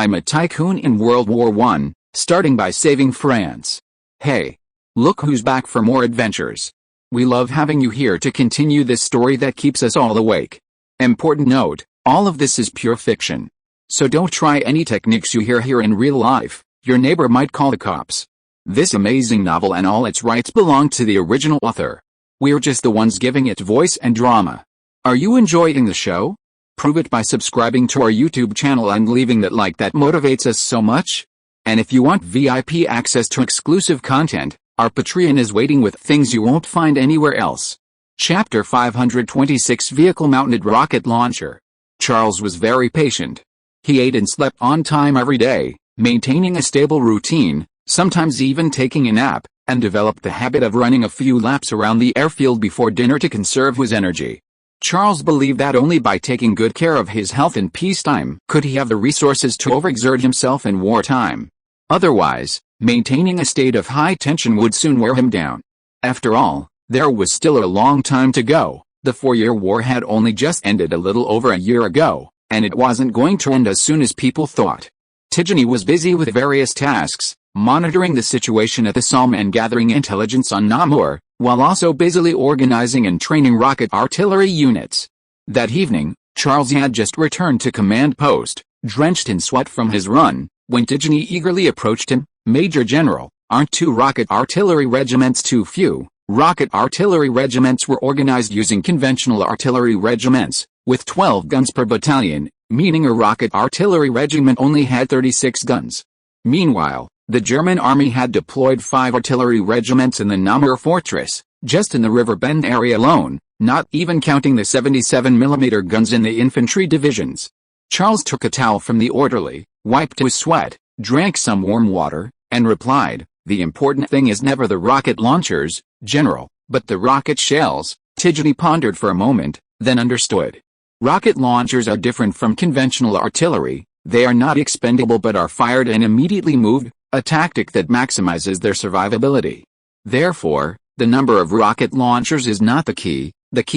I'm a tycoon in World War I, starting by saving France. Hey! Look who's back for more adventures. We love having you here to continue this story that keeps us all awake. Important note, all of this is pure fiction. So don't try any techniques you hear here in real life, your neighbor might call the cops. This amazing novel and all its rights belong to the original author. We're just the ones giving it voice and drama. Are you enjoying the show? Prove it by subscribing to our YouTube channel and leaving that like that motivates us so much. And if you want VIP access to exclusive content, our Patreon is waiting with things you won't find anywhere else. Chapter 526 Vehicle-Mounted Rocket Launcher. Charles was very patient. He ate and slept on time every day, maintaining a stable routine, sometimes even taking a nap, and developed the habit of running a few laps around the airfield before dinner to conserve his energy. Charles believed that only by taking good care of his health in peacetime could he have the resources to overexert himself in wartime. Otherwise, maintaining a state of high tension would soon wear him down. After all, there was still a long time to go. The 4-year war had only just ended a little over a year ago, and it wasn't going to end as soon as people thought. Tigeny was busy with various tasks, monitoring the situation at the Somme and gathering intelligence on Namur, while also busily organizing and training rocket artillery units. That evening, Charles had just returned to command post, drenched in sweat from his run, when Tigeny eagerly approached him. "Major General, aren't 2 rocket artillery regiments too few?" Rocket artillery regiments were organized using conventional artillery regiments, with 12 guns per battalion, meaning a rocket artillery regiment only had 36 guns. Meanwhile, the German army had deployed 5 artillery regiments in the Namur fortress, just in the river bend area alone, not even counting the 77mm guns in the infantry divisions. Charles took a towel from the orderly, wiped his sweat, drank some warm water, and replied, "The important thing is never the rocket launchers, General, but the rocket shells." Tigeny pondered for a moment, then understood. Rocket launchers are different from conventional artillery. They are not expendable but are fired and immediately moved, a tactic that maximizes their survivability. Therefore, the number of rocket launchers is not the key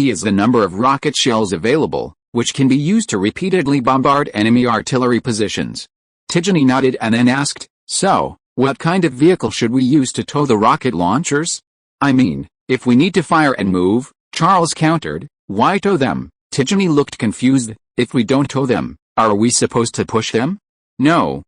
is the number of rocket shells available, which can be used to repeatedly bombard enemy artillery positions. Tigeny nodded and then asked, "So, what kind of vehicle should we use to tow the rocket launchers?" "I mean, if we need to fire and move," Charles countered, "why tow them?" Tigeny looked confused. "If we don't tow them, are we supposed to push them?" No,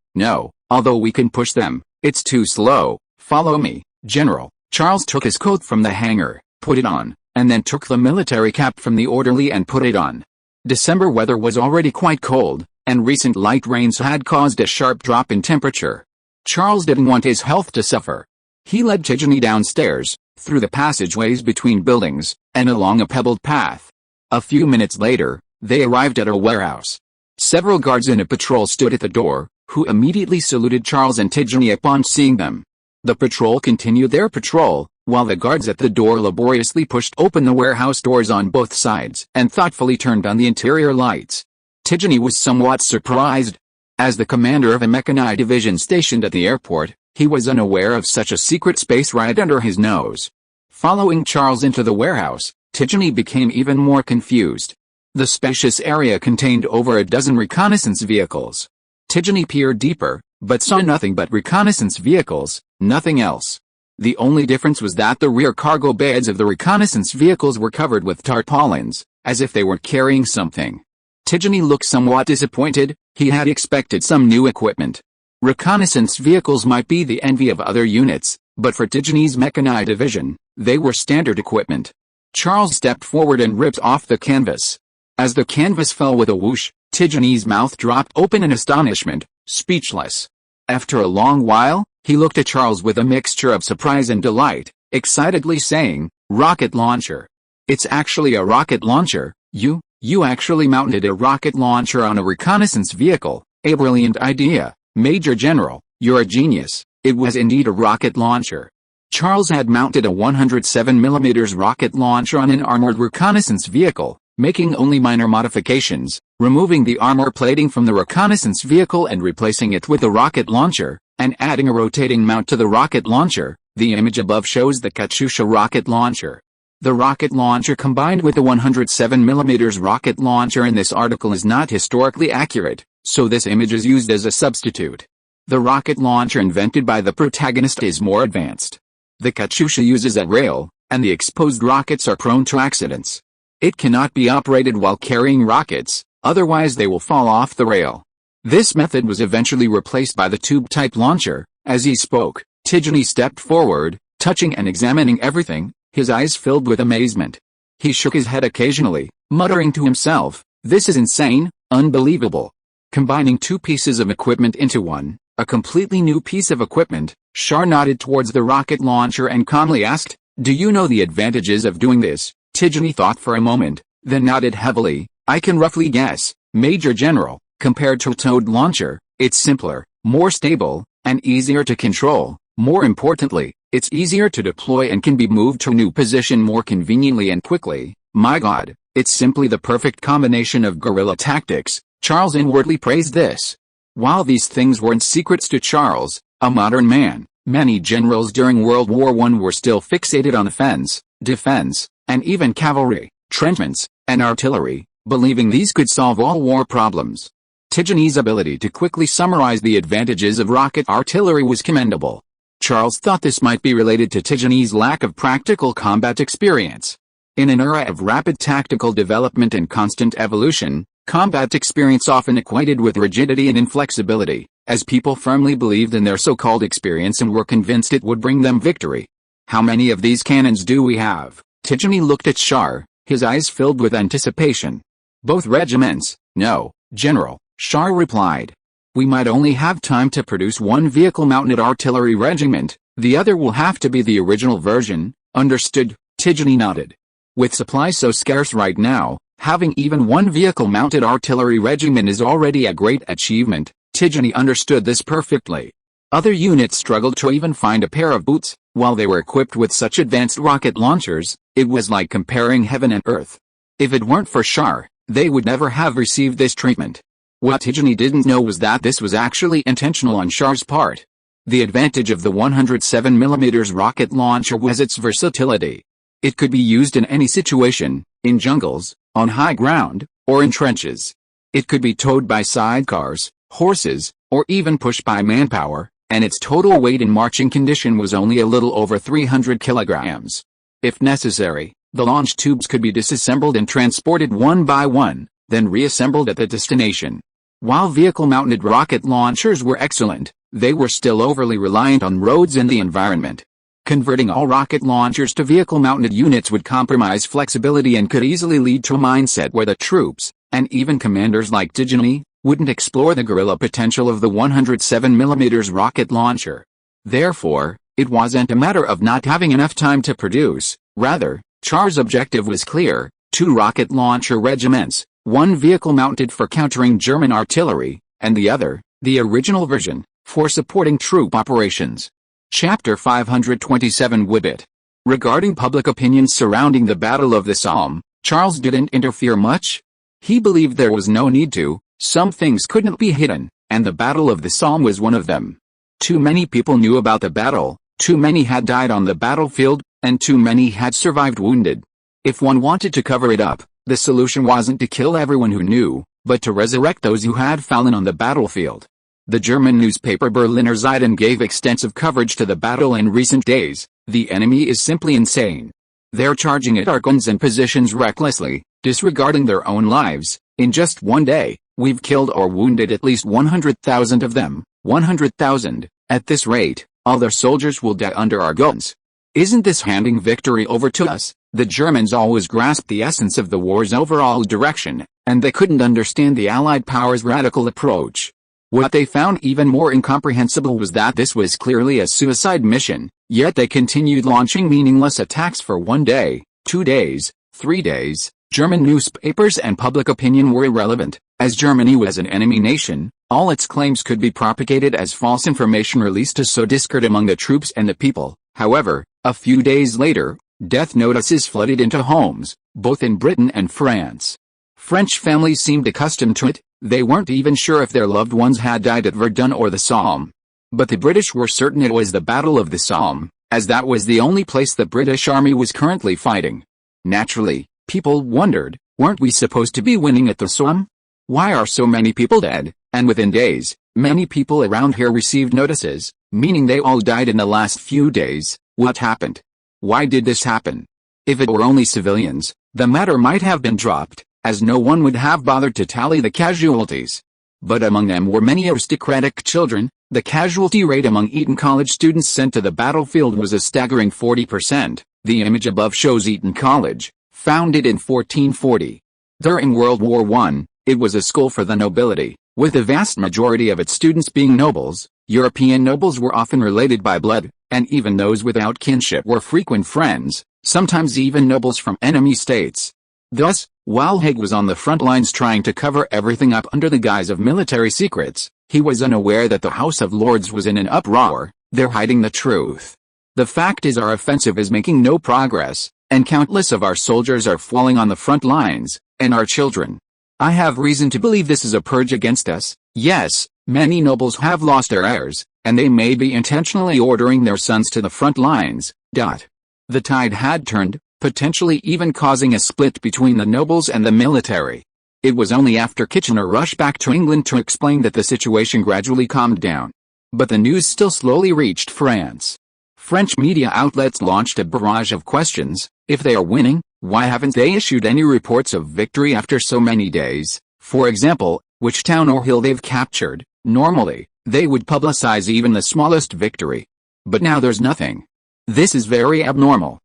although we can push them, it's too slow. Follow me, General." Charles took his coat from the hanger, put it on, and then took the military cap from the orderly and put it on. December weather was already quite cold, and recent light rains had caused a sharp drop in temperature. Charles didn't want his health to suffer. He led Tigeny downstairs, through the passageways between buildings, and along a pebbled path. A few minutes later, they arrived at a warehouse. Several guards in a patrol stood at the door, who immediately saluted Charles and Tigeny upon seeing them. The patrol continued their patrol, while the guards at the door laboriously pushed open the warehouse doors on both sides and thoughtfully turned on the interior lights. Tigeny was somewhat surprised. As the commander of a mechanized division stationed at the airport, he was unaware of such a secret space right under his nose. Following Charles into the warehouse, Tigeny became even more confused. The spacious area contained over a dozen reconnaissance vehicles. Tigeny peered deeper, but saw nothing but reconnaissance vehicles, nothing else. The only difference was that the rear cargo beds of the reconnaissance vehicles were covered with tarpaulins, as if they were carrying something. Tigeny looked somewhat disappointed. He had expected some new equipment. Reconnaissance vehicles might be the envy of other units, but for Tigeny's mechanized division, they were standard equipment. Charles stepped forward and ripped off the canvas. As the canvas fell with a whoosh, Tigeny's mouth dropped open in astonishment, speechless. After a long while, he looked at Charles with a mixture of surprise and delight, excitedly saying, "Rocket launcher. It's actually a rocket launcher. You actually mounted a rocket launcher on a reconnaissance vehicle. A brilliant idea, Major General. You're a genius." It was indeed a rocket launcher. Charles had mounted a 107mm rocket launcher on an armored reconnaissance vehicle, making only minor modifications, removing the armor plating from the reconnaissance vehicle and replacing it with a rocket launcher, and adding a rotating mount to the rocket launcher. The image above shows the Katyusha rocket launcher. The rocket launcher combined with the 107mm rocket launcher in this article is not historically accurate, so this image is used as a substitute. The rocket launcher invented by the protagonist is more advanced. The Katyusha uses a rail, and the exposed rockets are prone to accidents. It cannot be operated while carrying rockets, otherwise they will fall off the rail. This method was eventually replaced by the tube-type launcher. As he spoke, Tycoon stepped forward, touching and examining everything, his eyes filled with amazement. He shook his head occasionally, muttering to himself, "This is insane, unbelievable." Combining two pieces of equipment into one, a completely new piece of equipment, Char nodded towards the rocket launcher and calmly asked, "Do you know the advantages of doing this?" Tycoon thought for a moment, then nodded heavily. "I can roughly guess, Major General. Compared to a towed launcher, it's simpler, more stable, and easier to control. More importantly, it's easier to deploy and can be moved to a new position more conveniently and quickly. My God, it's simply the perfect combination of guerrilla tactics." Charles inwardly praised this. While these things weren't secrets to Charles, a modern man, many generals during World War I were still fixated on offense, defense, and even cavalry, trenchments, and artillery, believing these could solve all war problems. Tycoon's ability to quickly summarize the advantages of rocket artillery was commendable. Charles thought this might be related to Tycoon's lack of practical combat experience. In an era of rapid tactical development and constant evolution, combat experience often equated with rigidity and inflexibility, as people firmly believed in their so-called experience and were convinced it would bring them victory. "How many of these cannons do we have?" Tycoon looked at Char, his eyes filled with anticipation. "Both regiments." "No, General," Char replied. "We might only have time to produce one vehicle-mounted artillery regiment, the other will have to be the original version." "Understood," Tycoon nodded. With supplies so scarce right now, having even one vehicle-mounted artillery regiment is already a great achievement. Tycoon understood this perfectly. Other units struggled to even find a pair of boots, while they were equipped with such advanced rocket launchers. It was like comparing heaven and earth. If it weren't for Char, they would never have received this treatment. What Tycoon didn't know was that this was actually intentional on Char's part. The advantage of the 107mm rocket launcher was its versatility. It could be used in any situation, in jungles, on high ground, or in trenches. It could be towed by sidecars, horses, or even pushed by manpower, and its total weight in marching condition was only a little over 300 kilograms. If necessary, the launch tubes could be disassembled and transported one by one, then reassembled at the destination. While vehicle-mounted rocket launchers were excellent, they were still overly reliant on roads and the environment. Converting all rocket launchers to vehicle-mounted units would compromise flexibility and could easily lead to a mindset where the troops, and even commanders like Tycoon, wouldn't explore the guerrilla potential of the 107mm rocket launcher. Therefore, it wasn't a matter of not having enough time to produce. Rather, Char's objective was clear: 2 rocket launcher regiments, one vehicle mounted for countering German artillery, and the other, the original version, for supporting troop operations. Chapter 527 Wibbit. Regarding public opinion surrounding the Battle of the Somme, Charles didn't interfere much. He believed there was no need to. Some things couldn't be hidden, and the Battle of the Somme was one of them. Too many people knew about the battle, too many had died on the battlefield, and too many had survived wounded. If one wanted to cover it up, the solution wasn't to kill everyone who knew, but to resurrect those who had fallen on the battlefield. The German newspaper Berliner Zeitung gave extensive coverage to the battle in recent days. The enemy is simply insane. They're charging at our guns and positions recklessly, disregarding their own lives. In just one day, we've killed or wounded at least 100,000 of them. 100,000. At this rate, all their soldiers will die under our guns. Isn't this handing victory over to us? The Germans always grasped the essence of the war's overall direction, and they couldn't understand the Allied powers' radical approach. What they found even more incomprehensible was that this was clearly a suicide mission, yet they continued launching meaningless attacks for 1 day, 2 days, 3 days. German newspapers and public opinion were irrelevant. As Germany was an enemy nation, all its claims could be propagated as false information released to sow discord among the troops and the people. However, a few days later, death notices flooded into homes, both in Britain and France. French families seemed accustomed to it. They weren't even sure if their loved ones had died at Verdun or the Somme. But the British were certain it was the Battle of the Somme, as that was the only place the British army was currently fighting. Naturally, people wondered, weren't we supposed to be winning at the Somme? Why are so many people dead? And within days, many people around here received notices, meaning they all died in the last few days. What happened? Why did this happen? If it were only civilians, the matter might have been dropped, as no one would have bothered to tally the casualties. But among them were many aristocratic children. The casualty rate among Eton College students sent to the battlefield was a staggering 40%. The image above shows Eton College, founded in 1440. During World War I, it was a school for the nobility, with the vast majority of its students being nobles. European nobles were often related by blood, and even those without kinship were frequent friends, sometimes even nobles from enemy states. Thus, while Haig was on the front lines trying to cover everything up under the guise of military secrets, he was unaware that the House of Lords was in an uproar. They're hiding the truth. The fact is our offensive is making no progress, and countless of our soldiers are falling on the front lines, and our children. I have reason to believe this is a purge against us. Yes, many nobles have lost their heirs, and they may be intentionally ordering their sons to the front lines. The tide had turned, potentially even causing a split between the nobles and the military. It was only after Kitchener rushed back to England to explain that the situation gradually calmed down. But the news still slowly reached France. French media outlets launched a barrage of questions. If they are winning, why haven't they issued any reports of victory after so many days? For example, which town or hill they've captured. Normally, they would publicize even the smallest victory. But now there's nothing. This is very abnormal.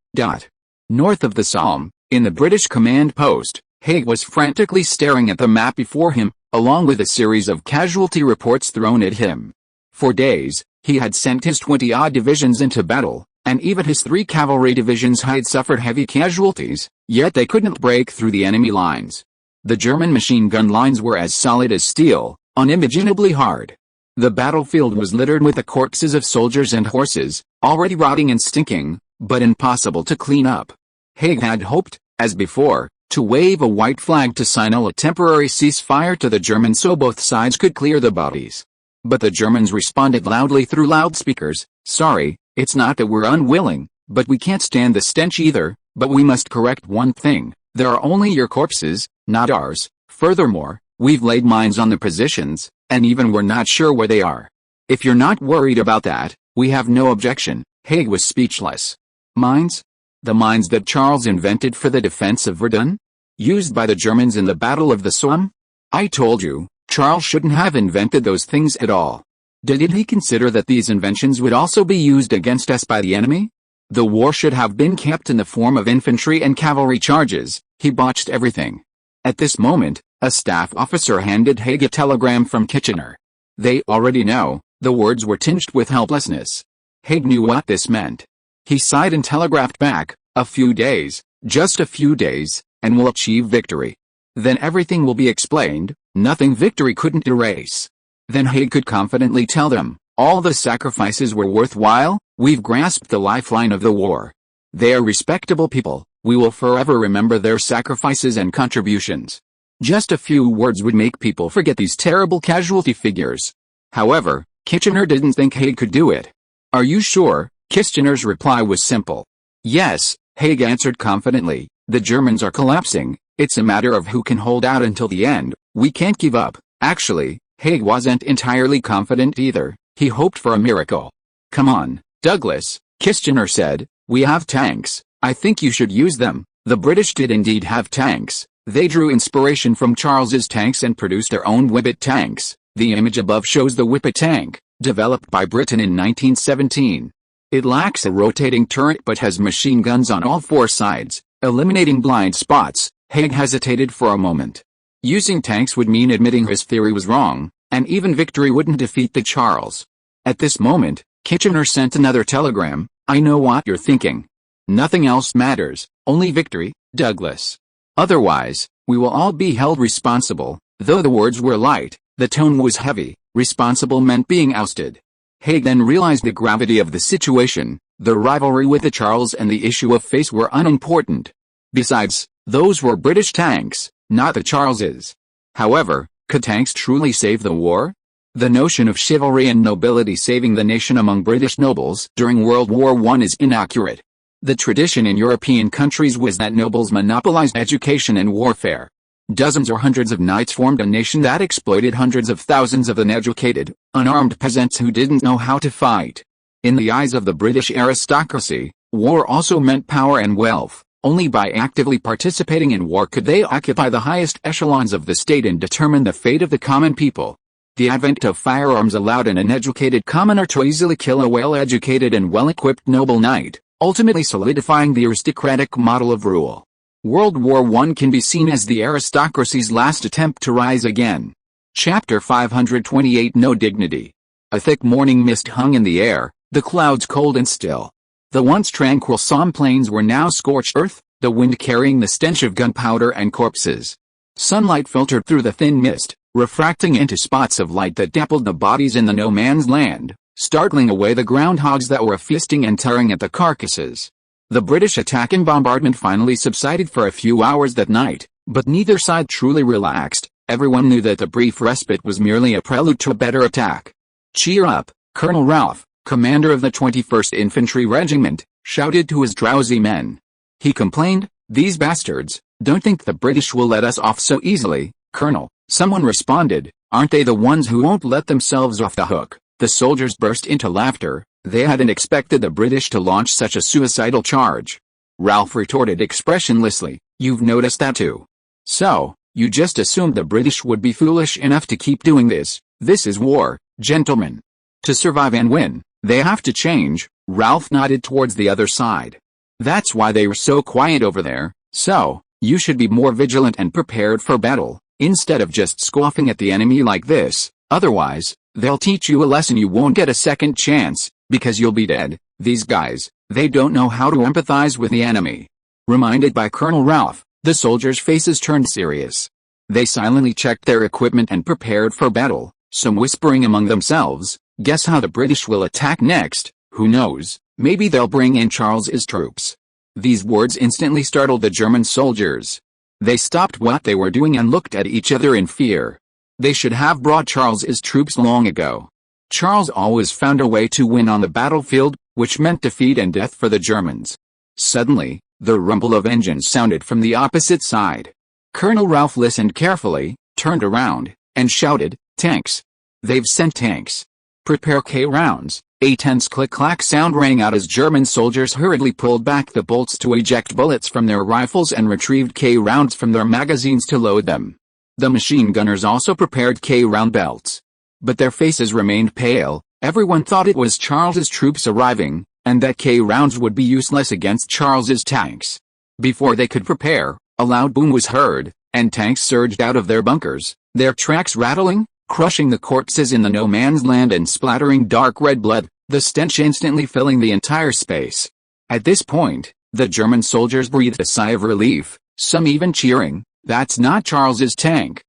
North of the Somme, in the British command post, Haig was frantically staring at the map before him, along with a series of casualty reports thrown at him. For days, he had sent his 20-odd divisions into battle, and even his 3 cavalry divisions had suffered heavy casualties, yet they couldn't break through the enemy lines. The German machine gun lines were as solid as steel, unimaginably hard. The battlefield was littered with the corpses of soldiers and horses, already rotting and stinking, but impossible to clean up. Haig had hoped, as before, to wave a white flag to signal a temporary ceasefire to the Germans so both sides could clear the bodies. But the Germans responded loudly through loudspeakers, "Sorry, it's not that we're unwilling, but we can't stand the stench either, but we must correct one thing, there are only your corpses, not ours. Furthermore, we've laid mines on the positions, and even we're not sure where they are. If you're not worried about that, we have no objection." Haig was speechless. Mines? The mines that Charles invented for the defense of Verdun? Used by the Germans in the Battle of the Somme? I told you, Charles shouldn't have invented those things at all. Did he consider that these inventions would also be used against us by the enemy? The war should have been kept in the form of infantry and cavalry charges. He botched everything. At this moment, a staff officer handed Haig a telegram from Kitchener. They already know. The words were tinged with helplessness. Haig knew what this meant. He sighed and telegraphed back, "A few days, just a few days, and we'll achieve victory. Then everything will be explained, nothing victory couldn't erase." Then Haig could confidently tell them, "All the sacrifices were worthwhile, we've grasped the lifeline of the war. They are respectable people, we will forever remember their sacrifices and contributions." Just a few words would make people forget these terrible casualty figures. However, Kitchener didn't think Haig could do it. "Are you sure?" Kitchener's reply was simple. "Yes," Haig answered confidently, "the Germans are collapsing, it's a matter of who can hold out until the end, we can't give up." Actually, Haig wasn't entirely confident either, he hoped for a miracle. "Come on, Douglas," Kitchener said, "we have tanks, I think you should use them." The British did indeed have tanks. They drew inspiration from Charles's tanks and produced their own Whippet tanks. The image above shows the Whippet tank, developed by Britain in 1917. It lacks a rotating turret but has machine guns on all 4 sides, eliminating blind spots. Haig hesitated for a moment. Using tanks would mean admitting his theory was wrong, and even victory wouldn't defeat the Charles. At this moment, Kitchener sent another telegram, "I know what you're thinking. Nothing else matters, only victory, Douglas. Otherwise, we will all be held responsible." Though the words were light, the tone was heavy. Responsible meant being ousted. Haig then realized the gravity of the situation. The rivalry with the Charles and the issue of face were unimportant. Besides, those were British tanks, not the Charleses. However, could tanks truly save the war? The notion of chivalry and nobility saving the nation among British nobles during World War I is inaccurate. The tradition in European countries was that nobles monopolized education and warfare. Dozens or hundreds of knights formed a nation that exploited hundreds of thousands of uneducated, unarmed peasants who didn't know how to fight. In the eyes of the British aristocracy, war also meant power and wealth. Only by actively participating in war could they occupy the highest echelons of the state and determine the fate of the common people. The advent of firearms allowed an uneducated commoner to easily kill a well-educated and well-equipped noble knight, ultimately solidifying the aristocratic model of rule. World War I can be seen as the aristocracy's last attempt to rise again. Chapter 528 No Dignity. A thick morning mist hung in the air, the clouds cold and still. The once tranquil Somme plains were now scorched earth, the wind carrying the stench of gunpowder and corpses. Sunlight filtered through the thin mist, refracting into spots of light that dappled the bodies in the no-man's land, startling away the groundhogs that were feasting and tearing at the carcasses. The British attack and bombardment finally subsided for a few hours that night, but neither side truly relaxed. Everyone knew that the brief respite was merely a prelude to a better attack. "Cheer up," Colonel Ralph, commander of the 21st Infantry Regiment, shouted to his drowsy men. He complained, "These bastards don't think the British will let us off so easily, Colonel." Someone responded, "Aren't they the ones who won't let themselves off the hook?" The soldiers burst into laughter. They hadn't expected the British to launch such a suicidal charge. Ralph retorted expressionlessly, "You've noticed that too. So, you just assumed the British would be foolish enough to keep doing this. This is war, gentlemen. To survive and win, they have to change." Ralph nodded towards the other side. "That's why they were so quiet over there, so, you should be more vigilant and prepared for battle, instead of just scoffing at the enemy like this. Otherwise, they'll teach you a lesson you won't get a second chance, because you'll be dead. These guys, they don't know how to empathize with the enemy." Reminded by Colonel Ralph, the soldiers' faces turned serious. They silently checked their equipment and prepared for battle, some whispering among themselves, "Guess how the British will attack next? Who knows, maybe they'll bring in Charles's troops." These words instantly startled the German soldiers. They stopped what they were doing and looked at each other in fear. They should have brought Charles's troops long ago. Charles always found a way to win on the battlefield, which meant defeat and death for the Germans. Suddenly, the rumble of engines sounded from the opposite side. Colonel Ralph listened carefully, turned around, and shouted, "Tanks! They've sent tanks! Prepare K rounds." A tense click-clack sound rang out as German soldiers hurriedly pulled back the bolts to eject bullets from their rifles and retrieved K rounds from their magazines to load them. The machine gunners also prepared K round belts. But their faces remained pale. Everyone thought it was Charles's troops arriving, and that K rounds would be useless against Charles's tanks. Before they could prepare, a loud boom was heard, and tanks surged out of their bunkers, their tracks rattling, crushing the corpses in the no-man's land and splattering dark red blood, the stench instantly filling the entire space. At this point, the German soldiers breathed a sigh of relief, some even cheering, "That's not Charles's tank."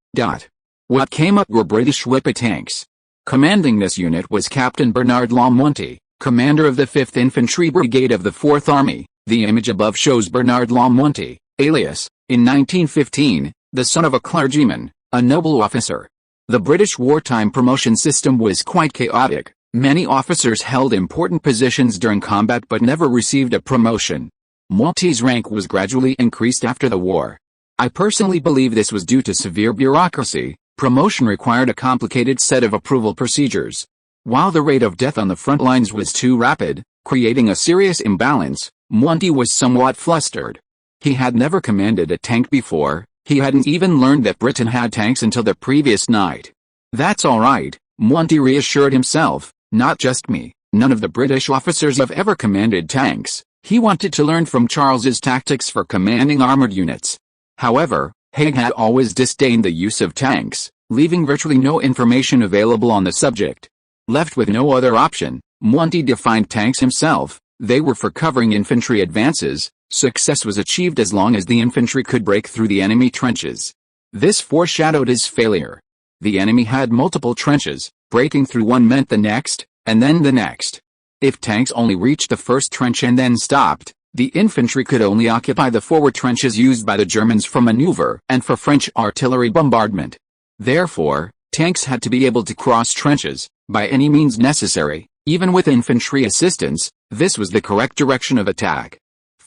What came up were British Whippet tanks. Commanding this unit was Captain Bernard Lamonti, commander of the 5th Infantry Brigade of the 4th Army. The image above shows Bernard Lamonti, alias, in 1915, the son of a clergyman, a noble officer. The British wartime promotion system was quite chaotic. Many officers held important positions during combat but never received a promotion. Monti's rank was gradually increased after the war. I personally believe this was due to severe bureaucracy. Promotion required a complicated set of approval procedures. While the rate of death on the front lines was too rapid, creating a serious imbalance, Monti was somewhat flustered. He had never commanded a tank before. He hadn't even learned that Britain had tanks until the previous night. "That's all right," Monti reassured himself, "not just me. None of the British officers have ever commanded tanks." He wanted to learn from Charles's tactics for commanding armored units. However, Haig had always disdained the use of tanks, leaving virtually no information available on the subject. Left with no other option, Monti defined tanks himself. They were for covering infantry advances. Success was achieved as long as the infantry could break through the enemy trenches. This foreshadowed his failure. The enemy had multiple trenches. Breaking through one meant the next, and then the next. If tanks only reached the first trench and then stopped, the infantry could only occupy the forward trenches used by the Germans for maneuver and for French artillery bombardment. Therefore, tanks had to be able to cross trenches, by any means necessary, even with infantry assistance. This was the correct direction of attack.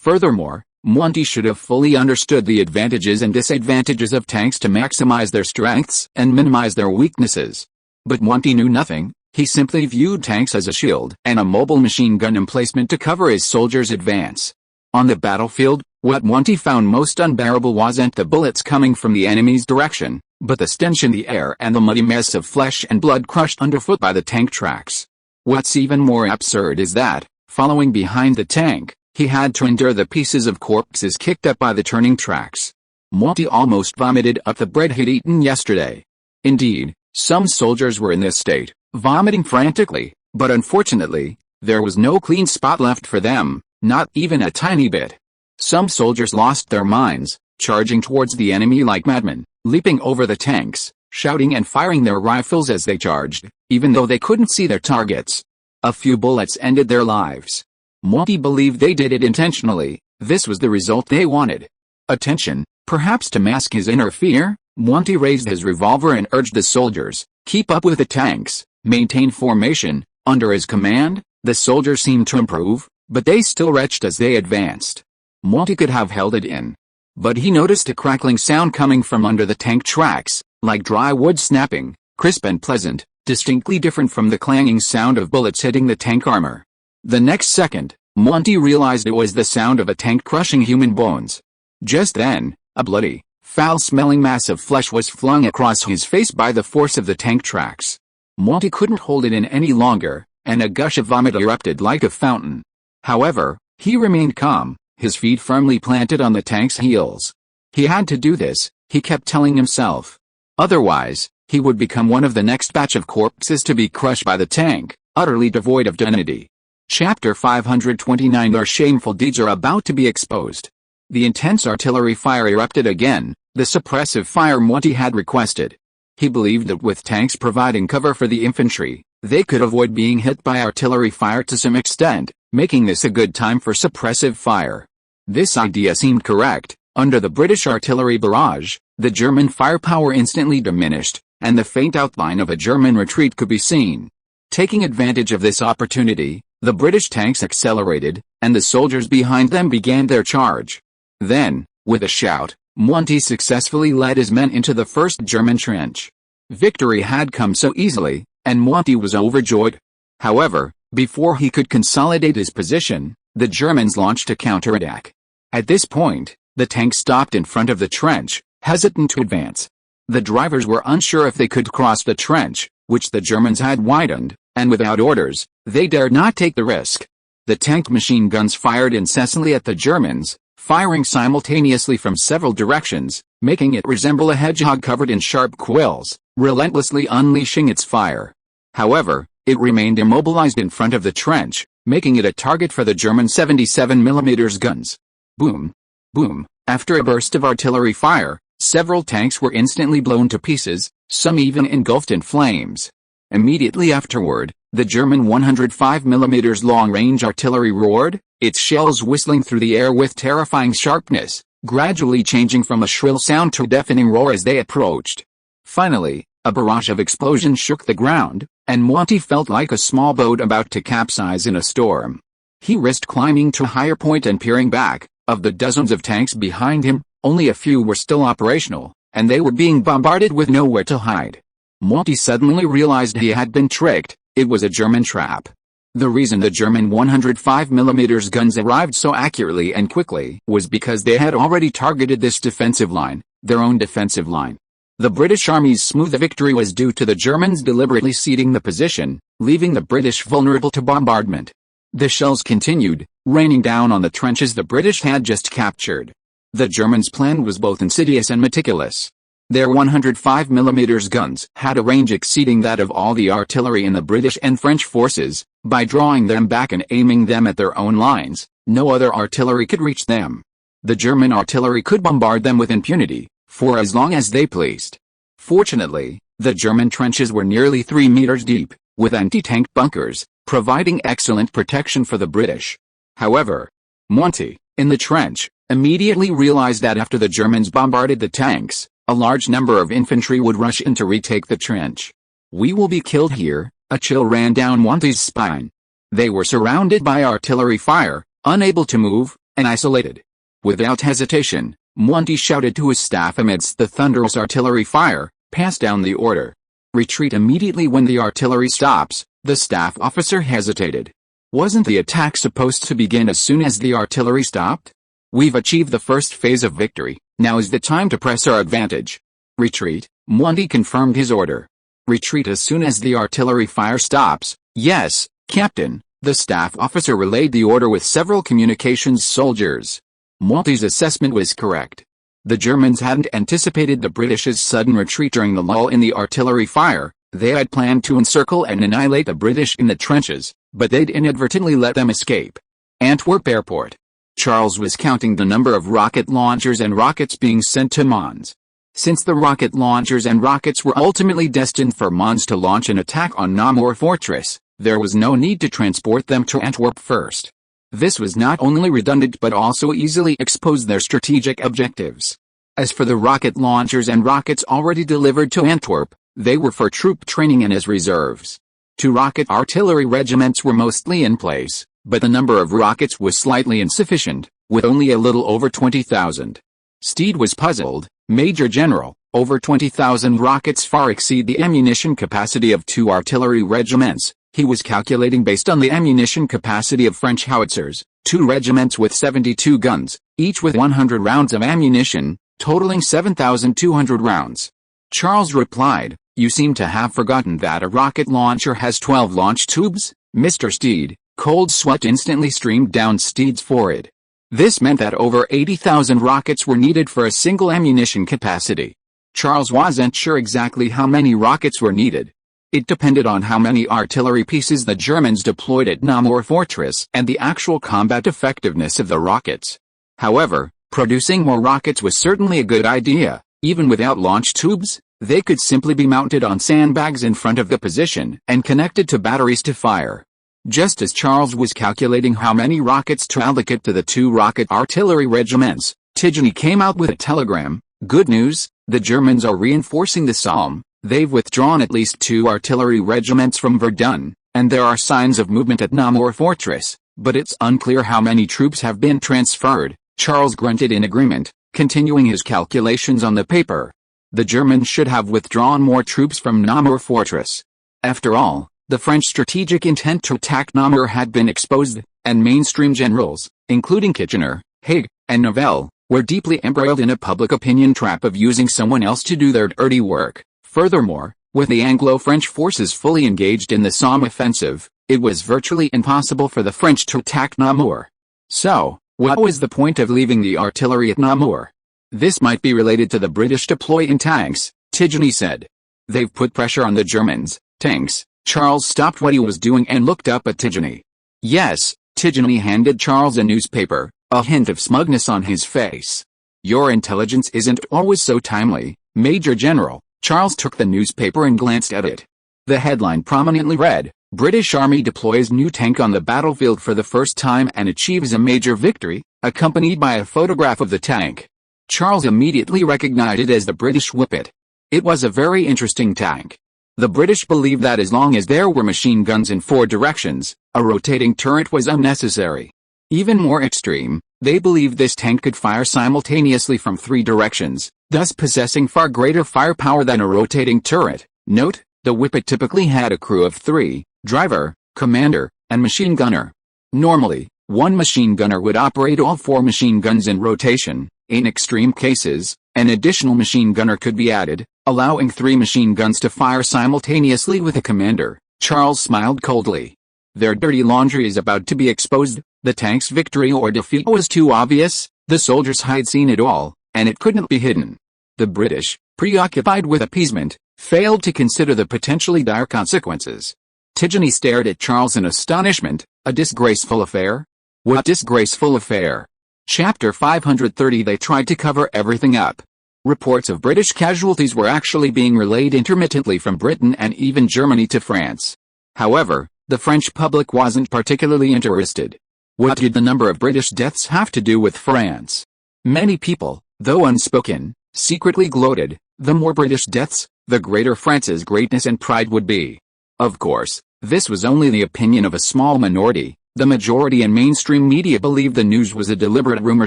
Furthermore, Monty should have fully understood the advantages and disadvantages of tanks to maximize their strengths and minimize their weaknesses. But Monty knew nothing. He simply viewed tanks as a shield and a mobile machine gun emplacement to cover his soldiers' advance. On the battlefield, what Monty found most unbearable wasn't the bullets coming from the enemy's direction, but the stench in the air and the muddy mess of flesh and blood crushed underfoot by the tank tracks. What's even more absurd is that, following behind the tank, he had to endure the pieces of corpses kicked up by the turning tracks. Monty almost vomited up the bread he'd eaten yesterday. Indeed, some soldiers were in this state, vomiting frantically, but unfortunately, there was no clean spot left for them, not even a tiny bit. Some soldiers lost their minds, charging towards the enemy like madmen, leaping over the tanks, shouting and firing their rifles as they charged, even though they couldn't see their targets. A few bullets ended their lives. Monty believed they did it intentionally. This was the result they wanted. Attention, perhaps to mask his inner fear, Monty raised his revolver and urged the soldiers, keep up with the tanks, maintain formation. Under his command, the soldiers seemed to improve, but they still retched as they advanced. Monty could have held it in. But he noticed a crackling sound coming from under the tank tracks, like dry wood snapping, crisp and pleasant, distinctly different from the clanging sound of bullets hitting the tank armor. The next second, Monty realized it was the sound of a tank crushing human bones. Just then, a bloody, foul-smelling mass of flesh was flung across his face by the force of the tank tracks. Monty couldn't hold it in any longer, and a gush of vomit erupted like a fountain. However, he remained calm, his feet firmly planted on the tank's heels. He had to do this, he kept telling himself. Otherwise, he would become one of the next batch of corpses to be crushed by the tank, utterly devoid of dignity. Chapter 529. Their shameful deeds are about to be exposed. The intense artillery fire erupted again, the suppressive fire Monty had requested. He believed that with tanks providing cover for the infantry, they could avoid being hit by artillery fire to some extent, making this a good time for suppressive fire. This idea seemed correct. Under the British artillery barrage, the German firepower instantly diminished, and the faint outline of a German retreat could be seen. Taking advantage of this opportunity, the British tanks accelerated, and the soldiers behind them began their charge. Then, with a shout, Monty successfully led his men into the first German trench. Victory had come so easily, and Monty was overjoyed. However, before he could consolidate his position, the Germans launched a counterattack. At this point, the tank stopped in front of the trench, hesitant to advance. The drivers were unsure if they could cross the trench, which the Germans had widened, and without orders, they dared not take the risk. The tank machine guns fired incessantly at the Germans, firing simultaneously from several directions, making it resemble a hedgehog covered in sharp quills, relentlessly unleashing its fire. However, it remained immobilized in front of the trench, making it a target for the German 77mm guns. Boom! Boom! After a burst of artillery fire, several tanks were instantly blown to pieces, some even engulfed in flames. Immediately afterward, the German 105mm long-range artillery roared, its shells whistling through the air with terrifying sharpness, gradually changing from a shrill sound to a deafening roar as they approached. Finally, a barrage of explosions shook the ground, and Monty felt like a small boat about to capsize in a storm. He risked climbing to a higher point and peering back. Of the dozens of tanks behind him, only a few were still operational, and they were being bombarded with nowhere to hide. Monty suddenly realized he had been tricked. It was a German trap. The reason the German 105mm guns arrived so accurately and quickly was because they had already targeted this defensive line, their own defensive line. The British Army's smooth victory was due to the Germans deliberately ceding the position, leaving the British vulnerable to bombardment. The shells continued, raining down on the trenches the British had just captured. The Germans' plan was both insidious and meticulous. Their 105mm guns had a range exceeding that of all the artillery in the British and French forces. By drawing them back and aiming them at their own lines, no other artillery could reach them. The German artillery could bombard them with impunity, for as long as they pleased. Fortunately, the German trenches were nearly 3 meters deep, with anti-tank bunkers, providing excellent protection for the British. However, Monty, in the trench, immediately realized that after the Germans bombarded the tanks, a large number of infantry would rush in to retake the trench. "We will be killed here," a chill ran down Monty's spine. They were surrounded by artillery fire, unable to move, and isolated. Without hesitation, Monty shouted to his staff amidst the thunderous artillery fire, "Pass down the order. Retreat immediately." When the artillery stops, the staff officer hesitated. Wasn't the attack supposed to begin as soon as the artillery stopped? "We've achieved the first phase of victory, now is the time to press our advantage." "Retreat," Monty confirmed his order. "Retreat as soon as the artillery fire stops." "Yes, Captain," the staff officer relayed the order with several communications soldiers. Monty's assessment was correct. The Germans hadn't anticipated the British's sudden retreat during the lull in the artillery fire. They had planned to encircle and annihilate the British in the trenches, but they'd inadvertently let them escape. Antwerp Airport. Charles was counting the number of rocket launchers and rockets being sent to Mons. Since the rocket launchers and rockets were ultimately destined for Mons to launch an attack on Namur Fortress, there was no need to transport them to Antwerp first. This was not only redundant but also easily exposed their strategic objectives. As for the rocket launchers and rockets already delivered to Antwerp, they were for troop training and as reserves. 2 rocket artillery regiments were mostly in place, but the number of rockets was slightly insufficient, with only a little over 20,000. Steed was puzzled. "Major General, over 20,000 rockets far exceed the ammunition capacity of 2 artillery regiments." He was calculating based on the ammunition capacity of French howitzers, 2 regiments with 72 guns, each with 100 rounds of ammunition, totaling 7,200 rounds. Charles replied, "You seem to have forgotten that a rocket launcher has 12 launch tubes, Mr. Steed." Cold sweat instantly streamed down Steed's forehead. This meant that over 80,000 rockets were needed for a single ammunition capacity. Charles wasn't sure exactly how many rockets were needed. It depended on how many artillery pieces the Germans deployed at Namur Fortress and the actual combat effectiveness of the rockets. However, producing more rockets was certainly a good idea. Even without launch tubes, they could simply be mounted on sandbags in front of the position and connected to batteries to fire. Just as Charles was calculating how many rockets to allocate to the 2 rocket artillery regiments, Tigny came out with a telegram. "Good news, the Germans are reinforcing the Somme. They've withdrawn at least 2 artillery regiments from Verdun, and there are signs of movement at Namur Fortress, but it's unclear how many troops have been transferred." Charles grunted in agreement, continuing his calculations on the paper. The Germans should have withdrawn more troops from Namur Fortress. After all, the French strategic intent to attack Namur had been exposed, and mainstream generals, including Kitchener, Haig, and Nivelle, were deeply embroiled in a public opinion trap of using someone else to do their dirty work. Furthermore, with the Anglo-French forces fully engaged in the Somme offensive, it was virtually impossible for the French to attack Namur. So, what was the point of leaving the artillery at Namur? "This might be related to the British deploy in tanks," Tigny said. "They've put pressure on the Germans." "Tanks?" Charles stopped what he was doing and looked up at Tigny. "Yes," Tigny handed Charles a newspaper, a hint of smugness on his face. "Your intelligence isn't always so timely, Major General." Charles took the newspaper and glanced at it. The headline prominently read, "British Army deploys new tank on the battlefield for the first time and achieves a major victory," accompanied by a photograph of the tank. Charles immediately recognized it as the British Whippet. It was a very interesting tank. The British believed that as long as there were machine guns in 4 directions, a rotating turret was unnecessary. Even more extreme, they believed this tank could fire simultaneously from 3 directions, thus possessing far greater firepower than a rotating turret. Note, the Whippet typically had a crew of 3, driver, commander, and machine gunner. Normally, 1 machine gunner would operate all 4 machine guns in rotation. In extreme cases, an additional machine gunner could be added, allowing 3 machine guns to fire simultaneously with a commander. Charles smiled coldly. Their dirty laundry is about to be exposed. The tank's victory or defeat was too obvious. The soldiers had seen it all, and it couldn't be hidden. The British, preoccupied with appeasement, failed to consider the potentially dire consequences. Tigny stared at Charles in astonishment. "A disgraceful affair? What disgraceful affair?" Chapter 530. They tried to cover everything up. Reports of British casualties were actually being relayed intermittently from Britain and even Germany to France. However, the French public wasn't particularly interested. What did the number of British deaths have to do with France? Many people, though unspoken, secretly gloated. The more British deaths, the greater France's greatness and pride would be. Of course, this was only the opinion of a small minority. The majority in mainstream media believed the news was a deliberate rumor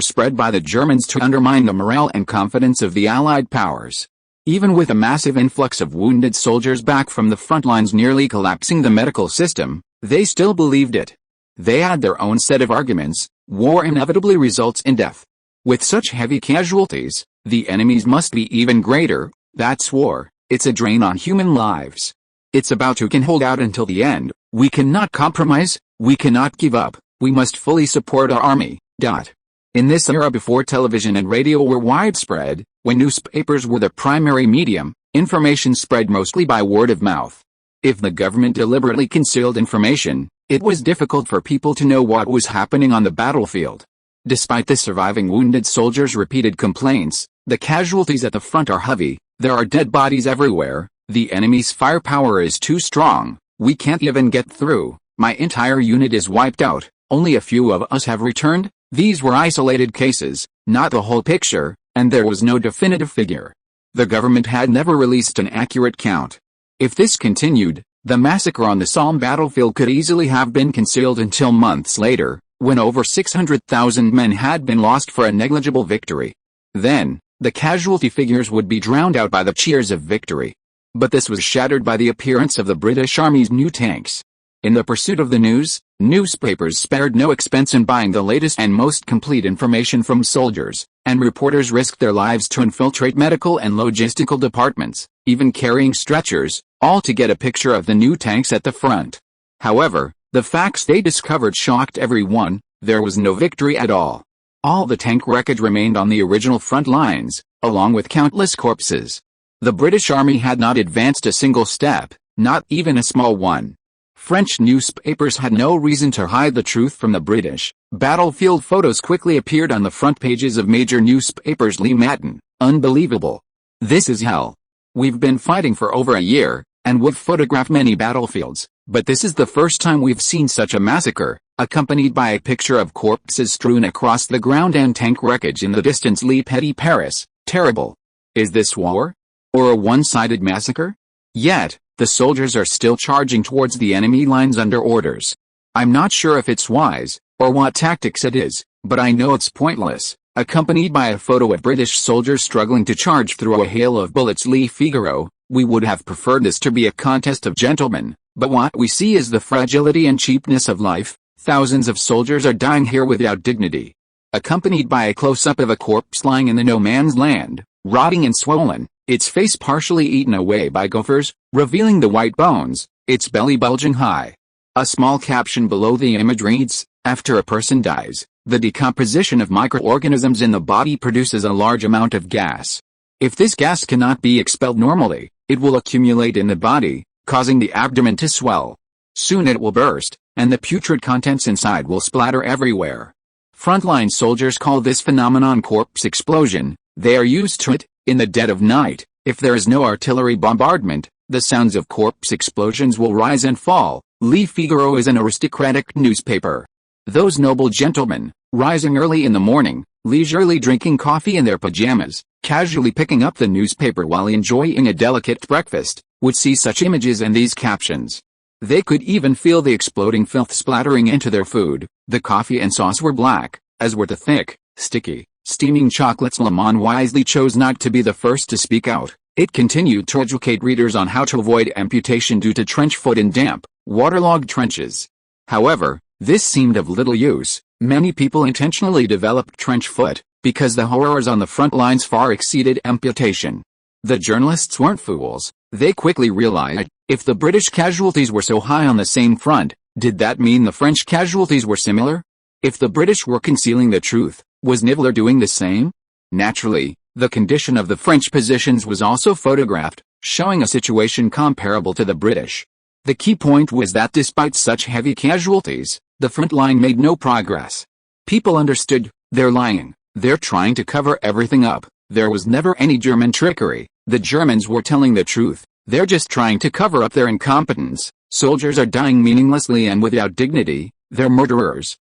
spread by the Germans to undermine the morale and confidence of the Allied powers. Even with a massive influx of wounded soldiers back from the front lines nearly collapsing the medical system, they still believed it. They had their own set of arguments. War inevitably results in death. With such heavy casualties, the enemies must be even greater. That's war. It's a drain on human lives. It's about who can hold out until the end. We cannot compromise. We cannot give up. We must fully support our army. In this era before television and radio were widespread, when newspapers were the primary medium, information spread mostly by word of mouth. If the government deliberately concealed information, it was difficult for people to know what was happening on the battlefield. Despite the surviving wounded soldiers' repeated complaints, the casualties at the front are heavy. There are dead bodies everywhere. The enemy's firepower is too strong. We can't even get through. My entire unit is wiped out. Only a few of us have returned. These were isolated cases, not the whole picture, and there was no definitive figure. The government had never released an accurate count. If this continued, the massacre on the Somme battlefield could easily have been concealed until months later, when over 600,000 men had been lost for a negligible victory. Then, the casualty figures would be drowned out by the cheers of victory. But this was shattered by the appearance of the British Army's new tanks. In the pursuit of the news, newspapers spared no expense in buying the latest and most complete information from soldiers, and reporters risked their lives to infiltrate medical and logistical departments, even carrying stretchers, all to get a picture of the new tanks at the front. However, the facts they discovered shocked everyone. There was no victory at all. All the tank wreckage remained on the original front lines, along with countless corpses. The British Army had not advanced a single step, not even a small one. French newspapers had no reason to hide the truth from the British. Battlefield photos quickly appeared on the front pages of major newspapers. Le Matin. Unbelievable. This is hell. We've been fighting for over a year, and we've photographed many battlefields, but this is the first time we've seen such a massacre, accompanied by a picture of corpses strewn across the ground and tank wreckage in the distance. Le Petit Paris. Terrible. Is this war? Or a one-sided massacre? Yet, the soldiers are still charging towards the enemy lines under orders. I'm not sure if it's wise, or what tactics it is, but I know it's pointless. Accompanied by a photo of British soldiers struggling to charge through a hail of bullets. Le Figaro. We would have preferred this to be a contest of gentlemen, but what we see is the fragility and cheapness of life. Thousands of soldiers are dying here without dignity. Accompanied by a close-up of a corpse lying in the no-man's land, rotting and swollen, its face partially eaten away by gophers, revealing the white bones, its belly bulging high. A small caption below the image reads, "After a person dies, the decomposition of microorganisms in the body produces a large amount of gas. If this gas cannot be expelled normally, it will accumulate in the body, causing the abdomen to swell. Soon it will burst, and the putrid contents inside will splatter everywhere." Frontline soldiers call this phenomenon corpse explosion. They are used to it. In the dead of night, if there is no artillery bombardment, the sounds of corpse explosions will rise and fall. Le Figaro is an aristocratic newspaper. Those noble gentlemen, rising early in the morning, leisurely drinking coffee in their pajamas, casually picking up the newspaper while enjoying a delicate breakfast, would see such images and these captions. They could even feel the exploding filth splattering into their food. The coffee and sauce were black, as were the thick, sticky, steaming chocolates. Le Monde wisely chose not to be the first to speak out. It continued to educate readers on how to avoid amputation due to trench foot in damp, waterlogged trenches. However, this seemed of little use. Many people intentionally developed trench foot, because the horrors on the front lines far exceeded amputation. The journalists weren't fools. They quickly realized, if the British casualties were so high on the same front, did that mean the French casualties were similar? If the British were concealing the truth, was Niveler doing the same? Naturally, the condition of the French positions was also photographed, showing a situation comparable to the British. The key point was that despite such heavy casualties, the front line made no progress. People understood, they're lying, they're trying to cover everything up, there was never any German trickery, the Germans were telling the truth, they're just trying to cover up their incompetence, soldiers are dying meaninglessly and without dignity, they're murderers.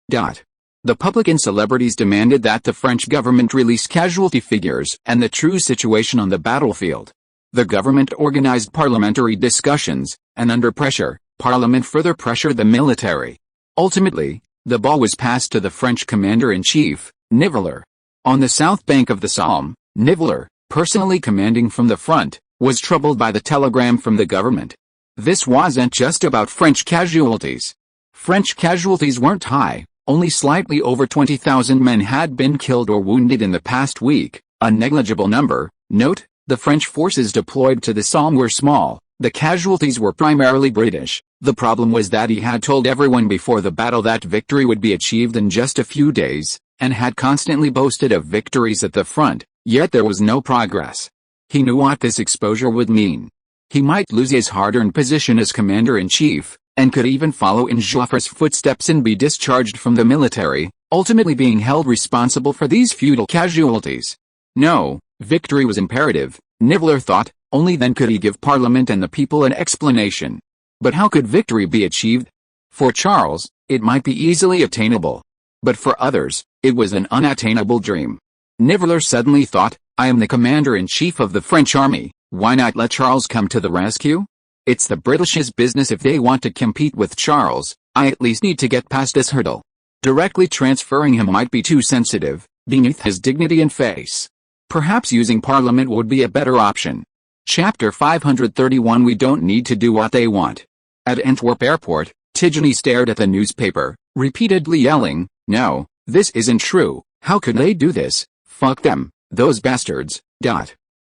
The public and celebrities demanded that the French government release casualty figures and the true situation on the battlefield. The government organized parliamentary discussions, and under pressure, Parliament further pressured the military. Ultimately, The ball was passed to the French commander-in-chief, Niveler. On the south bank of the Somme, Niveler, personally commanding from the front, was troubled by the telegram from the government. This wasn't just about French casualties. French casualties weren't high, only slightly over 20,000 men had been killed or wounded in the past week, a negligible number. Note, the French forces deployed to the Somme were small, the casualties were primarily British. The problem was that he had told everyone before the battle that victory would be achieved in just a few days, and had constantly boasted of victories at the front, yet there was no progress. He knew what this exposure would mean. He might lose his hard-earned position as commander-in-chief, and could even follow in Joffre's footsteps and be discharged from the military, ultimately being held responsible for these futile casualties. No, victory was imperative, Niveler thought, only then could he give Parliament and the people an explanation. But how could victory be achieved? For Charles, it might be easily attainable. But for others, it was an unattainable dream. Niveler suddenly thought, I am the commander-in-chief of the French army, why not let Charles come to the rescue? It's the British's business if they want to compete with Charles, I at least need to get past this hurdle. Directly transferring him might be too sensitive, beneath his dignity and face. Perhaps using Parliament would be a better option. Chapter 531 We don't need to do what they want. At Antwerp Airport, Tigeny stared at the newspaper, repeatedly yelling, no, this isn't true, how could they do this, fuck them, those bastards, ...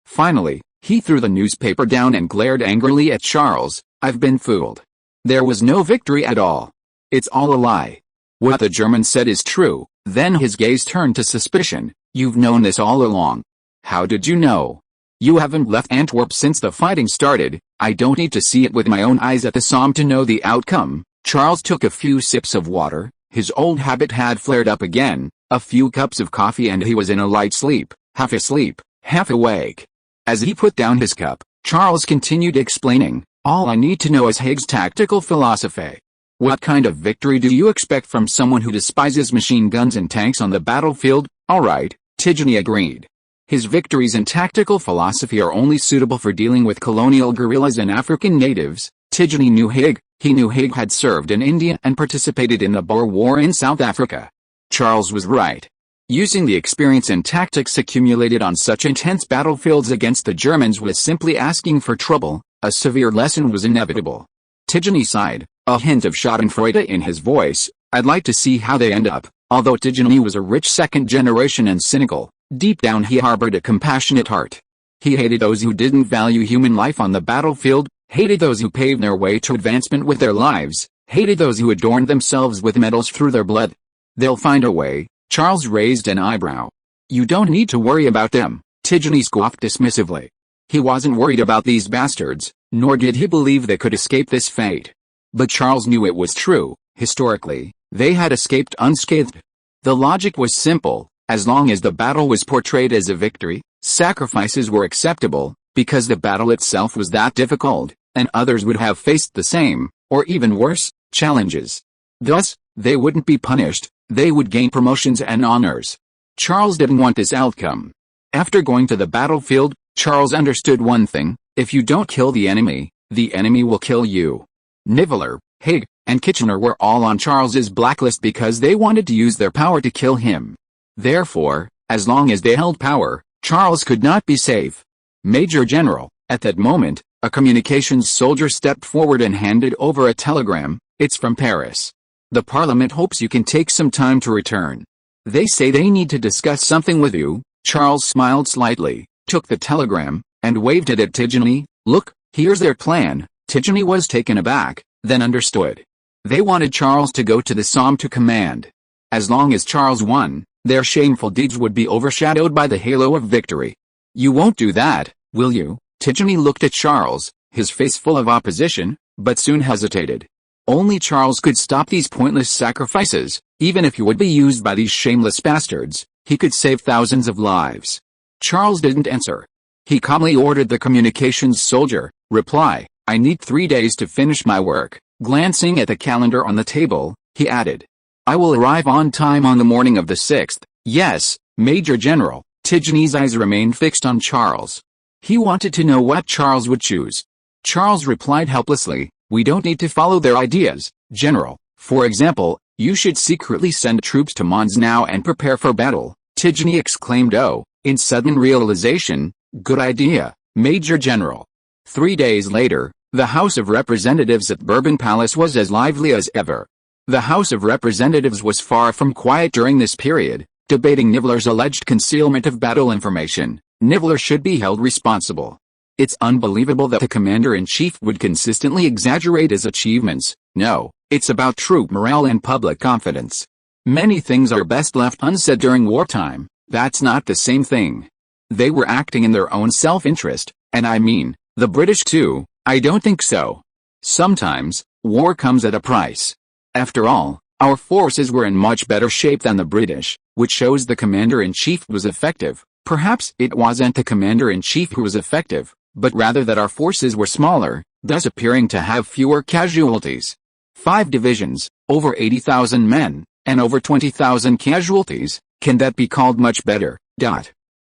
Finally, he threw the newspaper down and glared angrily at Charles, I've been fooled. There was no victory at all. It's all a lie. What the German said is true. Then his gaze turned to suspicion, you've known this all along. How did you know? You haven't left Antwerp since the fighting started, I don't need to see it with my own eyes at the Somme to know the outcome. Charles took a few sips of water, his old habit had flared up again, a few cups of coffee and he was in a light sleep, half asleep, half awake. As he put down his cup, Charles continued explaining, all I need to know is Haig's tactical philosophy. What kind of victory do you expect from someone who despises machine guns and tanks on the battlefield? Alright, Tigeny agreed. His victories and tactical philosophy are only suitable for dealing with colonial guerrillas and African natives. Tigeny knew Haig. He knew Haig had served in India and participated in the Boer War in South Africa. Charles was right. Using the experience and tactics accumulated on such intense battlefields against the Germans was simply asking for trouble. A severe lesson was inevitable. Tigeny sighed, a hint of schadenfreude in his voice. I'd like to see how they end up. Although Tigeny was a rich second generation and cynical, deep down he harbored a compassionate heart. He hated those who didn't value human life on the battlefield, hated those who paved their way to advancement with their lives, hated those who adorned themselves with medals through their blood. They'll find a way. Charles raised an eyebrow. You don't need to worry about them, Tigeny scoffed dismissively. He wasn't worried about these bastards, nor did he believe they could escape this fate. But Charles knew it was true. Historically, they had escaped unscathed. The logic was simple. As long as the battle was portrayed as a victory, sacrifices were acceptable, because the battle itself was that difficult, and others would have faced the same, or even worse, challenges. Thus, they wouldn't be punished, they would gain promotions and honors. Charles didn't want this outcome. After going to the battlefield, Charles understood one thing, if you don't kill the enemy will kill you. Niveler, Haig, and Kitchener were all on Charles's blacklist because they wanted to use their power to kill him. Therefore, as long as they held power, Charles could not be safe. Major General, at that moment, a communications soldier stepped forward and handed over a telegram. It's from Paris. The Parliament hopes you can take some time to return. They say they need to discuss something with you. Charles smiled slightly, took the telegram, and waved it at Tigeny. Look, here's their plan. Tigeny was taken aback, then understood. They wanted Charles to go to the Somme to command. As long as Charles won, their shameful deeds would be overshadowed by the halo of victory. You won't do that, will you? Tigeny looked at Charles, his face full of opposition, but soon hesitated. Only Charles could stop these pointless sacrifices, even if he would be used by these shameless bastards, he could save thousands of lives. Charles didn't answer. He calmly ordered the communications soldier, reply, I need 3 days to finish my work. Glancing at the calendar on the table, he added, I will arrive on time on the morning of the 6th. Yes, Major General. Tigeny's eyes remained fixed on Charles. He wanted to know what Charles would choose. Charles replied helplessly, we don't need to follow their ideas, General. For example, You should secretly send troops to Mons now and prepare for battle, Tigny exclaimed. Oh, in sudden realization, good idea, Major General. 3 days later, the House of Representatives at Bourbon Palace was as lively as ever. The House of Representatives was far from quiet during this period, debating Niveler's alleged concealment of battle information. Niveler should be held responsible. It's unbelievable that the commander-in-chief would consistently exaggerate his achievements. No, it's about troop morale and public confidence. Many things are best left unsaid during wartime. That's not the same thing. They were acting in their own self-interest, and I mean, the British too. I don't think so. Sometimes, war comes at a price. After all, our forces were in much better shape than the British, which shows the commander-in-chief was effective. Perhaps it wasn't the commander-in-chief who was effective, but rather that our forces were smaller, thus appearing to have fewer casualties. 5 divisions, over 80,000 men, and over 20,000 casualties, can that be called much better?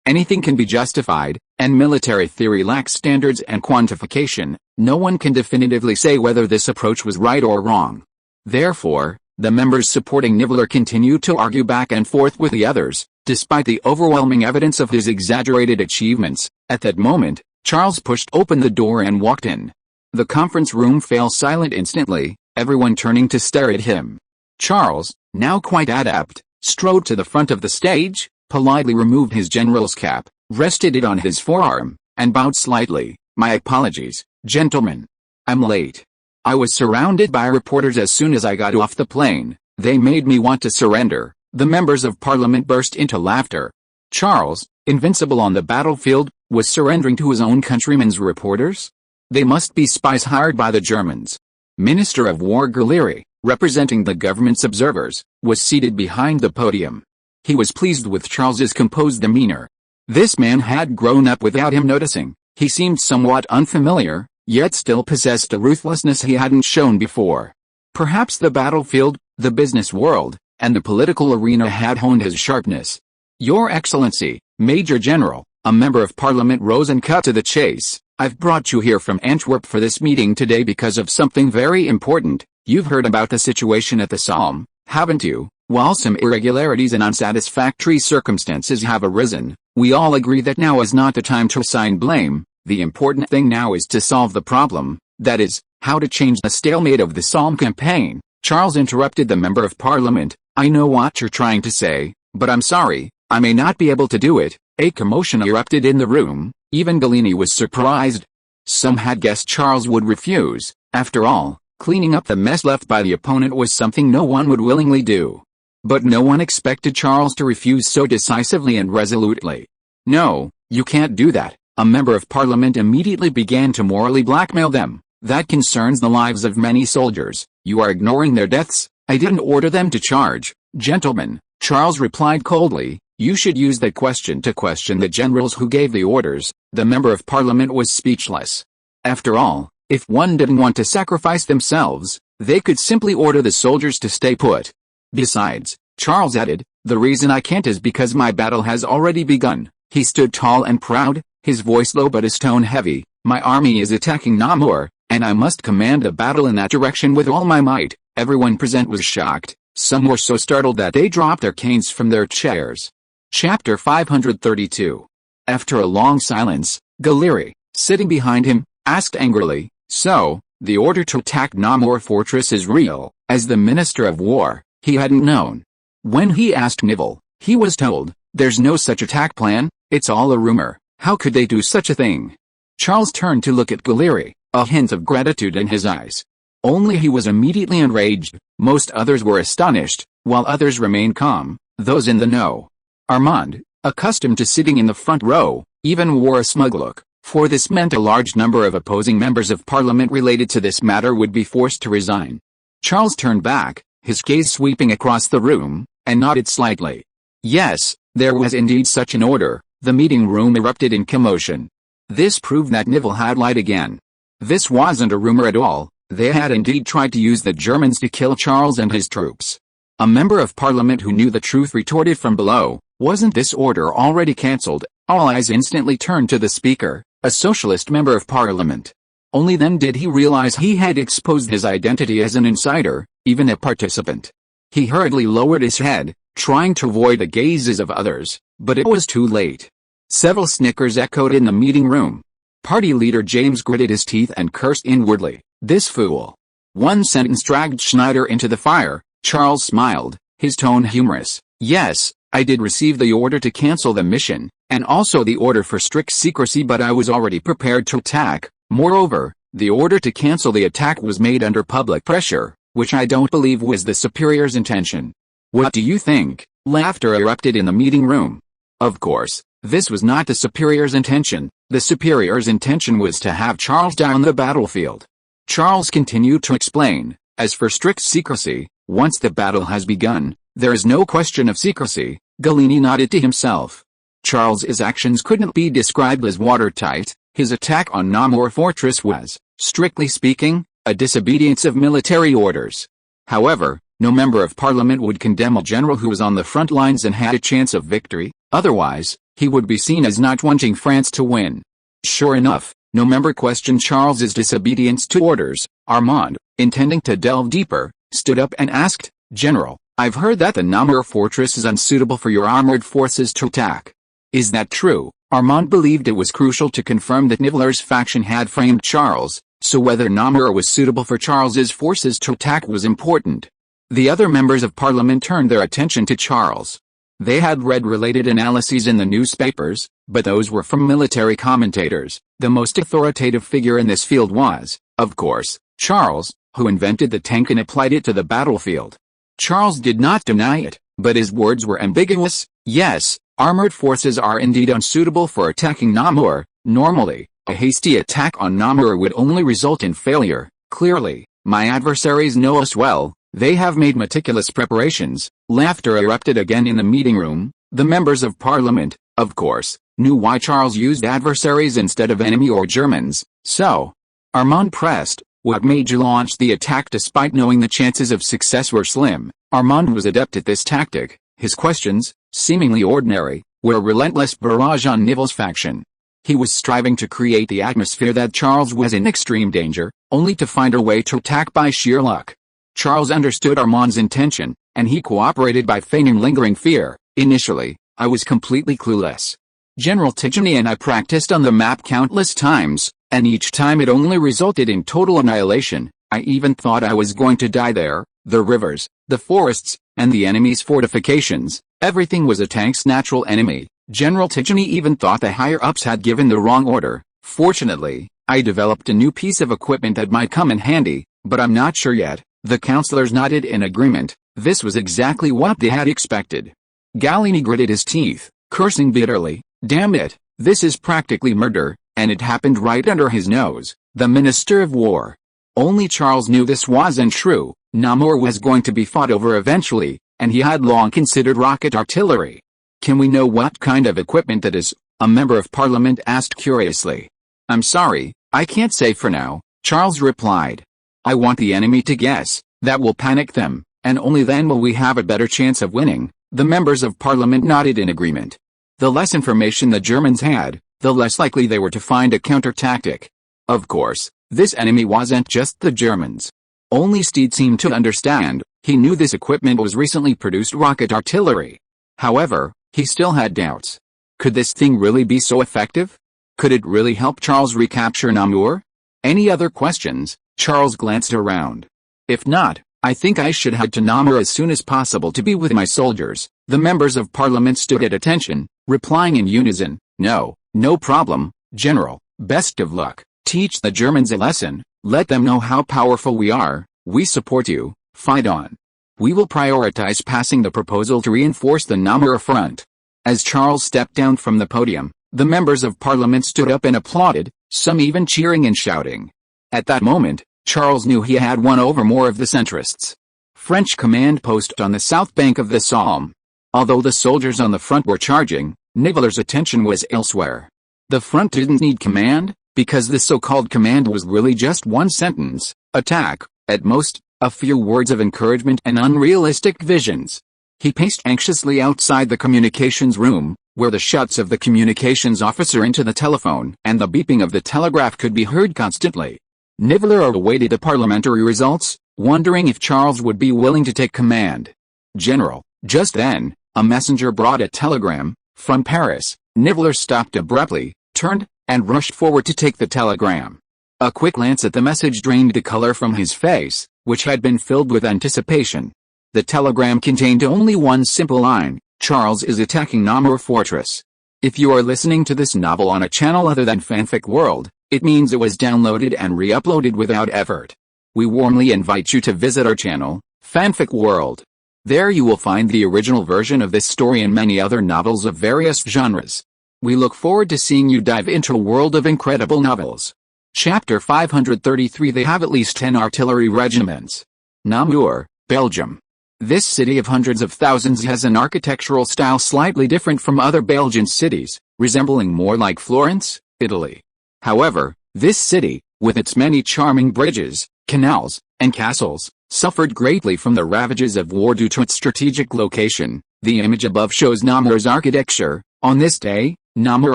Anything can be justified, and military theory lacks standards and quantification. No one can definitively say whether this approach was right or wrong. Therefore, the members supporting Niveler continued to argue back and forth with the others, despite the overwhelming evidence of his exaggerated achievements. At that moment, Charles pushed open the door and walked in. The conference room fell silent instantly, everyone turning to stare at him. Charles, now quite adept, strode to the front of the stage, politely removed his general's cap, rested it on his forearm, and bowed slightly. My apologies, gentlemen. I'm late. I was surrounded by reporters as soon as I got off the plane. They made me want to surrender. The members of parliament burst into laughter. Charles, invincible on the battlefield, was surrendering to his own countrymen's reporters? They must be spies hired by the Germans. Minister of War Gallieri, representing the government's observers, was seated behind the podium. He was pleased with Charles's composed demeanor. This man had grown up without him noticing. He seemed somewhat unfamiliar, yet still possessed a ruthlessness he hadn't shown before. Perhaps the battlefield, the business world, and the political arena had honed his sharpness. Your Excellency, Major General, a member of Parliament rose and cut to the chase. I've brought you here from Antwerp for this meeting today because of something very important. You've heard about the situation at the Somme, haven't you? While some irregularities and unsatisfactory circumstances have arisen, we all agree that now is not the time to assign blame. The important thing now is to solve the problem, that is, how to change the stalemate of the Somme campaign. Charles interrupted the member of Parliament. I know what you're trying to say, but I'm sorry, I may not be able to do it. A commotion erupted in the room. Even Gallieni was surprised. Some had guessed Charles would refuse. After all, cleaning up the mess left by the opponent was something no one would willingly do. But no one expected Charles to refuse so decisively and resolutely. No, you can't do that. A member of Parliament immediately began to morally blackmail them. That concerns the lives of many soldiers. You are ignoring their deaths. I didn't order them to charge. Gentlemen, Charles replied coldly. You should use that question to question the generals who gave the orders. The member of Parliament was speechless. After all, if one didn't want to sacrifice themselves, they could simply order the soldiers to stay put. Besides, Charles added, the reason I can't is because my battle has already begun. He stood tall and proud, his voice low but his tone heavy. My army is attacking Namur, and I must command a battle in that direction with all my might. Everyone present was shocked. Some were so startled that they dropped their canes from their chairs. Chapter 532. After a long silence, Gallieri, sitting behind him, asked angrily, so, the order to attack Namur fortress is real? As the Minister of War, he hadn't known. When he asked Nivelle, he was told, there's no such attack plan, it's all a rumor. How could they do such a thing? Charles turned to look at Gallieri, a hint of gratitude in his eyes. Only he was immediately enraged. Most others were astonished, while others remained calm, those in the know. Armand, accustomed to sitting in the front row, even wore a smug look, for this meant a large number of opposing members of Parliament related to this matter would be forced to resign. Charles turned back, his gaze sweeping across the room, and nodded slightly. Yes, there was indeed such an order. The meeting room erupted in commotion. This proved that Nivelle had lied again. This wasn't a rumor at all. They had indeed tried to use the Germans to kill Charles and his troops. A member of Parliament who knew the truth retorted from below, wasn't this order already cancelled? All eyes instantly turned to the speaker, a socialist member of Parliament. Only then did he realize he had exposed his identity as an insider, even a participant. He hurriedly lowered his head, trying to avoid the gazes of others, but it was too late. Several snickers echoed in the meeting room. Party leader James gritted his teeth and cursed inwardly, "This fool." One sentence dragged Schneider into the fire. Charles smiled, his tone humorous. "Yes, I did receive the order to cancel the mission, and also the order for strict secrecy, but I was already prepared to attack. Moreover, the order to cancel the attack was made under public pressure, which I don't believe was the superior's intention." "What do you think?" Laughter erupted in the meeting room. Of course, this was not the superior's intention. The superior's intention was to have Charles die on the battlefield. Charles continued to explain, "As for strict secrecy, once the battle has begun, there is no question of secrecy." Gallieni nodded to himself. Charles's actions couldn't be described as watertight. His attack on Namur Fortress was, strictly speaking, a disobedience of military orders. However, no member of parliament would condemn a general who was on the front lines and had a chance of victory. Otherwise, he would be seen as not wanting France to win. Sure enough, no member questioned Charles's disobedience to orders. Armand, intending to delve deeper, stood up and asked, "General, I've heard that the Namur Fortress is unsuitable for your armored forces to attack. Is that true?" Armand believed it was crucial to confirm that Niveler's faction had framed Charles, so whether Namur was suitable for Charles's forces to attack was important. The other members of parliament turned their attention to Charles. They had read related analyses in the newspapers, but those were from military commentators. The most authoritative figure in this field was, of course, Charles, who invented the tank and applied it to the battlefield. Charles did not deny it, but his words were ambiguous. "Yes, armored forces are indeed unsuitable for attacking Namur. Normally, a hasty attack on Namur would only result in failure. Clearly, my adversaries know us well. They have made meticulous preparations." Laughter erupted again in the meeting room. The members of parliament, of course, knew why Charles used adversaries instead of enemy or Germans. So, Armand pressed, "What made you launch the attack despite knowing the chances of success were slim?" Armand was adept at this tactic. His questions, seemingly ordinary, were a relentless barrage on Nivel's faction. He was striving to create the atmosphere that Charles was in extreme danger, only to find a way to attack by sheer luck. Charles understood Armand's intention, and he cooperated by feigning lingering fear. "Initially, I was completely clueless. General Tigeny and I practiced on the map countless times, and each time it only resulted in total annihilation. I even thought I was going to die there. The rivers, the forests, and the enemy's fortifications, everything was a tank's natural enemy. General Tigeny even thought the higher-ups had given the wrong order. Fortunately, I developed a new piece of equipment that might come in handy, but I'm not sure yet." The councillors nodded in agreement. This was exactly what they had expected. Gallieni gritted his teeth, cursing bitterly, "Damn it, this is practically murder," and it happened right under his nose. The Minister of War. Only Charles knew this wasn't true. Namur was going to be fought over eventually, and he had long considered rocket artillery. "Can we know what kind of equipment that is?" a member of parliament asked curiously. "I'm sorry, I can't say for now," Charles replied. "I want the enemy to guess. That will panic them, and only then will we have a better chance of winning." The members of parliament nodded in agreement. The less information the Germans had, the less likely they were to find a counter-tactic. Of course, this enemy wasn't just the Germans. Only Steed seemed to understand. He knew this equipment was recently produced rocket artillery. However, he still had doubts. Could this thing really be so effective? Could it really help Charles recapture Namur? Any other questions? Charles glanced around. "If not, I think I should head to Namur as soon as possible to be with my soldiers." The members of parliament stood at attention, replying in unison, No problem, General. Best of luck. Teach the Germans a lesson. Let them know how powerful we are. We support you. Fight on. We will prioritize passing the proposal to reinforce the Namur front." As Charles stepped down from the podium, the members of parliament stood up and applauded, some even cheering and shouting. At that moment, Charles knew he had won over more of the centrists. French command post on the south bank of the Somme. Although the soldiers on the front were charging, Niveler's attention was elsewhere. The front didn't need command, because the so-called command was really just one sentence: attack, at most, a few words of encouragement and unrealistic visions. He paced anxiously outside the communications room, where the shouts of the communications officer into the telephone and the beeping of the telegraph could be heard constantly. Niveler awaited the parliamentary results, wondering if Charles would be willing to take command. General, just then, a messenger brought a telegram from Paris. Nibbler stopped abruptly, turned, and rushed forward to take the telegram. A quick glance at the message drained the color from his face, which had been filled with anticipation. The telegram contained only one simple line: Charles is attacking Namur Fortress. If you are listening to this novel on a channel other than Fanfic World, it means it was downloaded and re-uploaded without effort. We warmly invite you to visit our channel, Fanfic World. There you will find the original version of this story and many other novels of various genres. We look forward to seeing you dive into a world of incredible novels. Chapter 533. They have at least 10 artillery regiments. Namur, Belgium. This city of hundreds of thousands has an architectural style slightly different from other Belgian cities, resembling more like Florence, Italy. However, this city, with its many charming bridges, canals, and castles, suffered greatly from the ravages of war due to its strategic location. The image above shows Namur's architecture. On this day, Namur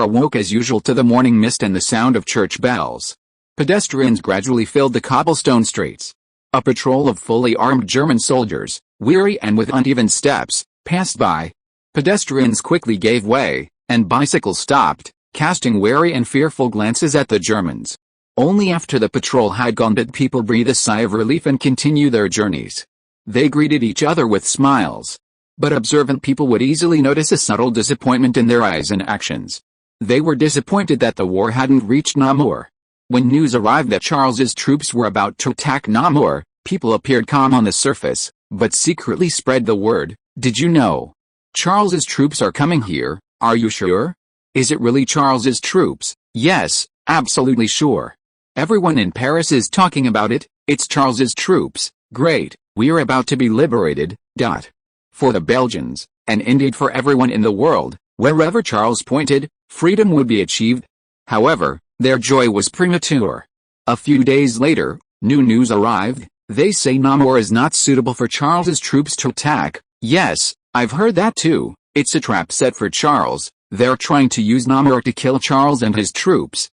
awoke as usual to the morning mist and the sound of church bells. Pedestrians gradually filled the cobblestone streets. A patrol of fully armed German soldiers, weary and with uneven steps, passed by. Pedestrians quickly gave way, and bicycles stopped, casting wary and fearful glances at the Germans. Only after the patrol had gone did people breathe a sigh of relief and continue their journeys. They greeted each other with smiles. But observant people would easily notice a subtle disappointment in their eyes and actions. They were disappointed that the war hadn't reached Namur. When news arrived that Charles's troops were about to attack Namur, people appeared calm on the surface, but secretly spread the word. Did you know? Charles's troops are coming here, are you sure? Is it really Charles's troops? Yes, absolutely sure. Everyone in Paris is talking about it. It's Charles's troops. Great, we're about to be liberated. For the Belgians, and indeed for everyone in the world, wherever Charles pointed, freedom would be achieved. However, their joy was premature. A few days later, new news arrived. They say Namur is not suitable for Charles's troops to attack. Yes, I've heard that too. It's a trap set for Charles. They're trying to use Namur to kill Charles and his troops.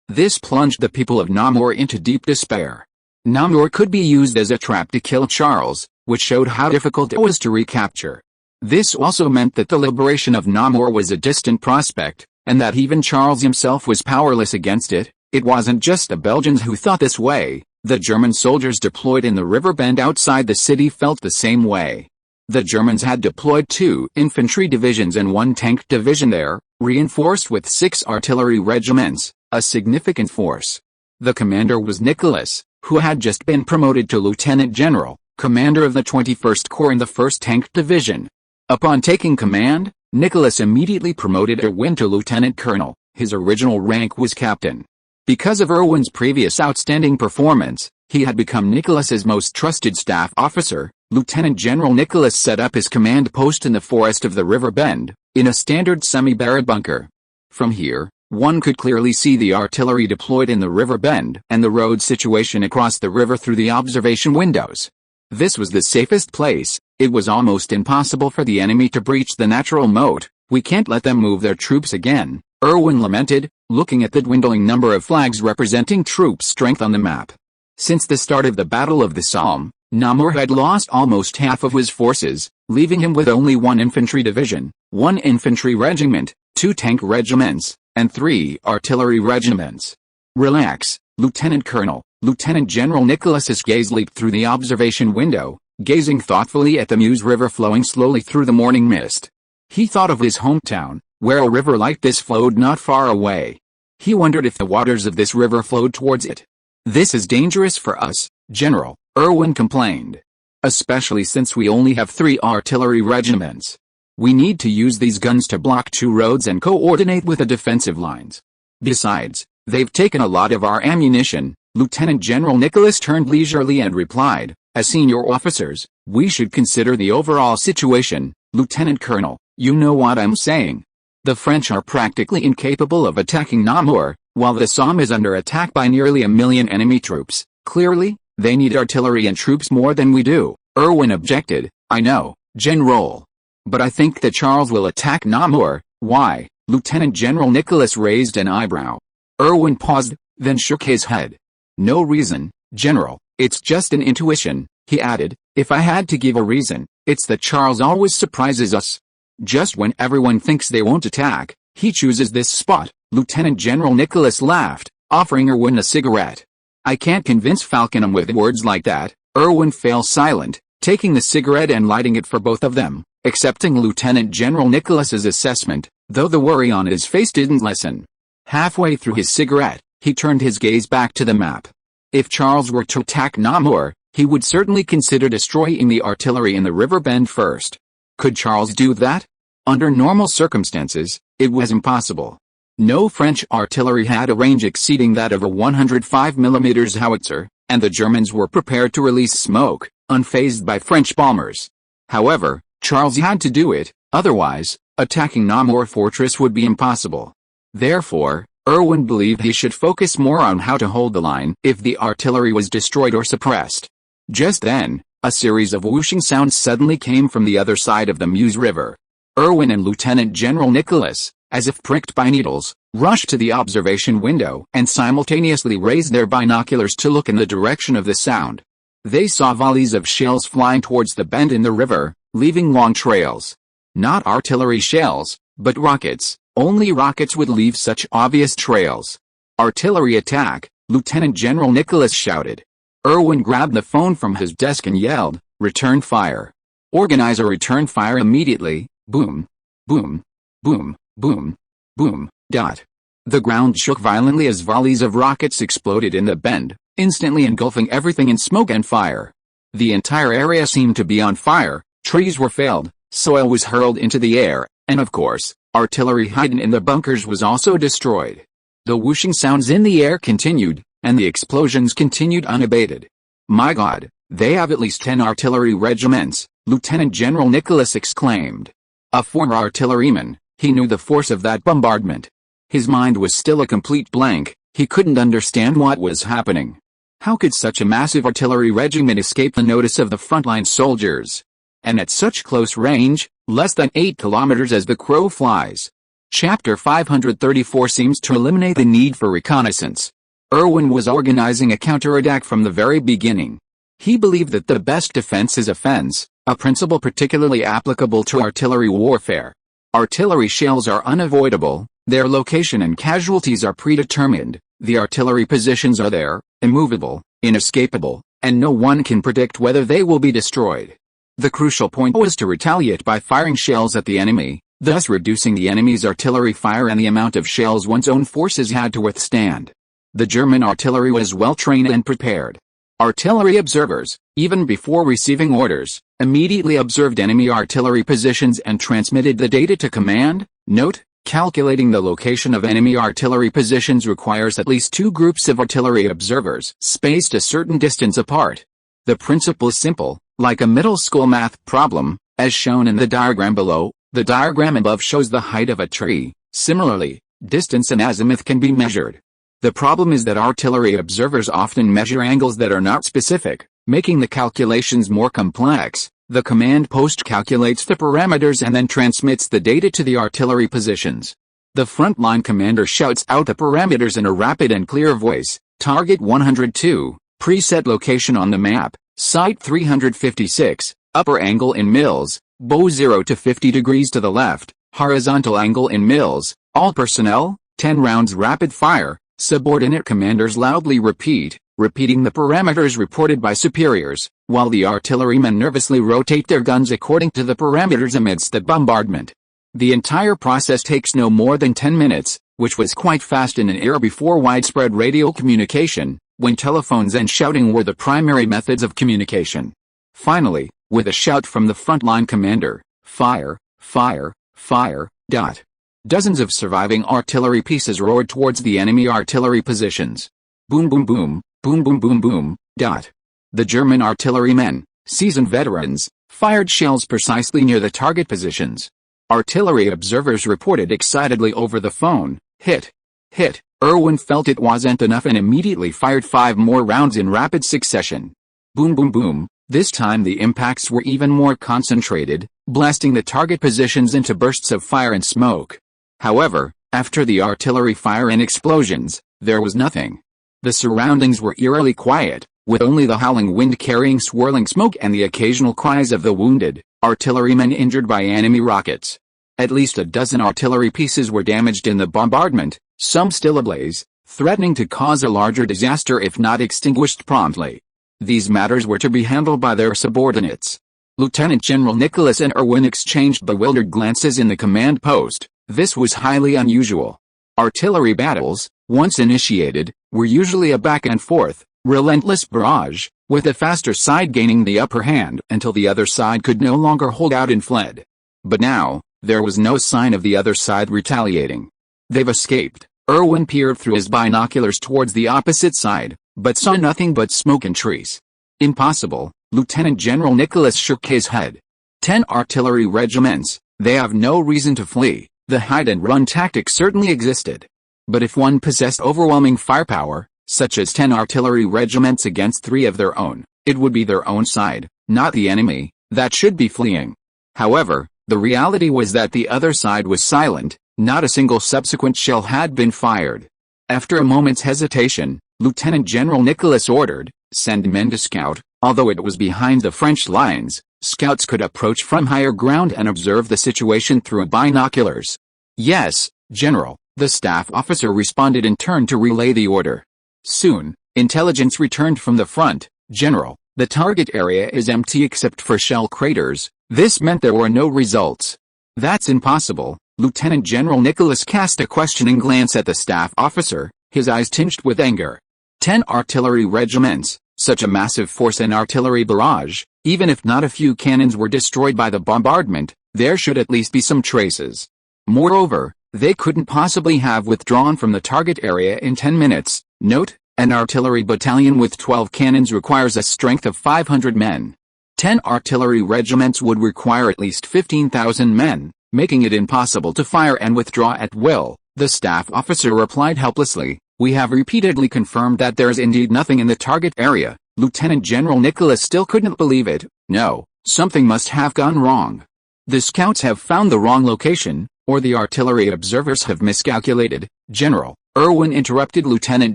This plunged the people of Namur into deep despair. Namur could be used as a trap to kill Charles, which showed how difficult it was to recapture. This also meant that the liberation of Namur was a distant prospect, and that even Charles himself was powerless against it. It wasn't just the Belgians who thought this way. The German soldiers deployed in the river bend outside the city felt the same way. The Germans had deployed 2 infantry divisions and 1 tank division there, reinforced with 6 artillery regiments, a significant force. The commander was Nicholas, who had just been promoted to lieutenant general, commander of the 21st Corps in the 1st Tank Division. Upon taking command, Nicholas immediately promoted Erwin to lieutenant colonel. His original rank was captain. Because of Erwin's previous outstanding performance, he had become Nicholas's most trusted staff officer. Lieutenant General Nicholas set up his command post in the forest of the River Bend, in a standard semi-barred bunker. From here, one could clearly see the artillery deployed in the river bend and the road situation across the river through the observation windows. This was the safest place. It was almost impossible for the enemy to breach the natural moat. We can't let them move their troops again, Erwin lamented, looking at the dwindling number of flags representing troop strength on the map. Since the start of the Battle of the Somme, Namur had lost almost half of his forces, leaving him with only 1 infantry division, 1 infantry regiment, 2 tank regiments, and 3 artillery regiments. Relax, Lieutenant Colonel. Lieutenant General Nicholas's gaze leaped through the observation window, gazing thoughtfully at the Meuse River flowing slowly through the morning mist. He thought of his hometown, where a river like this flowed not far away. He wondered if the waters of this river flowed towards it. This is dangerous for us, General, Erwin complained. Especially since we only have 3 artillery regiments. We need to use these guns to block 2 roads and coordinate with the defensive lines. Besides, they've taken a lot of our ammunition. Lieutenant General Nicholas turned leisurely and replied, as senior officers, we should consider the overall situation. Lieutenant Colonel, you know what I'm saying. The French are practically incapable of attacking Namur, while the Somme is under attack by nearly 1 million enemy troops. Clearly, they need artillery and troops more than we do. Erwin objected, I know, General. But I think that Charles will attack Namur. Why? Lieutenant General Nicholas raised an eyebrow. Erwin paused, then shook his head. No reason, General, it's just an intuition, he added. If I had to give a reason, It's that Charles always surprises us. Just when everyone thinks they won't attack, he chooses this spot." Lieutenant General Nicholas laughed, offering Irwin a cigarette. "I can't convince Falconham with words like that." Irwin fell silent, taking the cigarette and lighting it for both of them, accepting Lieutenant General Nicholas's assessment, though the worry on his face didn't lessen. Halfway through his cigarette, he turned his gaze back to the map. If Charles were to attack Namur, he would certainly consider destroying the artillery in the river bend first. Could Charles do that? Under normal circumstances, it was impossible. No French artillery had a range exceeding that of a 105 mm howitzer, and the Germans were prepared to release smoke, unfazed by French bombers. However, Charles had to do it, otherwise, attacking Namur Fortress would be impossible. Therefore, Irwin believed he should focus more on how to hold the line if the artillery was destroyed or suppressed. Just then, a series of whooshing sounds suddenly came from the other side of the Meuse River. Irwin and Lieutenant General Nicholas, as if pricked by needles, rushed to the observation window and simultaneously raised their binoculars to look in the direction of the sound. They saw volleys of shells flying towards the bend in the river, leaving long trails. Not artillery shells, but rockets. Only rockets would leave such obvious trails. "Artillery attack," Lieutenant General Nicholas shouted. Irwin grabbed the phone from his desk and yelled, "Return fire. Organize a return fire immediately." Boom. Boom. Boom. Boom. Boom. Dot. The ground shook violently as volleys of rockets exploded in the bend, instantly engulfing everything in smoke and fire. The entire area seemed to be on fire, trees were felled, soil was hurled into the air, and of course, artillery hidden in the bunkers was also destroyed. The whooshing sounds in the air continued, and the explosions continued unabated. "My God, they have at least 10 artillery regiments," Lieutenant General Nicholas exclaimed. A former artilleryman, he knew the force of that bombardment. His mind was still a complete blank, he couldn't understand what was happening. How could such a massive artillery regiment escape the notice of the frontline soldiers? And at such close range, less than 8 kilometers as the crow flies. Chapter 534 seems to eliminate the need for reconnaissance. Irwin was organizing a counterattack from the very beginning. He believed that the best defense is offense, a principle particularly applicable to artillery warfare. Artillery shells are unavoidable, their location and casualties are predetermined, the artillery positions are there, immovable, inescapable, and no one can predict whether they will be destroyed. The crucial point was to retaliate by firing shells at the enemy, thus reducing the enemy's artillery fire and the amount of shells one's own forces had to withstand. The German artillery was well trained and prepared. Artillery observers, even before receiving orders, immediately observed enemy artillery positions and transmitted the data to command. Note, calculating the location of enemy artillery positions requires at least 2 groups of artillery observers spaced a certain distance apart. The principle is simple, like a middle school math problem, as shown in the diagram below. The diagram above shows the height of a tree. Similarly, distance and azimuth can be measured. The problem is that artillery observers often measure angles that are not specific, making the calculations more complex. The command post calculates the parameters and then transmits the data to the artillery positions. The frontline commander shouts out the parameters in a rapid and clear voice. Target 102, preset location on the map, site 356, upper angle in mils, bow 0 to 50 degrees to the left, horizontal angle in mils, all personnel, 10 rounds rapid fire. Subordinate commanders loudly repeating the parameters reported by superiors, while the artillerymen nervously rotate their guns according to the parameters amidst the bombardment. The entire process takes no more than 10 minutes, which was quite fast in an era before widespread radio communication, when telephones and shouting were the primary methods of communication. Finally, with a shout from the frontline commander, fire, fire, fire, dot. Dozens of surviving artillery pieces roared towards the enemy artillery positions. Boom boom boom, boom boom boom boom, dot. The German artillerymen, seasoned veterans, fired shells precisely near the target positions. Artillery observers reported excitedly over the phone, hit, hit. Irwin felt it wasn't enough and immediately fired 5 more rounds in rapid succession. Boom boom boom, this time the impacts were even more concentrated, blasting the target positions into bursts of fire and smoke. However, after the artillery fire and explosions, there was nothing. The surroundings were eerily quiet, With only the howling wind carrying swirling smoke and the occasional cries of the wounded, artillerymen injured by enemy rockets. At least a dozen artillery pieces were damaged in the bombardment, some still ablaze, threatening to cause a larger disaster if not extinguished promptly. These matters were to be handled by their subordinates. Lieutenant General Nicholas and Irwin exchanged bewildered glances in the command post. This was highly unusual. Artillery battles, once initiated, were usually a back-and-forth, relentless barrage, with the faster side gaining the upper hand until the other side could no longer hold out and fled. But now, there was no sign of the other side retaliating. "They've escaped." Irwin peered through his binoculars towards the opposite side, but saw nothing but smoke and trees. "Impossible." Lieutenant General Nicholas shook his head. 10 artillery regiments, they have no reason to flee. The hide-and-run tactic certainly existed. But if one possessed overwhelming firepower, such as 10 artillery regiments against 3 of their own, it would be their own side, not the enemy, that should be fleeing. However, the reality was that the other side was silent, not a single subsequent shell had been fired. After a moment's hesitation, Lieutenant General Nicholas ordered, "Send men to scout." Although it was behind the French lines, scouts could approach from higher ground and observe the situation through binoculars. "Yes, General," the staff officer responded in turn to relay the order. Soon, intelligence returned from the front. "General, the target area is empty except for shell craters." This meant there were no results. "That's impossible." Lieutenant General Nicholas cast a questioning glance at the staff officer, his eyes tinged with anger. 10 artillery regiments, such a massive force and artillery barrage, even if not a few cannons were destroyed by the bombardment, there should at least be some traces. Moreover, they couldn't possibly have withdrawn from the target area in 10 minutes. Note, an artillery battalion with 12 cannons requires a strength of 500 men. 10 artillery regiments would require at least 15,000 men, making it impossible to fire and withdraw at will. The staff officer replied helplessly, "We have repeatedly confirmed that there is indeed nothing in the target area." Lieutenant General Nicholas still couldn't believe it. "No, something must have gone wrong. The scouts have found the wrong location, or the artillery observers have miscalculated." "General," Irwin interrupted Lieutenant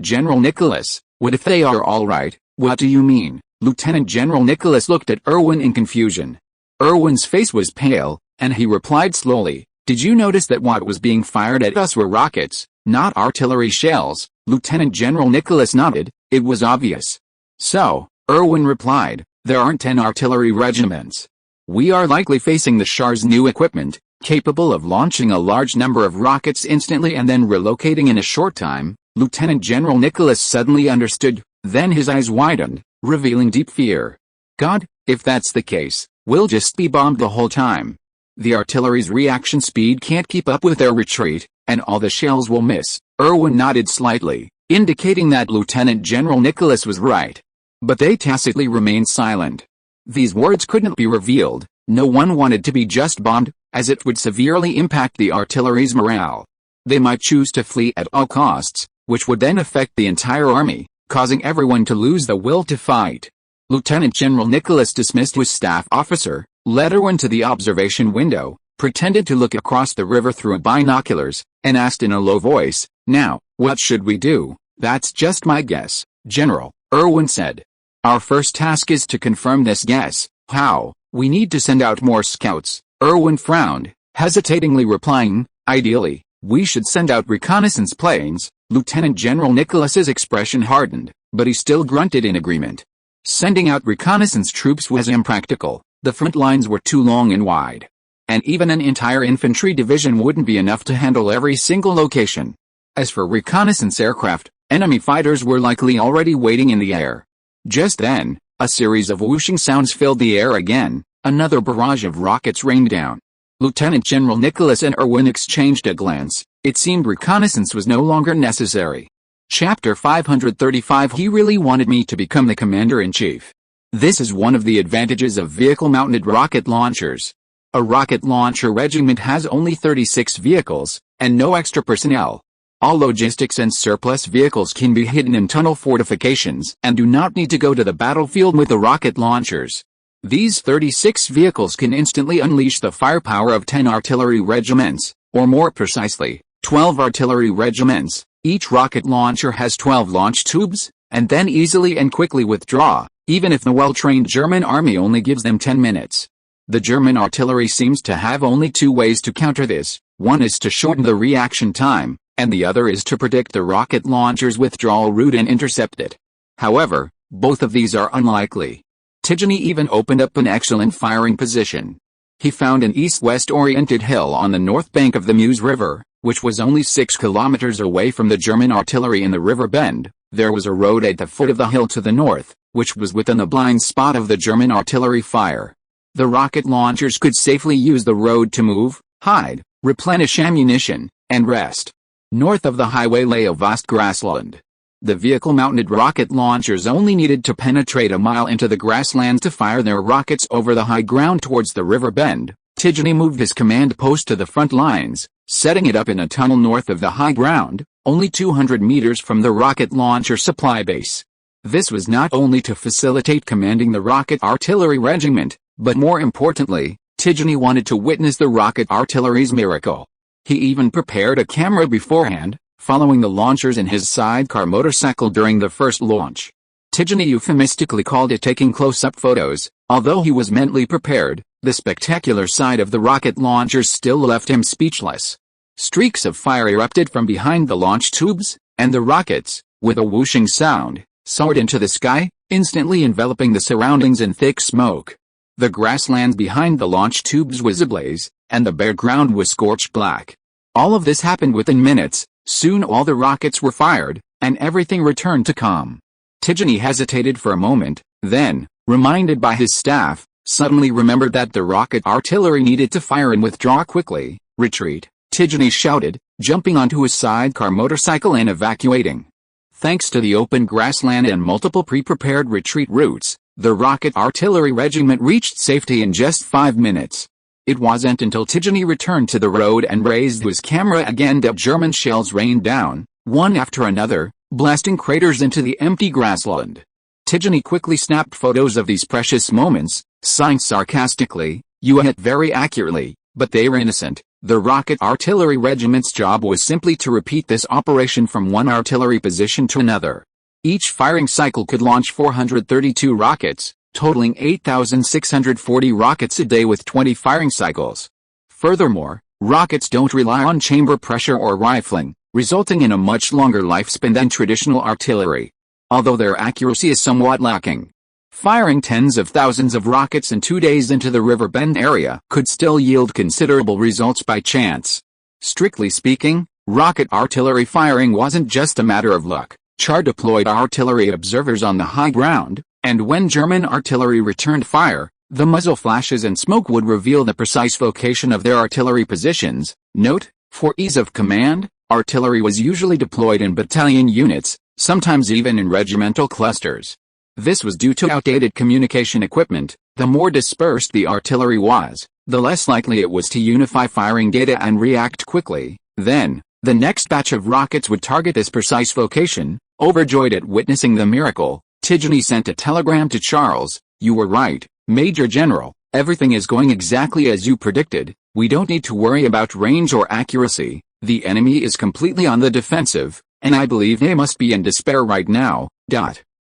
General Nicholas, "what if they are all right?" "What do you mean?" Lieutenant General Nicholas looked at Irwin in confusion. Irwin's face was pale, and he replied slowly, "Did you notice that what was being fired at us were rockets, not artillery shells?" Lieutenant General Nicholas nodded. It was obvious. "So," Irwin replied, "there aren't 10 artillery regiments. We are likely facing the Shah's new equipment, capable of launching a large number of rockets instantly and then relocating in a short time." Lieutenant General Nicholas suddenly understood, then his eyes widened, revealing deep fear. "God, if that's the case, we'll just be bombed the whole time. The artillery's reaction speed can't keep up with their retreat, and all the shells will miss." Irwin nodded slightly, indicating that Lieutenant General Nicholas was right. But they tacitly remained silent. These words couldn't be revealed. No one wanted to be just bombed, as it would severely impact the artillery's morale. They might choose to flee at all costs, which would then affect the entire army, causing everyone to lose the will to fight. Lieutenant General Nicholas dismissed his staff officer, led Irwin to the observation window, pretended to look across the river through binoculars, and asked in a low voice, "Now, what should we do?" "That's just my guess, General," Irwin said. "Our first task is to confirm this guess." "How?" "We need to send out more scouts." Irwin frowned, hesitatingly replying, "Ideally, we should send out reconnaissance planes." Lieutenant General Nicholas's expression hardened, but he still grunted in agreement. Sending out reconnaissance troops was impractical. The front lines were too long and wide. And even an entire infantry division wouldn't be enough to handle every single location. As for reconnaissance aircraft, enemy fighters were likely already waiting in the air. Just then, a series of whooshing sounds filled the air again. Another barrage of rockets rained down. Lieutenant General Nicholas and Irwin exchanged a glance. It seemed reconnaissance was no longer necessary. Chapter 535. He really wanted me to become the commander-in-chief. This is one of the advantages of vehicle-mounted rocket launchers. A rocket launcher regiment has only 36 vehicles, and no extra personnel. All logistics and surplus vehicles can be hidden in tunnel fortifications and do not need to go to the battlefield with the rocket launchers. These 36 vehicles can instantly unleash the firepower of 10 artillery regiments, or more precisely, 12 artillery regiments. Each rocket launcher has 12 launch tubes, and then easily and quickly withdraw, even if the well-trained German army only gives them 10 minutes. The German artillery seems to have only two ways to counter this. One is to shorten the reaction time, and the other is to predict the rocket launcher's withdrawal route and intercept it. However, both of these are unlikely. Tigeny even opened up an excellent firing position. He found an east-west oriented hill on the north bank of the Meuse River, which was only 6 kilometers away from the German artillery in the river bend. There was a road at the foot of the hill to the north, which was within the blind spot of the German artillery fire. The rocket launchers could safely use the road to move, hide, replenish ammunition, and rest. North of the highway lay a vast grassland. The vehicle-mounted rocket launchers only needed to penetrate a mile into the grassland to fire their rockets over the high ground towards the river bend. Tigeny moved his command post to the front lines, setting it up in a tunnel north of the high ground, only 200 meters from the rocket launcher supply base. This was not only to facilitate commanding the rocket artillery regiment, but more importantly, Tigeny wanted to witness the rocket artillery's miracle. He even prepared a camera beforehand, following the launchers in his sidecar motorcycle during the first launch. Tigeny euphemistically called it taking close-up photos. Although he was mentally prepared, the spectacular sight of the rocket launchers still left him speechless. Streaks of fire erupted from behind the launch tubes, and the rockets, with a whooshing sound, soared into the sky, instantly enveloping the surroundings in thick smoke. The grassland behind the launch tubes was ablaze, and the bare ground was scorched black. All of this happened within minutes. Soon all the rockets were fired, and everything returned to calm. Tigeny hesitated for a moment, then, reminded by his staff, suddenly remembered that the rocket artillery needed to fire and withdraw quickly. Retreat, Tigeny shouted, jumping onto his sidecar motorcycle and evacuating. Thanks to the open grassland and multiple pre-prepared retreat routes, the rocket artillery regiment reached safety in just 5 minutes. It wasn't until Tigeny returned to the road and raised his camera again that German shells rained down, one after another, blasting craters into the empty grassland. Tigeny quickly snapped photos of these precious moments, sighing sarcastically, "You hit very accurately, but they were innocent." The rocket artillery regiment's job was simply to repeat this operation from one artillery position to another. Each firing cycle could launch 432 rockets, totaling 8,640 rockets a day with 20 firing cycles. Furthermore, rockets don't rely on chamber pressure or rifling, resulting in a much longer lifespan than traditional artillery. Although their accuracy is somewhat lacking. Firing tens of thousands of rockets in 2 days into the river bend area could still yield considerable results by chance. Strictly speaking, rocket artillery firing wasn't just a matter of luck. Char deployed artillery observers on the high ground, and when German artillery returned fire, the muzzle flashes and smoke would reveal the precise location of their artillery positions. Note, for ease of command, artillery was usually deployed in battalion units, sometimes even in regimental clusters. This was due to outdated communication equipment. The more dispersed the artillery was, the less likely it was to unify firing data and react quickly. Then, the next batch of rockets would target this precise location. Overjoyed at witnessing the miracle, Tigeny sent a telegram to Charles. "You were right, Major General. Everything is going exactly as you predicted. We don't need to worry about range or accuracy. The enemy is completely on the defensive, and I believe they must be in despair right now."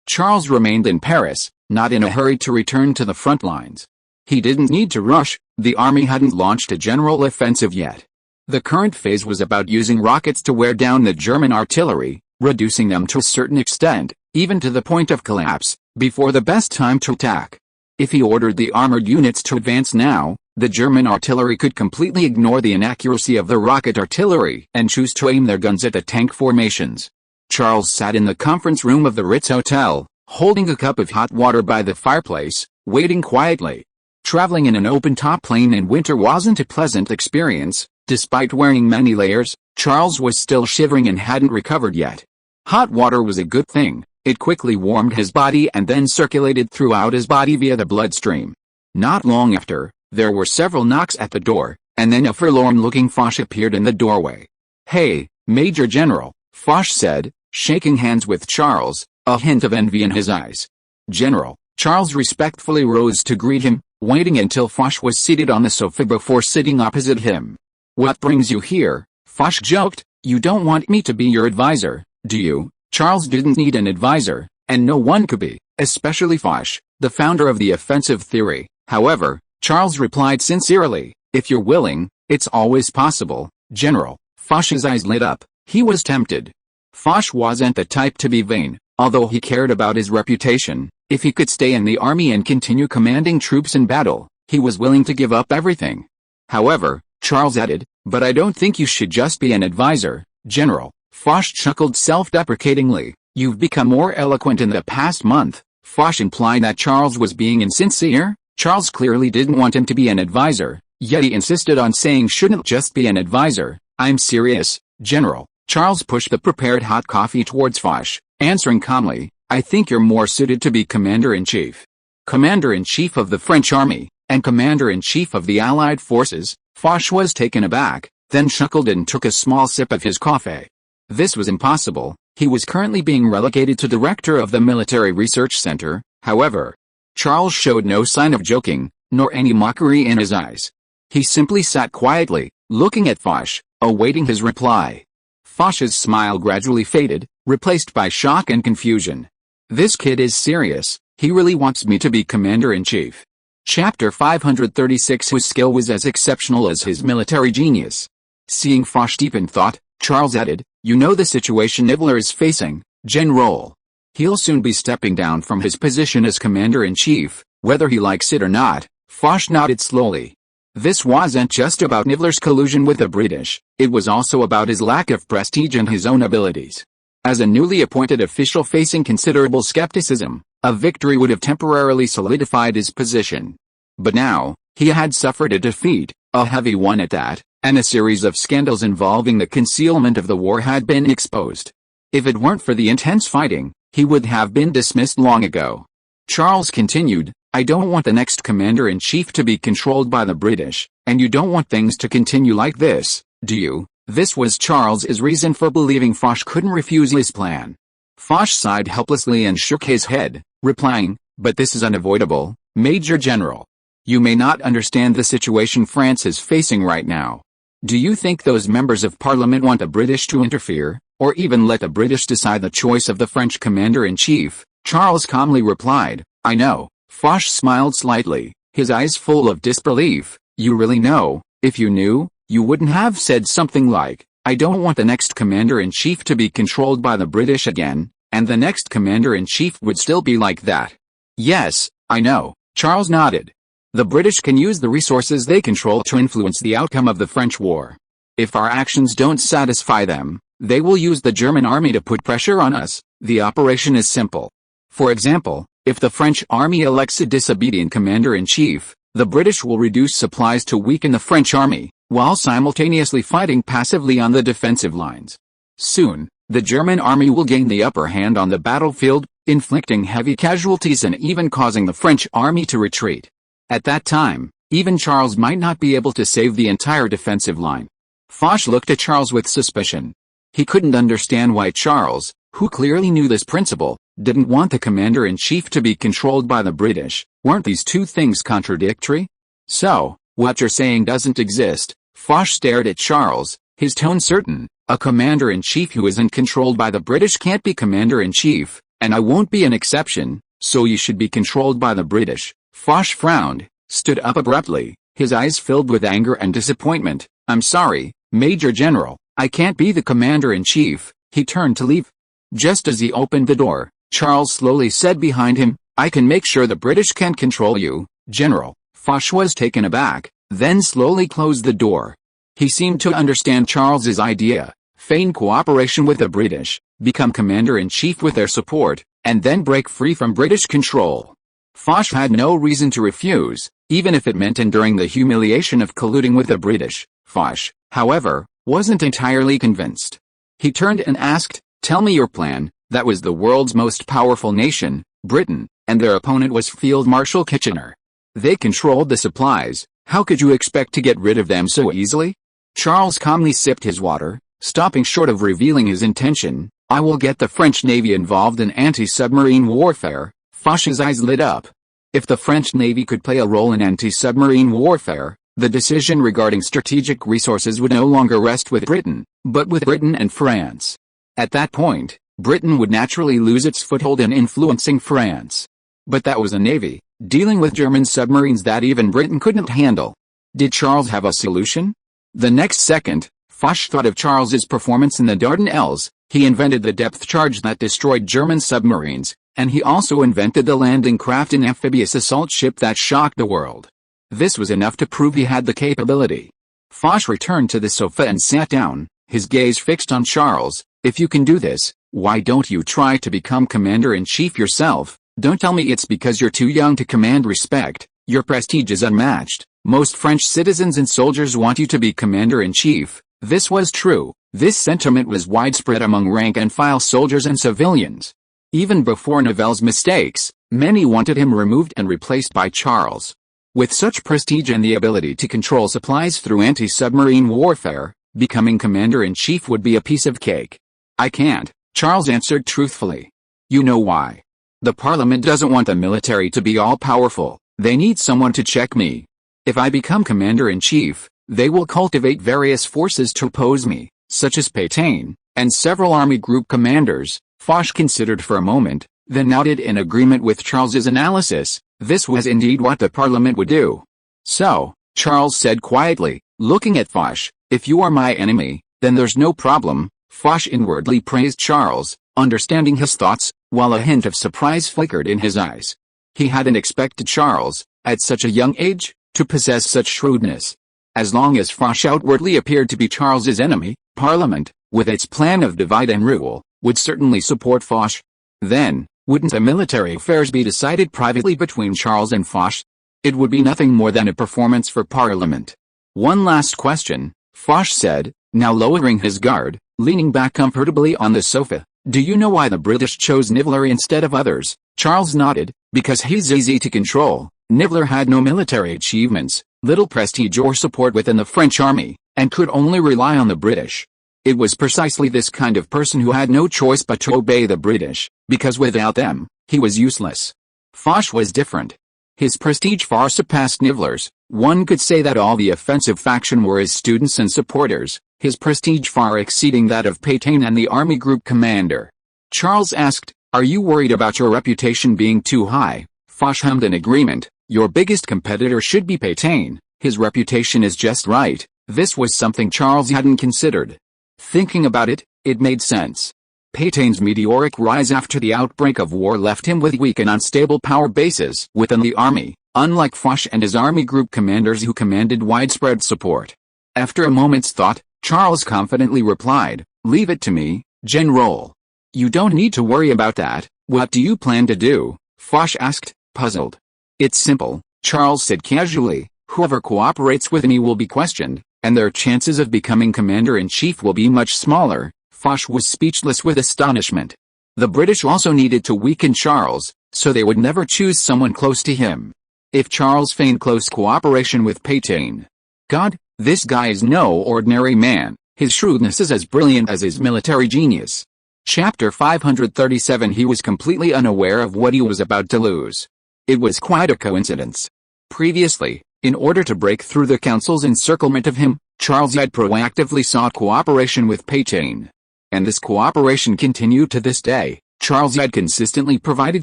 Charles remained in Paris, not in a hurry to return to the front lines. He didn't need to rush. The army hadn't launched a general offensive yet. The current phase was about using rockets to wear down the German artillery, reducing them to a certain extent, even to the point of collapse, before the best time to attack. If he ordered the armored units to advance now, the German artillery could completely ignore the inaccuracy of the rocket artillery and choose to aim their guns at the tank formations. Charles sat in the conference room of the Ritz Hotel, holding a cup of hot water by the fireplace, waiting quietly. Traveling in an open-top plane in winter wasn't a pleasant experience. Despite wearing many layers, Charles was still shivering and hadn't recovered yet. Hot water was a good thing. It quickly warmed his body and then circulated throughout his body via the bloodstream. Not long after, there were several knocks at the door, and then a forlorn-looking Foch appeared in the doorway. "Hey, Major General," Foch said, shaking hands with Charles, a hint of envy in his eyes. "General." Charles respectfully rose to greet him, waiting until Foch was seated on the sofa before sitting opposite him. "What brings you here?" Foch joked. "You don't want me to be your advisor, do you?" Charles didn't need an advisor. And no one could be, especially Foch, the founder of the offensive theory. However, Charles replied sincerely, "If you're willing, it's always possible, General." Foch's eyes lit up. He was tempted. Foch wasn't the type to be vain, although he cared about his reputation. If he could stay in the army and continue commanding troops in battle, he was willing to give up everything. However, Charles added, "But I don't think you should just be an advisor, General." Foch chuckled self-deprecatingly. "You've become more eloquent in the past month." Foch implied that Charles was being insincere. Charles clearly didn't want him to be an advisor, yet he insisted on saying shouldn't just be an advisor. "I'm serious, General." Charles pushed the prepared hot coffee towards Foch, answering calmly, "I think you're more suited to be Commander-in-Chief." Commander-in-Chief of the French army, and Commander-in-Chief of the Allied forces. Foch was taken aback, then chuckled and took a small sip of his coffee. This was impossible. He was currently being relegated to director of the Military Research Center. However, Charles showed no sign of joking, nor any mockery in his eyes. He simply sat quietly, looking at Foch, awaiting his reply. Foch's smile gradually faded, replaced by shock and confusion. "This kid is serious. He really wants me to be Commander-in-Chief." Chapter 536. Whose skill was as exceptional as his military genius. Seeing Foch deep in thought, Charles added, "You know the situation Nibbler is facing, General. He'll soon be stepping down from his position as Commander-in-Chief, whether he likes it or not." Foch nodded slowly. This wasn't just about Nibbler's collusion with the British, it was also about his lack of prestige and his own abilities. As a newly appointed official facing considerable skepticism, a victory would have temporarily solidified his position. But now, he had suffered a defeat, a heavy one at that, and a series of scandals involving the concealment of the war had been exposed. If it weren't for the intense fighting, he would have been dismissed long ago. Charles continued, "I don't want the next Commander-in-Chief to be controlled by the British, and you don't want things to continue like this, do you?" This was Charles's reason for believing Foch couldn't refuse his plan. Foch sighed helplessly and shook his head, replying, "But this is unavoidable, Major General. You may not understand the situation France is facing right now. Do you think those members of Parliament want the British to interfere, or even let the British decide the choice of the French Commander-in-Chief?" Charles calmly replied, "I know." Foch smiled slightly, his eyes full of disbelief. "You really know? If you knew, you wouldn't have said something like, 'I don't want the next Commander-in-Chief to be controlled by the British again,' and the next Commander-in-Chief would still be like that." "Yes, I know," Charles nodded. "The British can use the resources they control to influence the outcome of the French war. If our actions don't satisfy them, they will use the German army to put pressure on us. The operation is simple. For example, if the French army elects a disobedient Commander-in-Chief, the British will reduce supplies to weaken the French army, while simultaneously fighting passively on the defensive lines. Soon, the German army will gain the upper hand on the battlefield, inflicting heavy casualties and even causing the French army to retreat. At that time, even Charles might not be able to save the entire defensive line." Foch looked at Charles with suspicion. He couldn't understand why Charles, who clearly knew this principle, didn't want the Commander-in-Chief to be controlled by the British. Weren't these two things contradictory? "So, what you're saying doesn't exist?" Foch stared at Charles, his tone certain. "A Commander-in-Chief who isn't controlled by the British can't be Commander-in-Chief, and I won't be an exception, so you should be controlled by the British." Foch frowned, stood up abruptly, his eyes filled with anger and disappointment. "I'm sorry, Major General, I can't be the Commander-in-Chief." He turned to leave. Just as he opened the door, Charles slowly said behind him, "I can make sure the British can't control you, General." Foch was taken aback, then slowly closed the door. He seemed to understand Charles's idea: feign cooperation with the British, become Commander-in-Chief with their support, and then break free from British control. Foch had no reason to refuse, even if it meant enduring the humiliation of colluding with the British. Foch, however, wasn't entirely convinced. He turned and asked, "Tell me your plan." That was the world's most powerful nation, Britain, and their opponent was Field Marshal Kitchener. They controlled the supplies. How could you expect to get rid of them so easily? Charles calmly sipped his water, stopping short of revealing his intention. "I will get the French Navy involved in anti-submarine warfare." Foch's eyes lit up. If the French Navy could play a role in anti-submarine warfare, the decision regarding strategic resources would no longer rest with Britain, but with Britain and France. At that point, Britain would naturally lose its foothold in influencing France. But that was a navy, dealing with German submarines that even Britain couldn't handle. Did Charles have a solution? The next second, Foch thought of Charles's performance in the Dardanelles. He invented the depth charge that destroyed German submarines, and he also invented the landing craft, an amphibious assault ship that shocked the world. This was enough to prove he had the capability. Foch returned to the sofa and sat down, his gaze fixed on Charles. If you can do this, why don't you try to become commander-in-chief yourself? Don't tell me it's because you're too young to command respect. Your prestige is unmatched. Most French citizens and soldiers want you to be commander-in-chief. This was true. This sentiment was widespread among rank-and-file soldiers and civilians. Even before Nivelle's mistakes, many wanted him removed and replaced by Charles. With such prestige and the ability to control supplies through anti-submarine warfare, becoming commander-in-chief would be a piece of cake. I can't, Charles answered truthfully. You know why? The Parliament doesn't want the military to be all-powerful. They need someone to check me. If I become commander-in-chief, they will cultivate various forces to oppose me, such as Pétain, and several army group commanders. Foch considered for a moment, then nodded in agreement with Charles's analysis. This was indeed what the Parliament would do. So, Charles said quietly, looking at Foch, if you are my enemy, then there's no problem. Foch inwardly praised Charles, understanding his thoughts, while a hint of surprise flickered in his eyes. He hadn't expected Charles, at such a young age, to possess such shrewdness. As long as Foch outwardly appeared to be Charles's enemy, Parliament, with its plan of divide and rule, would certainly support Foch. Then, wouldn't the military affairs be decided privately between Charles and Foch? It would be nothing more than a performance for Parliament. One last question, Foch said, now lowering his guard, leaning back comfortably on the sofa. Do you know why the British chose Nivellery instead of others? Charles nodded, because he's easy to control. Nivellery had no military achievements, little prestige or support within the French army, and could only rely on the British. It was precisely this kind of person who had no choice but to obey the British, because without them, he was useless. Foch was different. His prestige far surpassed Nivellery's. One could say that all the offensive faction were his students and supporters, his prestige far exceeding that of Pétain and the army group commander. Charles asked, are you worried about your reputation being too high? Foch hummed in agreement. Your biggest competitor should be Pétain. His reputation is just right. This was something Charles hadn't considered. Thinking about it, it made sense. Pétain's meteoric rise after the outbreak of war left him with weak and unstable power bases within the army, unlike Foch and his army group commanders who commanded widespread support. After a moment's thought, Charles confidently replied, leave it to me, General. You don't need to worry about that. What do you plan to do? Foch asked, puzzled. It's simple, Charles said casually. Whoever cooperates with me will be questioned, and their chances of becoming commander-in-chief will be much smaller. Foch was speechless with astonishment. The British also needed to weaken Charles, so they would never choose someone close to him. If Charles feigned close cooperation with Pétain, God, this guy is no ordinary man. His shrewdness is as brilliant as his military genius. Chapter 537. He was completely unaware of what he was about to lose. It was quite a coincidence. Previously, in order to break through the council's encirclement of him, Charles had proactively sought cooperation with Pétain. And this cooperation continued to this day. Charles had consistently provided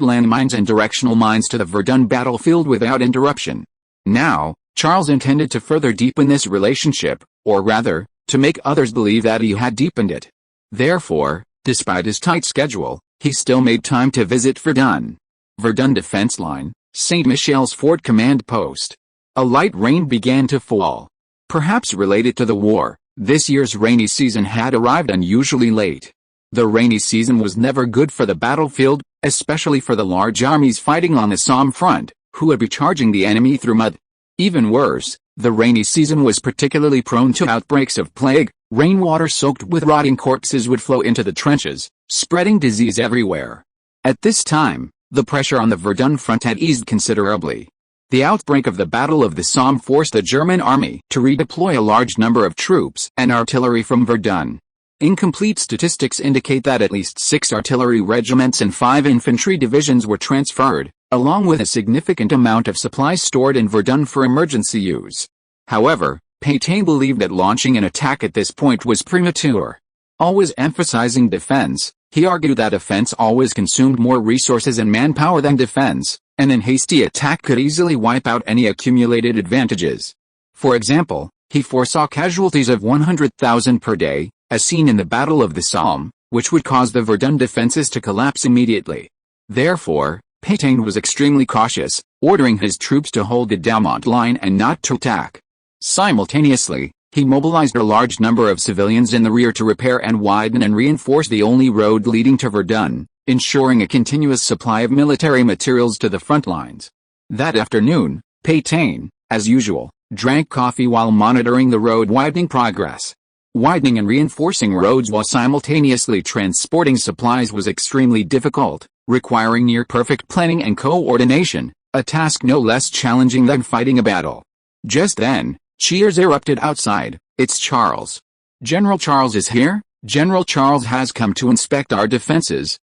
landmines and directional mines to the Verdun battlefield without interruption. Now, Charles intended to further deepen this relationship, or rather, to make others believe that he had deepened it. Therefore, despite his tight schedule, he still made time to visit Verdun. Verdun defense line, St. Michel's Fort command post. A light rain began to fall. Perhaps related to the war, this year's rainy season had arrived unusually late. The rainy season was never good for the battlefield, especially for the large armies fighting on the Somme front, who would be charging the enemy through mud. Even worse, the rainy season was particularly prone to outbreaks of plague. Rainwater soaked with rotting corpses would flow into the trenches, spreading disease everywhere. At this time, the pressure on the Verdun front had eased considerably. The outbreak of the Battle of the Somme forced the German army to redeploy a large number of troops and artillery from Verdun. Incomplete statistics indicate that at least 6 artillery regiments and 5 infantry divisions were transferred, along with a significant amount of supplies stored in Verdun for emergency use. However, Pétain believed that launching an attack at this point was premature. Always emphasizing defense, he argued that offense always consumed more resources and manpower than defense, and an hasty attack could easily wipe out any accumulated advantages. For example, he foresaw casualties of 100,000 per day, as seen in the Battle of the Somme, which would cause the Verdun defenses to collapse immediately. Therefore, Pétain was extremely cautious, ordering his troops to hold the Daumont line and not to attack. Simultaneously, he mobilized a large number of civilians in the rear to repair and widen and reinforce the only road leading to Verdun, ensuring a continuous supply of military materials to the front lines. That afternoon, Pétain, as usual, drank coffee while monitoring the road widening progress. Widening and reinforcing roads while simultaneously transporting supplies was extremely difficult, requiring near-perfect planning and coordination, a task no less challenging than fighting a battle. Just then, cheers erupted outside. "It's Charles. General Charles is here? General Charles has come to inspect our defenses."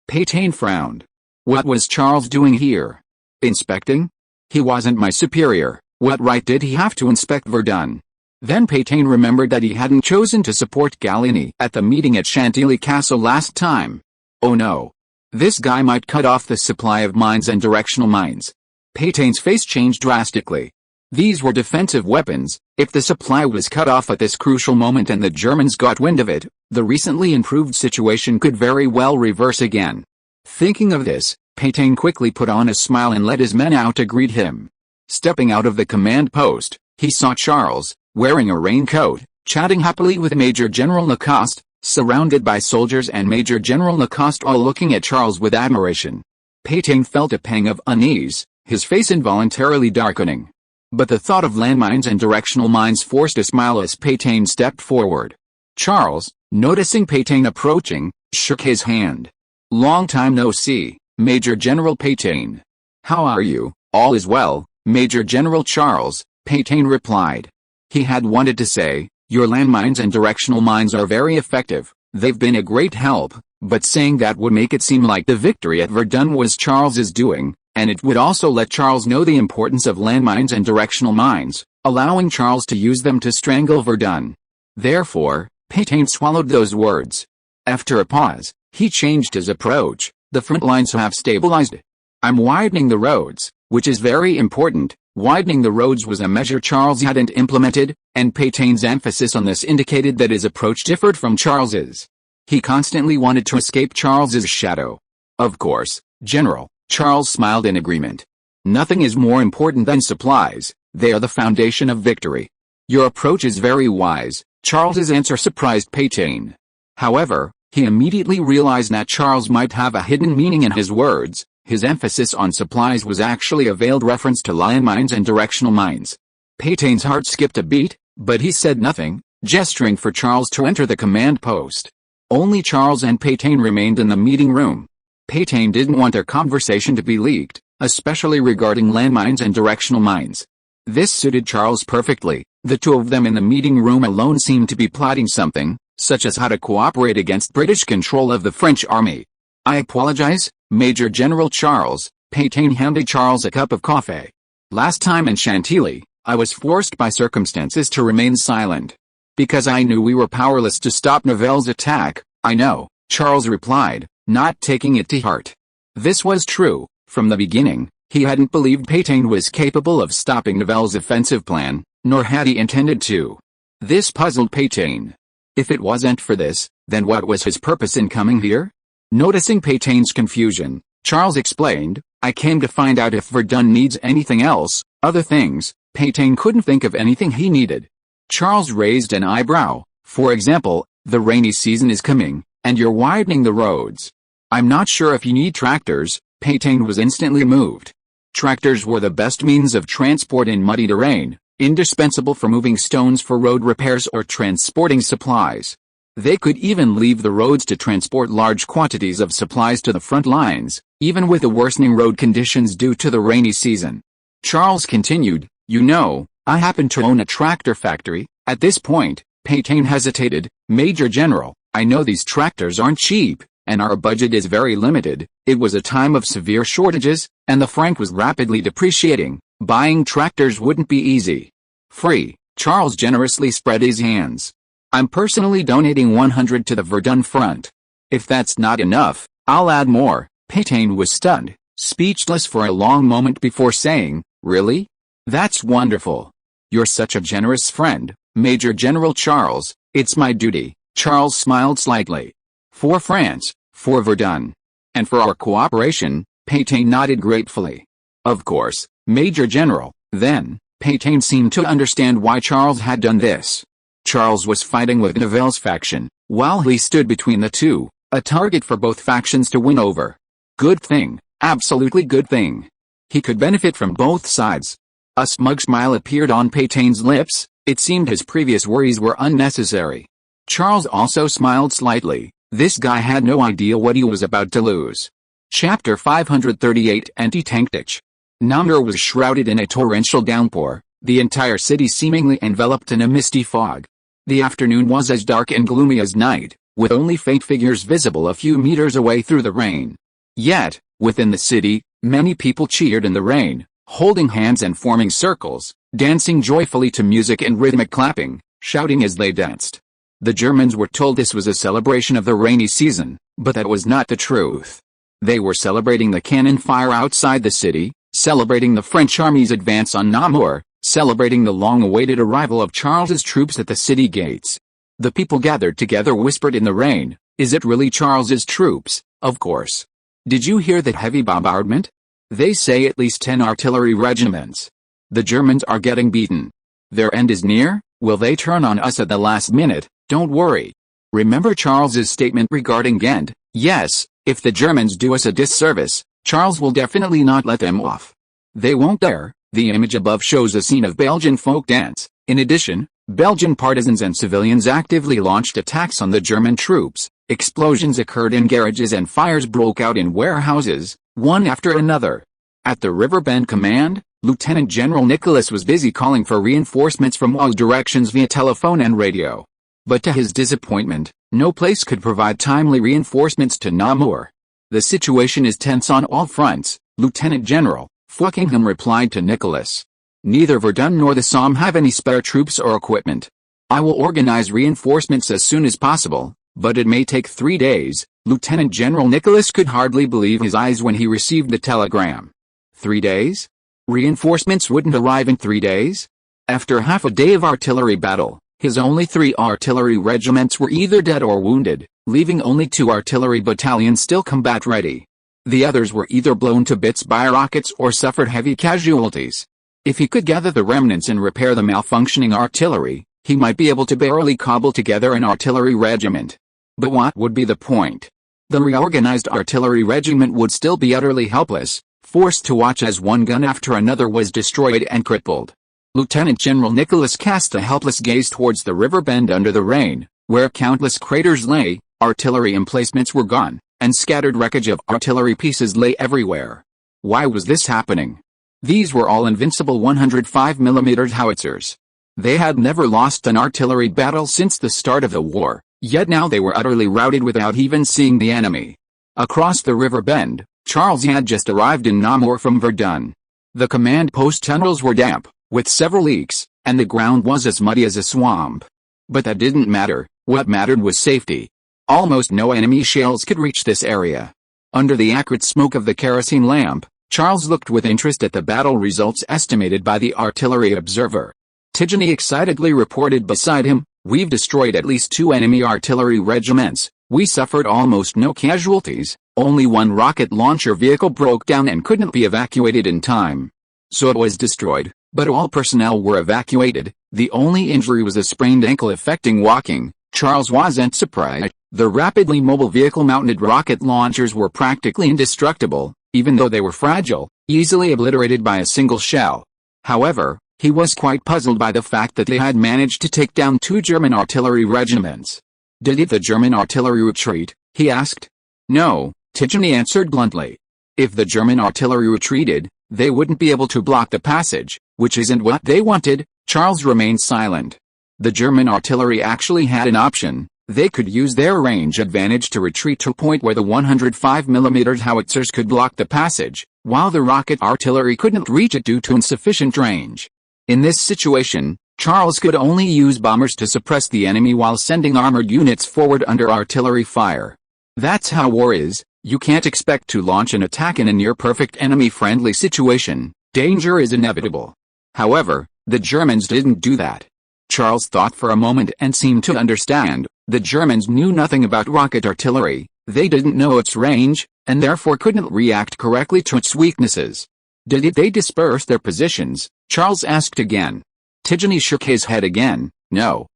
Pétain frowned. What was Charles doing here? Inspecting? He wasn't my superior. What right did he have to inspect Verdun? Then Pétain remembered that he hadn't chosen to support Gallieni at the meeting at Chantilly Castle last time. Oh no. This guy might cut off the supply of mines and directional mines. Pétain's face changed drastically. These were defensive weapons. If the supply was cut off at this crucial moment and the Germans got wind of it, the recently improved situation could very well reverse again. Thinking of this, Pétain quickly put on a smile and led his men out to greet him. Stepping out of the command post, he saw Charles, wearing a raincoat, chatting happily with Major General Lacoste, surrounded by soldiers and Major General Lacoste all looking at Charles with admiration. Pétain felt a pang of unease, his face involuntarily darkening. But the thought of landmines and directional mines forced a smile as Pétain stepped forward. Charles, noticing Pétain approaching, shook his hand. "Long time no see, Major General Pétain." "How are you?" "All is well, Major General Charles," Pétain replied. He had wanted to say, "Your landmines and directional mines are very effective, they've been a great help," but saying that would make it seem like the victory at Verdun was Charles's doing, and it would also let Charles know the importance of landmines and directional mines, allowing Charles to use them to strangle Verdun. Therefore, Pétain swallowed those words. After a pause, he changed his approach. "The front lines have stabilized. I'm widening the roads, which is very important." Widening the roads was a measure Charles hadn't implemented, and Pétain's emphasis on this indicated that his approach differed from Charles's. He constantly wanted to escape Charles's shadow. "Of course, General," Charles smiled in agreement. "Nothing is more important than supplies, they are the foundation of victory." "Your approach is very wise," Charles's answer surprised Pétain. However, he immediately realized that Charles might have a hidden meaning in his words. His emphasis on supplies was actually a veiled reference to landmines and directional mines. Pétain's heart skipped a beat, but he said nothing, gesturing for Charles to enter the command post. Only Charles and Pétain remained in the meeting room. Pétain didn't want their conversation to be leaked, especially regarding landmines and directional mines. This suited Charles perfectly. The two of them in the meeting room alone seemed to be plotting something, such as how to cooperate against British control of the French army. "I apologize, Major General Charles," Pétain handed Charles a cup of coffee. "Last time in Chantilly, I was forced by circumstances to remain silent. Because I knew we were powerless to stop Nivelle's attack." "I know," Charles replied, not taking it to heart. This was true. From the beginning, he hadn't believed Pétain was capable of stopping Nivelle's offensive plan, nor had he intended to. This puzzled Pétain. If it wasn't for this, then what was his purpose in coming here? Noticing Pétain's confusion, Charles explained, "I came to find out if Verdun needs anything else." Other things, Pétain couldn't think of anything he needed. Charles raised an eyebrow. "For example, the rainy season is coming, and you're widening the roads. I'm not sure if you need tractors." Pétain was instantly moved. Tractors were the best means of transport in muddy terrain, indispensable for moving stones for road repairs or transporting supplies. They could even leave the roads to transport large quantities of supplies to the front lines, even with the worsening road conditions due to the rainy season. Charles continued, "You know, I happen to own a tractor factory." At this point, Pétain hesitated. "Major General, I know these tractors aren't cheap, and our budget is very limited." It was a time of severe shortages, and the franc was rapidly depreciating. Buying tractors wouldn't be easy. "Free." Charles generously spread his hands. I'm personally donating 100 to the Verdun front. If that's not enough, I'll add more." Pétain was stunned, speechless for a long moment before saying, "Really? That's wonderful. You're such a generous friend, Major General Charles." "It's my duty." Charles smiled slightly. "For France, for Verdun, and for our cooperation," Pétain nodded gratefully. "Of course, Major General." Then, Pétain seemed to understand why Charles had done this. Charles was fighting with Nivelle's faction, while he stood between the two, a target for both factions to win over. Good thing, absolutely good thing. He could benefit from both sides. A smug smile appeared on Pétain's lips. It seemed his previous worries were unnecessary. Charles also smiled slightly. This guy had no idea what he was about to lose. Chapter 538 Anti-Tank Ditch. Namur was shrouded in a torrential downpour, the entire city seemingly enveloped in a misty fog. The afternoon was as dark and gloomy as night, with only faint figures visible a few meters away through the rain. Yet, within the city, many people cheered in the rain, holding hands and forming circles, dancing joyfully to music and rhythmic clapping, shouting as they danced. The Germans were told this was a celebration of the rainy season, but that was not the truth. They were celebrating the cannon fire outside the city, celebrating the French army's advance on Namur, celebrating the long-awaited arrival of Charles's troops at the city gates. The people gathered together whispered in the rain, "Is it really Charles's troops?" "Of course. Did you hear that heavy bombardment? They say at least 10 artillery regiments. The Germans are getting beaten. Their end is near. Will they turn on us at the last minute?" "Don't worry. Remember Charles's statement regarding Ghent? Yes, if the Germans do us a disservice, Charles will definitely not let them off. They won't dare." The image above shows a scene of Belgian folk dance. In addition, Belgian partisans and civilians actively launched attacks on the German troops. Explosions occurred in garages and fires broke out in warehouses, one after another. At the Riverbend command, Lieutenant General Nicholas was busy calling for reinforcements from all directions via telephone and radio. But to his disappointment, no place could provide timely reinforcements to Namur. "The situation is tense on all fronts, Lieutenant General," Fuckingham replied to Nicholas. "Neither Verdun nor the Somme have any spare troops or equipment. I will organize reinforcements as soon as possible, but it may take 3 days." Lieutenant General Nicholas could hardly believe his eyes when he received the telegram. 3 days? Reinforcements wouldn't arrive in 3 days? After half a day of artillery battle, his only 3 artillery regiments were either dead or wounded, leaving only 2 artillery battalions still combat-ready. The others were either blown to bits by rockets or suffered heavy casualties. If he could gather the remnants and repair the malfunctioning artillery, he might be able to barely cobble together an artillery regiment. But what would be the point? The reorganized artillery regiment would still be utterly helpless, forced to watch as one gun after another was destroyed and crippled. Lieutenant General Nicholas cast a helpless gaze towards the river bend under the rain, where countless craters lay, artillery emplacements were gone, and scattered wreckage of artillery pieces lay everywhere. Why was this happening? These were all invincible 105mm howitzers. They had never lost an artillery battle since the start of the war, yet now they were utterly routed without even seeing the enemy. Across the river bend, Charles had just arrived in Namur from Verdun. The command post tunnels were damp, with several leaks, and the ground was as muddy as a swamp. But that didn't matter. What mattered was safety. Almost no enemy shells could reach this area. Under the acrid smoke of the kerosene lamp, Charles looked with interest at the battle results estimated by the artillery observer. Tigeny excitedly reported beside him, "We've destroyed at least 2 enemy artillery regiments. We suffered almost no casualties. Only 1 rocket launcher vehicle broke down and couldn't be evacuated in time. So it was destroyed, but all personnel were evacuated. The only injury was a sprained ankle affecting walking." Charles wasn't surprised. The rapidly mobile vehicle-mounted rocket launchers were practically indestructible, even though they were fragile, easily obliterated by a single shell. However, he was quite puzzled by the fact that they had managed to take down 2 German artillery regiments. "Did the German artillery retreat?" he asked. "No," Tigeny answered bluntly. "If the German artillery retreated, they wouldn't be able to block the passage, which isn't what they wanted." Charles remained silent. The German artillery actually had an option. They could use their range advantage to retreat to a point where the 105mm howitzers could block the passage, while the rocket artillery couldn't reach it due to insufficient range. In this situation, Charles could only use bombers to suppress the enemy while sending armored units forward under artillery fire. That's how war is. You can't expect to launch an attack in a near-perfect enemy-friendly situation. Danger is inevitable. However, the Germans didn't do that. Charles thought for a moment and seemed to understand. The Germans knew nothing about rocket artillery, they didn't know its range, and therefore couldn't react correctly to its weaknesses. Did they disperse their positions? Charles asked again. Tigany shook his head again. No.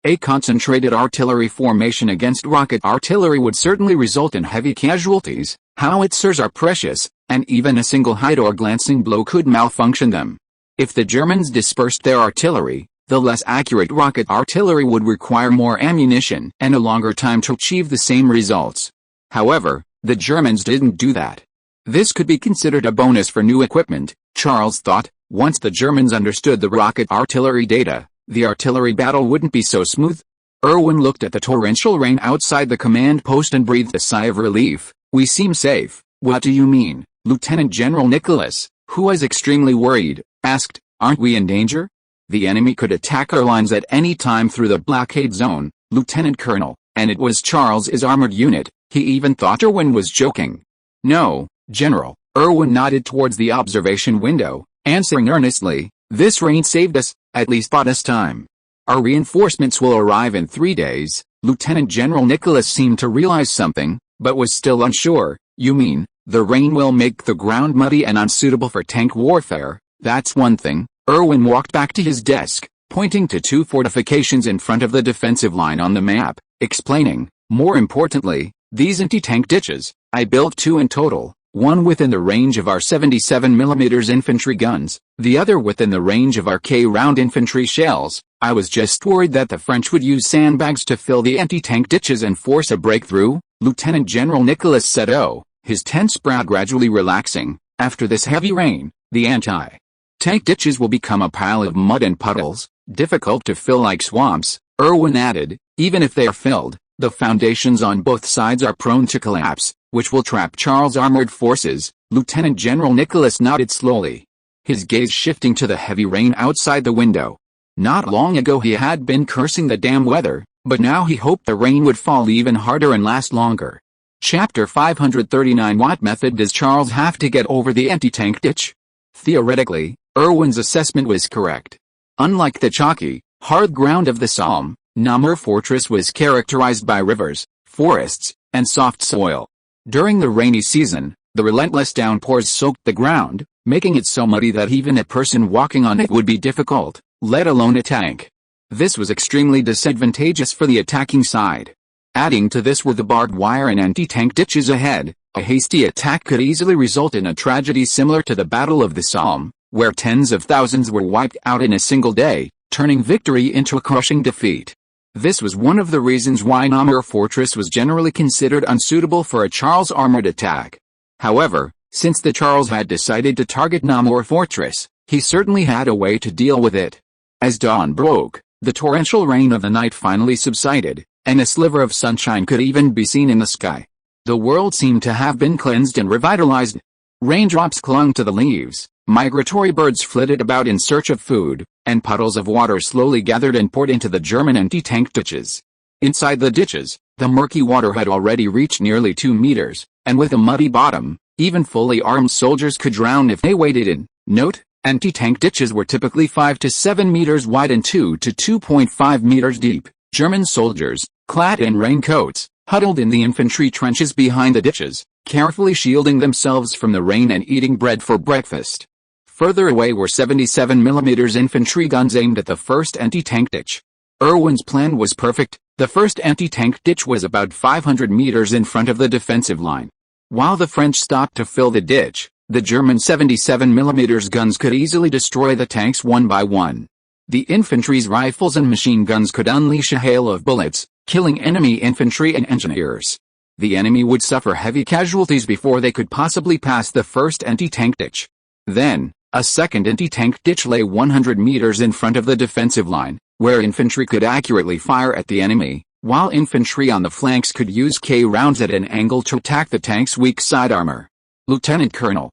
A concentrated artillery formation against rocket artillery would certainly result in heavy casualties. Howitzers are precious, and even a single hit or glancing blow could malfunction them. If the Germans dispersed their artillery, the less accurate rocket artillery would require more ammunition and a longer time to achieve the same results. However, the Germans didn't do that. This could be considered a bonus for new equipment, Charles thought. Once the Germans understood the rocket artillery data, the artillery battle wouldn't be so smooth. Irwin looked at the torrential rain outside the command post and breathed a sigh of relief. We seem safe. What do you mean? Lieutenant General Nicholas, who was extremely worried, asked. Aren't we in danger? The enemy could attack our lines at any time through the blockade zone, Lieutenant Colonel, and it was Charles's armored unit. He even thought Irwin was joking. No, General. Irwin nodded towards the observation window, answering earnestly. This rain saved us, at least bought us time. Our reinforcements will arrive in 3 days. Lieutenant General Nicholas seemed to realize something, but was still unsure. You mean, the rain will make the ground muddy and unsuitable for tank warfare? That's one thing. Irwin walked back to his desk, pointing to 2 fortifications in front of the defensive line on the map, explaining. More importantly, these anti-tank ditches, I built 2 in total. One within the range of our 77mm infantry guns, the other within the range of our K-round infantry shells. I was just worried that the French would use sandbags to fill the anti-tank ditches and force a breakthrough, Lieutenant General Nicholas said. Oh, his tense brow gradually relaxing. After this heavy rain, the anti-tank ditches will become a pile of mud and puddles, difficult to fill like swamps. Irwin added, even if they are filled, the foundations on both sides are prone to collapse, which will trap Charles' armored forces. Lieutenant General Nicholas nodded slowly, his gaze shifting to the heavy rain outside the window. Not long ago he had been cursing the damn weather, but now he hoped the rain would fall even harder and last longer. Chapter 539. What method does Charles have to get over the anti-tank ditch? Theoretically, Irwin's assessment was correct. Unlike the chalky, hard ground of the Somme, Namur Fortress was characterized by rivers, forests, and soft soil. During the rainy season, the relentless downpours soaked the ground, making it so muddy that even a person walking on it would be difficult, let alone a tank. This was extremely disadvantageous for the attacking side. Adding to this were the barbed wire and anti-tank ditches ahead. A hasty attack could easily result in a tragedy similar to the Battle of the Somme, where tens of thousands were wiped out in a single day, turning victory into a crushing defeat. This was one of the reasons why Namur Fortress was generally considered unsuitable for a Charles armored attack. However, since the Charles had decided to target Namur Fortress, he certainly had a way to deal with it. As dawn broke, the torrential rain of the night finally subsided, and a sliver of sunshine could even be seen in the sky. The world seemed to have been cleansed and revitalized. Raindrops clung to the leaves, migratory birds flitted about in search of food, and puddles of water slowly gathered and poured into the German anti-tank ditches. Inside the ditches, the murky water had already reached nearly 2 meters, and with a muddy bottom, even fully armed soldiers could drown if they waded in. Note, anti-tank ditches were typically 5 to 7 meters wide and 2 to 2.5 meters deep. German soldiers, clad in raincoats, huddled in the infantry trenches behind the ditches, carefully shielding themselves from the rain and eating bread for breakfast. Further away were 77mm infantry guns aimed at the first anti-tank ditch. Irwin's plan was perfect. The first anti-tank ditch was about 500 meters in front of the defensive line. While the French stopped to fill the ditch, the German 77mm guns could easily destroy the tanks one by one. The infantry's rifles and machine guns could unleash a hail of bullets, killing enemy infantry and engineers. The enemy would suffer heavy casualties before they could possibly pass the first anti-tank ditch. Then, a second anti-tank ditch lay 100 meters in front of the defensive line, where infantry could accurately fire at the enemy, while infantry on the flanks could use K rounds at an angle to attack the tank's weak side armor. Lieutenant Colonel.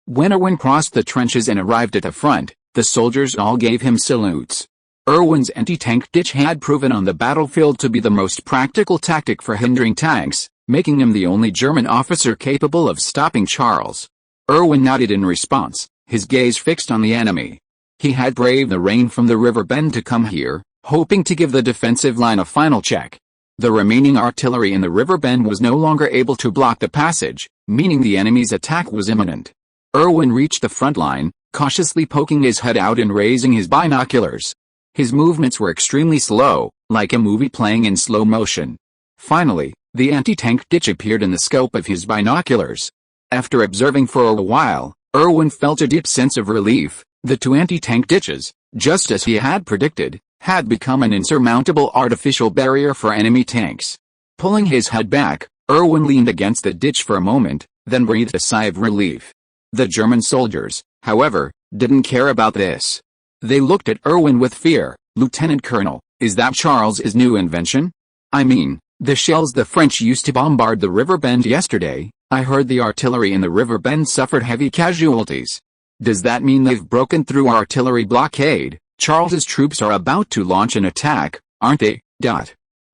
When Irwin crossed the trenches and arrived at the front, The soldiers all gave him salutes. Irwin's anti-tank ditch had proven on the battlefield to be the most practical tactic for hindering tanks, making him the only German officer capable of stopping Charles. Irwin nodded in response, his gaze fixed on the enemy. He had braved the rain from the river bend to come here, hoping to give the defensive line a final check. The remaining artillery in the river bend was no longer able to block the passage, meaning the enemy's attack was imminent. Irwin reached the front line, cautiously poking his head out and raising his binoculars. His movements were extremely slow, like a movie playing in slow motion. Finally, the anti-tank ditch appeared in the scope of his binoculars. After observing for a while, Irwin felt a deep sense of relief. The two anti-tank ditches, just as he had predicted, had become an insurmountable artificial barrier for enemy tanks. Pulling his head back, Irwin leaned against the ditch for a moment, then breathed a sigh of relief. The German soldiers, however, didn't care about this. They looked at Irwin with fear. "Lieutenant Colonel, is that Charles's new invention? I mean, the shells the French used to bombard the river bend yesterday, I heard the artillery in the river bend suffered heavy casualties. Does that mean they've broken through our artillery blockade? Charles's troops are about to launch an attack, aren't they?"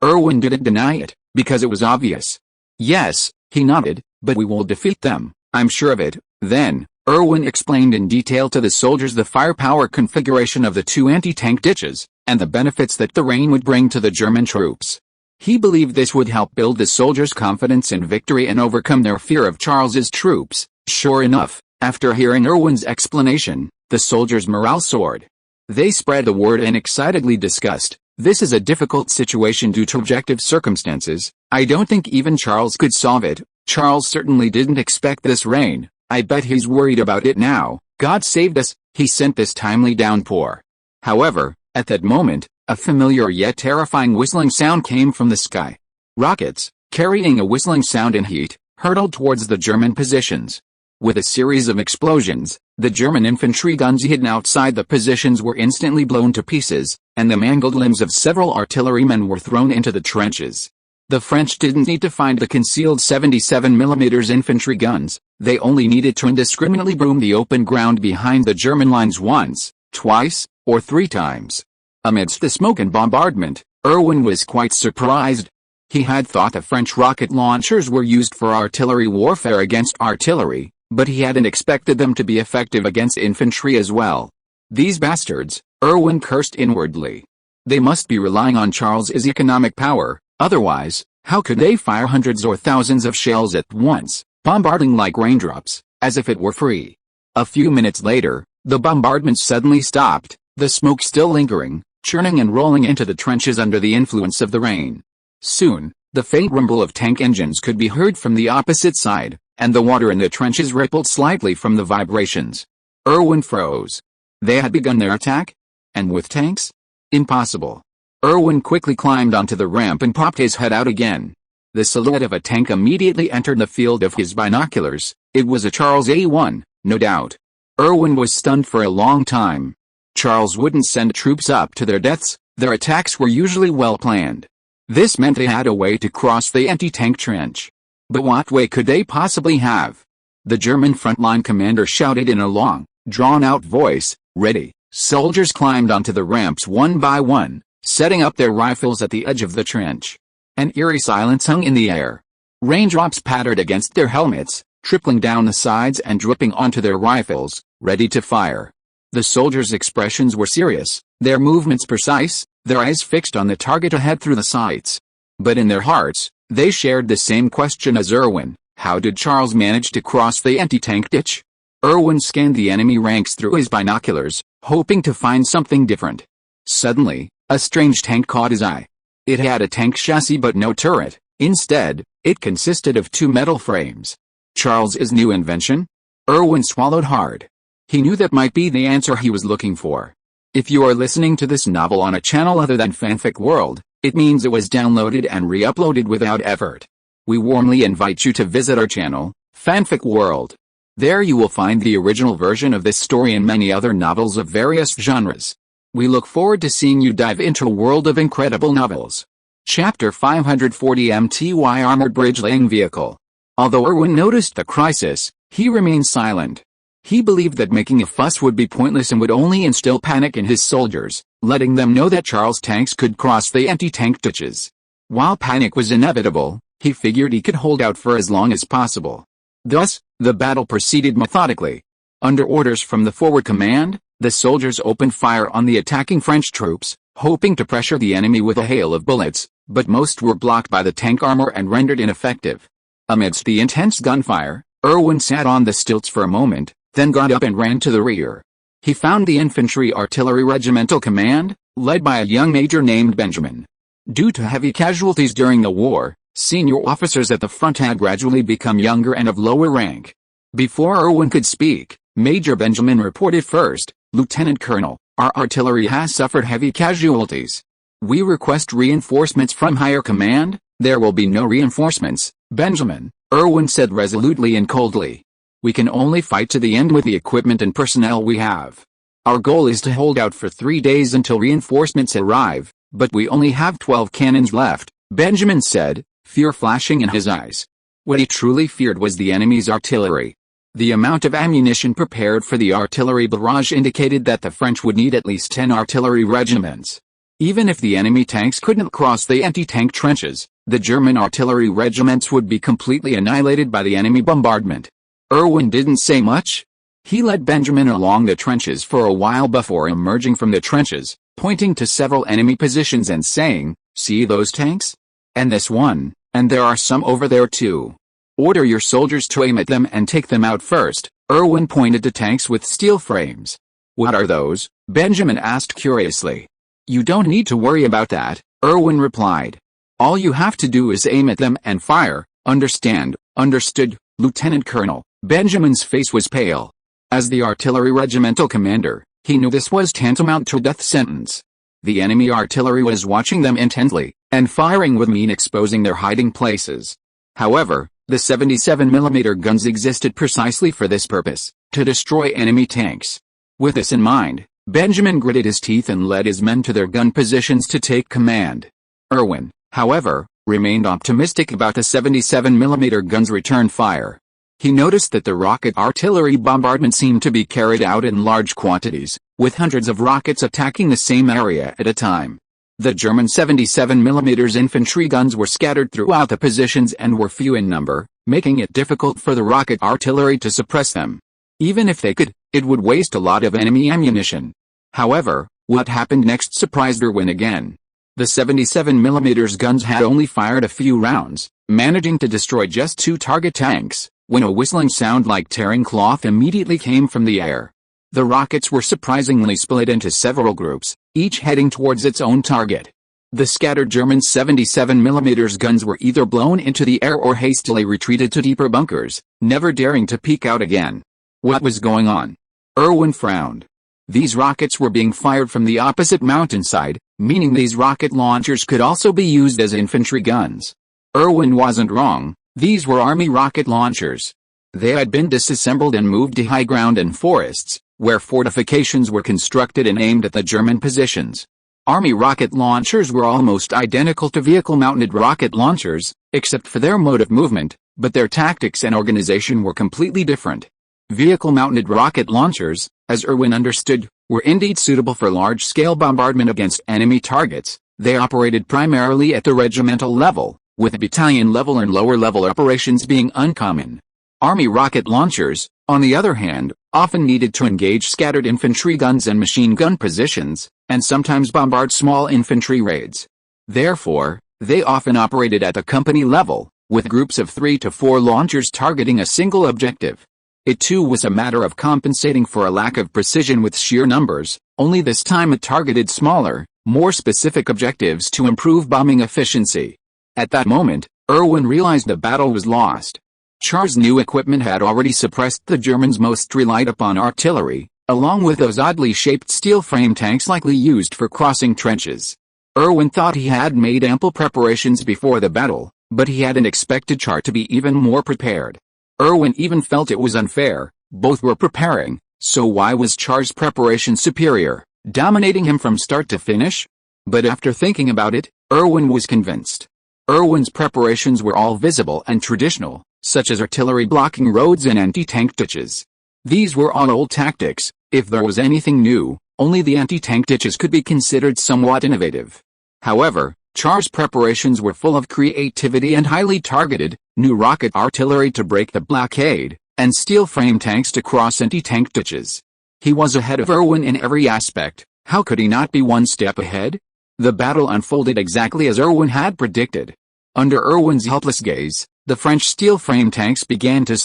Irwin didn't deny it, because it was obvious. "Yes," he nodded, "but we will defeat them, I'm sure of it." Then, Irwin explained in detail to the soldiers the firepower configuration of the two anti-tank ditches, and the benefits that the rain would bring to the German troops. He believed this would help build the soldiers' confidence in victory and overcome their fear of Charles's troops. Sure enough, after hearing Irwin's explanation, the soldiers' morale soared. They spread the word and excitedly discussed, "This is a difficult situation due to objective circumstances. I don't think even Charles could solve it. Charles certainly didn't expect this rain. I bet he's worried about it now. God saved us, he sent this timely downpour." However, at that moment, a familiar yet terrifying whistling sound came from the sky. Rockets, carrying a whistling sound and heat, hurtled towards the German positions. With a series of explosions, the German infantry guns hidden outside the positions were instantly blown to pieces, and the mangled limbs of several artillerymen were thrown into the trenches. The French didn't need to find the concealed 77mm infantry guns, they only needed to indiscriminately broom the open ground behind the German lines once, twice, or three times. Amidst the smoke and bombardment, Irwin was quite surprised. He had thought the French rocket launchers were used for artillery warfare against artillery, but he hadn't expected them to be effective against infantry as well. "These bastards," Irwin cursed inwardly. "They must be relying on Charles's economic power, otherwise, how could they fire hundreds or thousands of shells at once, bombarding like raindrops, as if it were free?" A few minutes later, the bombardment suddenly stopped, the smoke still lingering, churning and rolling into the trenches under the influence of the rain. Soon, the faint rumble of tank engines could be heard from the opposite side, and the water in the trenches rippled slightly from the vibrations. Irwin froze. They had begun their attack? And with tanks? Impossible. Irwin quickly climbed onto the ramp and popped his head out again. The silhouette of a tank immediately entered the field of his binoculars. It was a Charles A1, no doubt. Irwin was stunned for a long time. Charles wouldn't send troops up to their deaths, their attacks were usually well planned. This meant they had a way to cross the anti-tank trench. But what way could they possibly have? The German frontline commander shouted in a long, drawn-out voice, "Ready!" Soldiers climbed onto the ramps one by one, setting up their rifles at the edge of the trench. An eerie silence hung in the air. Raindrops pattered against their helmets, trickling down the sides and dripping onto their rifles, ready to fire. The soldiers' expressions were serious, their movements precise, their eyes fixed on the target ahead through the sights. But in their hearts, they shared the same question as Irwin: how did Charles manage to cross the anti-tank ditch? Irwin scanned the enemy ranks through his binoculars, hoping to find something different. Suddenly, a strange tank caught his eye. It had a tank chassis but no turret. Instead, it consisted of two metal frames. Charles's new invention? Irwin swallowed hard. He knew that might be the answer he was looking for. If you are listening to this novel on a channel other than Fanfic World, it means it was downloaded and re-uploaded without effort. We warmly invite you to visit our channel, Fanfic World. There you will find the original version of this story and many other novels of various genres. We look forward to seeing you dive into a world of incredible novels. Chapter 540 MTY Armored Bridge Laying Vehicle. Although Irwin noticed the crisis, he remained silent. He believed that making a fuss would be pointless and would only instill panic in his soldiers, letting them know that Charles' tanks could cross the anti-tank ditches. While panic was inevitable, he figured he could hold out for as long as possible. Thus, the battle proceeded methodically. Under orders from the forward command, the soldiers opened fire on the attacking French troops, hoping to pressure the enemy with a hail of bullets, but most were blocked by the tank armor and rendered ineffective. Amidst the intense gunfire, Irwin sat on the stilts for a moment, then got up and ran to the rear. He found the infantry artillery regimental command, led by a young major named Benjamin. Due to heavy casualties during the war, senior officers at the front had gradually become younger and of lower rank. Before Irwin could speak, Major Benjamin reported first, "Lieutenant Colonel, our artillery has suffered heavy casualties. We request reinforcements from higher command." "There will be no reinforcements, Benjamin," Irwin said resolutely and coldly. "We can only fight to the end with the equipment and personnel we have. Our goal is to hold out for 3 days until reinforcements arrive, but we only have 12 cannons left," Benjamin said, fear flashing in his eyes. What he truly feared was the enemy's artillery. The amount of ammunition prepared for the artillery barrage indicated that the French would need at least 10 artillery regiments. Even if the enemy tanks couldn't cross the anti-tank trenches, the German artillery regiments would be completely annihilated by the enemy bombardment. Irwin didn't say much. He led Benjamin along the trenches for a while before emerging from the trenches, pointing to several enemy positions and saying, "See those tanks? And this one, and there are some over there too. Order your soldiers to aim at them and take them out first." Irwin pointed to tanks with steel frames. "What are those?" Benjamin asked curiously. "You don't need to worry about that," Irwin replied. "All you have to do is aim at them and fire, understand?" "Understood, Lieutenant Colonel." Benjamin's face was pale. As the artillery regimental commander, he knew this was tantamount to a death sentence. The enemy artillery was watching them intently, and firing would mean exposing their hiding places. However, the 77mm guns existed precisely for this purpose, to destroy enemy tanks. With this in mind, Benjamin gritted his teeth and led his men to their gun positions to take command. Irwin, however, remained optimistic about the 77mm guns' return fire. He noticed that the rocket artillery bombardment seemed to be carried out in large quantities, with hundreds of rockets attacking the same area at a time. The German 77mm infantry guns were scattered throughout the positions and were few in number, making it difficult for the rocket artillery to suppress them. Even if they could, it would waste a lot of enemy ammunition. However, what happened next surprised Irwin again. The 77mm guns had only fired a few rounds, managing to destroy just 2 target tanks, when a whistling sound like tearing cloth immediately came from the air. The rockets were surprisingly split into several groups, each heading towards its own target. The scattered German 77mm guns were either blown into the air or hastily retreated to deeper bunkers, never daring to peek out again. What was going on? Irwin frowned. These rockets were being fired from the opposite mountainside, meaning these rocket launchers could also be used as infantry guns. Irwin wasn't wrong. These were army rocket launchers. They had been disassembled and moved to high ground and forests, where fortifications were constructed and aimed at the German positions. Army rocket launchers were almost identical to vehicle-mounted rocket launchers, except for their mode of movement, but their tactics and organization were completely different. Vehicle-mounted rocket launchers, as Irwin understood, were indeed suitable for large-scale bombardment against enemy targets. They operated primarily at the regimental level, with battalion-level and lower-level operations being uncommon. Army rocket launchers, on the other hand, often needed to engage scattered infantry guns and machine gun positions, and sometimes bombard small infantry raids. Therefore, they often operated at the company level, with groups of 3 to 4 launchers targeting a single objective. It too was a matter of compensating for a lack of precision with sheer numbers, only this time it targeted smaller, more specific objectives to improve bombing efficiency. At that moment, Irwin realized the battle was lost. Char's new equipment had already suppressed the Germans' most relied-upon artillery, along with those oddly shaped steel frame tanks likely used for crossing trenches. Irwin thought he had made ample preparations before the battle, but he hadn't expected Char to be even more prepared. Irwin even felt it was unfair. Both were preparing, so why was Char's preparation superior, dominating him from start to finish? But after thinking about it, Irwin was convinced. Irwin's preparations were all visible and traditional, such as artillery blocking roads and anti-tank ditches. These were all old tactics. If there was anything new, only the anti-tank ditches could be considered somewhat innovative. However, Charles' preparations were full of creativity and highly targeted: new rocket artillery to break the blockade, and steel frame tanks to cross anti-tank ditches. He was ahead of Irwin in every aspect. How could he not be one step ahead? The battle unfolded exactly as Irwin had predicted. Under Irwin's helpless gaze, the French steel frame tanks began to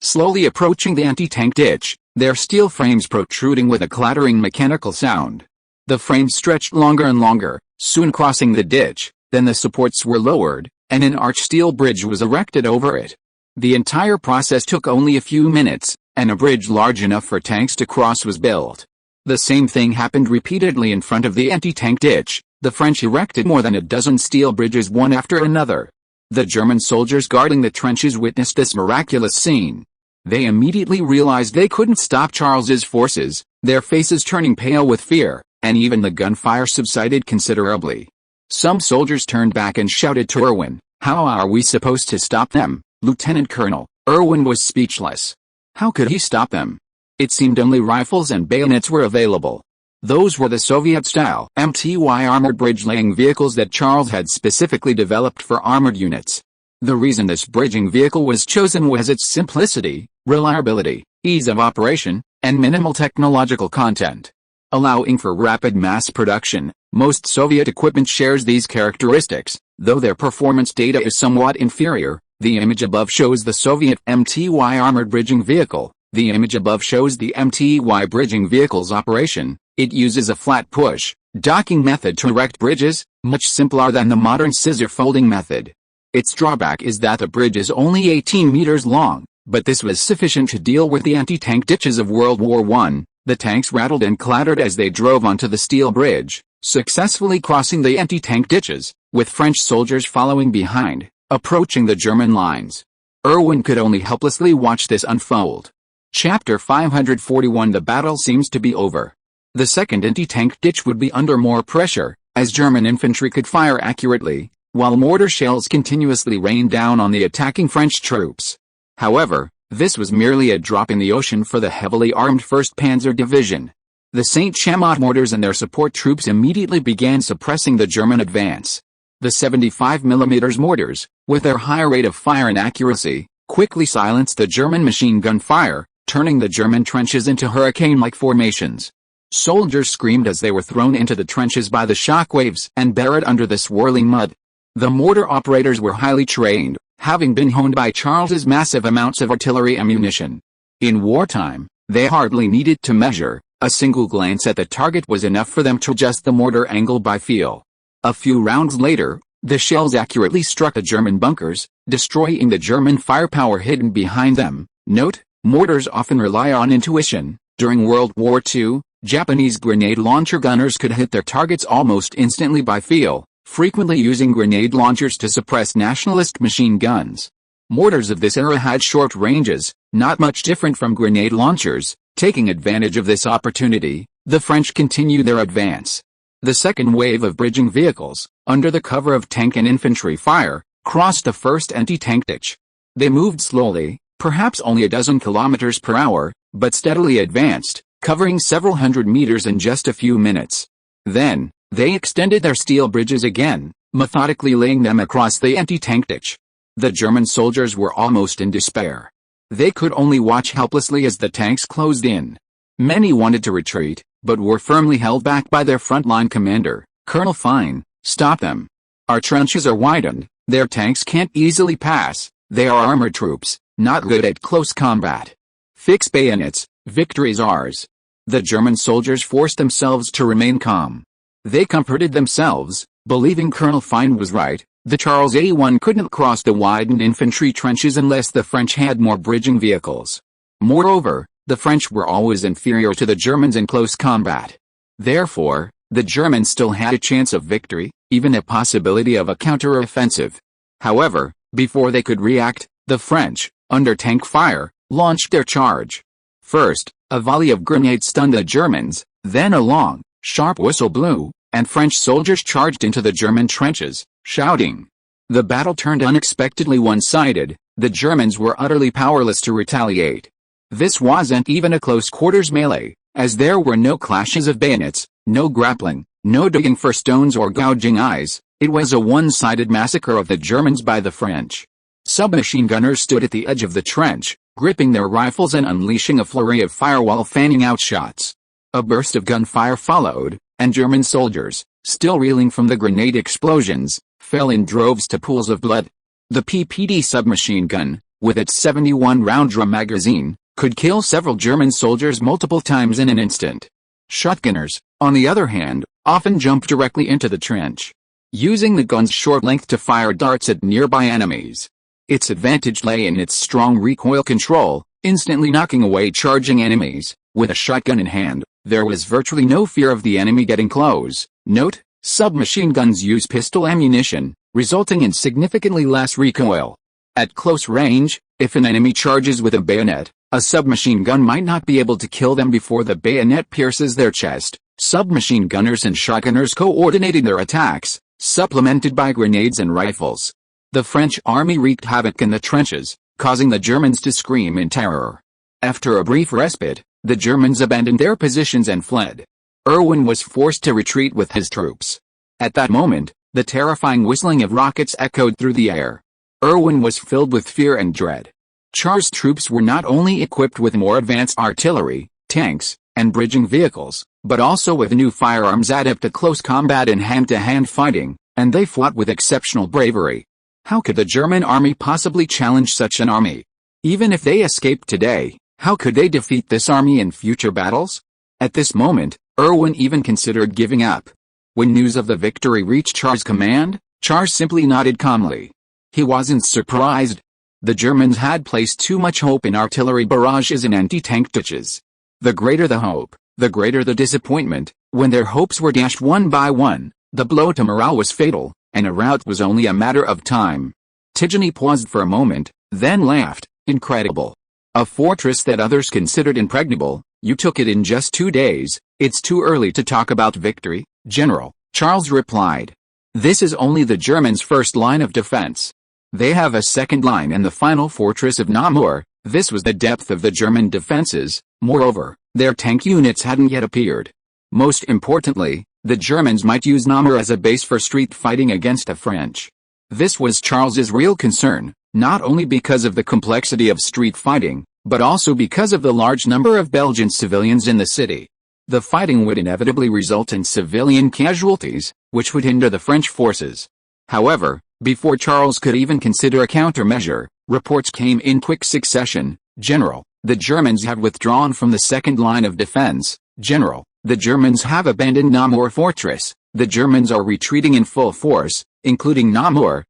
slowly approaching the anti-tank ditch, their steel frames protruding with a clattering mechanical sound. The frames stretched longer and longer, soon crossing the ditch, then the supports were lowered, and an arched steel bridge was erected over it. The entire process took only a few minutes, and a bridge large enough for tanks to cross was built. The same thing happened repeatedly in front of the anti-tank ditch. The French erected more than a dozen steel bridges one after another. The German soldiers guarding the trenches witnessed this miraculous scene. They immediately realized they couldn't stop Charles's forces, their faces turning pale with fear, and even the gunfire subsided considerably. Some soldiers turned back and shouted to Irwin, "How are we supposed to stop them, Lieutenant Colonel?" Irwin was speechless. How could he stop them? It seemed only rifles and bayonets were available. Those were the Soviet-style MTY armored bridge-laying vehicles that Charles had specifically developed for armored units. The reason this bridging vehicle was chosen was its simplicity, reliability, ease of operation, and minimal technological content. Allowing for rapid mass production, most Soviet equipment shares these characteristics, though their performance data is somewhat inferior. The image above shows the Soviet MTY armored bridging vehicle. The image above shows the MTY bridging vehicle's operation. It uses a flat push, docking method to erect bridges, much simpler than the modern scissor folding method. Its drawback is that the bridge is only 18 meters long, but this was sufficient to deal with the anti-tank ditches of World War I. The tanks rattled and clattered as they drove onto the steel bridge, successfully crossing the anti-tank ditches, with French soldiers following behind, approaching the German lines. Irwin could only helplessly watch this unfold. Chapter 541. The battle seems to be over. The second anti-tank ditch would be under more pressure, as German infantry could fire accurately, while mortar shells continuously rained down on the attacking French troops. However, this was merely a drop in the ocean for the heavily armed 1st Panzer Division. The St. Chamot mortars and their support troops immediately began suppressing the German advance. The 75mm mortars, with their high rate of fire and accuracy, quickly silenced the German machine gun fire, turning the German trenches into hurricane-like formations. Soldiers screamed as they were thrown into the trenches by the shock waves and buried under the swirling mud. The mortar operators were highly trained, having been honed by Charles's massive amounts of artillery ammunition. In wartime, they hardly needed to measure. A single glance at the target was enough for them to adjust the mortar angle by feel. A few rounds later, the shells accurately struck the German bunkers, destroying the German firepower hidden behind them. Note: mortars often rely on intuition. During World War II, Japanese grenade launcher gunners could hit their targets almost instantly by feel, frequently using grenade launchers to suppress nationalist machine guns. Mortars of this era had short ranges, not much different from grenade launchers. Taking advantage of this opportunity, the French continued their advance. The second wave of bridging vehicles, under the cover of tank and infantry fire, crossed the first anti-tank ditch. They moved slowly, perhaps only a dozen kilometers per hour, but steadily advanced, covering several hundred meters in just a few minutes. Then, they extended their steel bridges again, methodically laying them across the anti-tank ditch. The German soldiers were almost in despair. They could only watch helplessly as the tanks closed in. Many wanted to retreat, but were firmly held back by their frontline commander, Colonel Fine. "Stop them. Our trenches are widened, their tanks can't easily pass, they are armored troops, not good at close combat. Fix bayonets, victory's ours." The German soldiers forced themselves to remain calm. They comforted themselves, believing Colonel Fine was right. The Charles A1 couldn't cross the widened infantry trenches unless the French had more bridging vehicles. Moreover, the French were always inferior to the Germans in close combat. Therefore, the Germans still had a chance of victory, even a possibility of a counter-offensive. However, before they could react, the French, under tank fire, launched their charge. First, a volley of grenades stunned the Germans, then a long, sharp whistle blew, and French soldiers charged into the German trenches, shouting. The battle turned unexpectedly one-sided. The Germans were utterly powerless to retaliate. This wasn't even a close-quarters melee, as there were no clashes of bayonets, no grappling, no digging for stones or gouging eyes. It was a one-sided massacre of the Germans by the French. Submachine gunners stood at the edge of the trench, gripping their rifles and unleashing a flurry of fire while fanning out shots. A burst of gunfire followed, and German soldiers, still reeling from the grenade explosions, fell in droves to pools of blood. The PPD submachine gun, with its 71-round drum magazine, could kill several German soldiers multiple times in an instant. Shotgunners, on the other hand, often jumped directly into the trench, using the gun's short length to fire darts at nearby enemies. Its advantage lay in its strong recoil control, instantly knocking away charging enemies. With a shotgun in hand, there was virtually no fear of the enemy getting close. Note, submachine guns use pistol ammunition, resulting in significantly less recoil. At close range, if an enemy charges with a bayonet, a submachine gun might not be able to kill them before the bayonet pierces their chest. Submachine gunners and shotgunners coordinated their attacks, supplemented by grenades and rifles. The French army wreaked havoc in the trenches, causing the Germans to scream in terror. After a brief respite, the Germans abandoned their positions and fled. Erwin was forced to retreat with his troops. At that moment, the terrifying whistling of rockets echoed through the air. Erwin was filled with fear and dread. Char's troops were not only equipped with more advanced artillery, tanks, and bridging vehicles, but also with new firearms adept to close combat and hand-to-hand fighting, and they fought with exceptional bravery. How could the German army possibly challenge such an army? Even if they escaped today, how could they defeat this army in future battles? At this moment, Erwin even considered giving up. When news of the victory reached Char's command, Char simply nodded calmly. He wasn't surprised. The Germans had placed too much hope in artillery barrages and anti-tank ditches. The greater the hope, the greater the disappointment. When their hopes were dashed one by one, the blow to morale was fatal, and a rout was only a matter of time. Tigeny paused for a moment, then laughed. Incredible. A fortress that others considered impregnable, you took it in just 2 days. It's too early to talk about victory, General, Charles replied. This is only the Germans' first line of defense. They have a second line and the final fortress of Namur. This was the depth of the German defenses. Moreover, their tank units hadn't yet appeared. Most importantly, the Germans might use Namur as a base for street fighting against the French. This was Charles's real concern, not only because of the complexity of street fighting, but also because of the large number of Belgian civilians in the city. The fighting would inevitably result in civilian casualties, which would hinder the French forces. However, before Charles could even consider a countermeasure, reports came in quick succession. General, the Germans have withdrawn from the second line of defense. General, the Germans have abandoned Namur fortress. The Germans are retreating in full force, including Namur.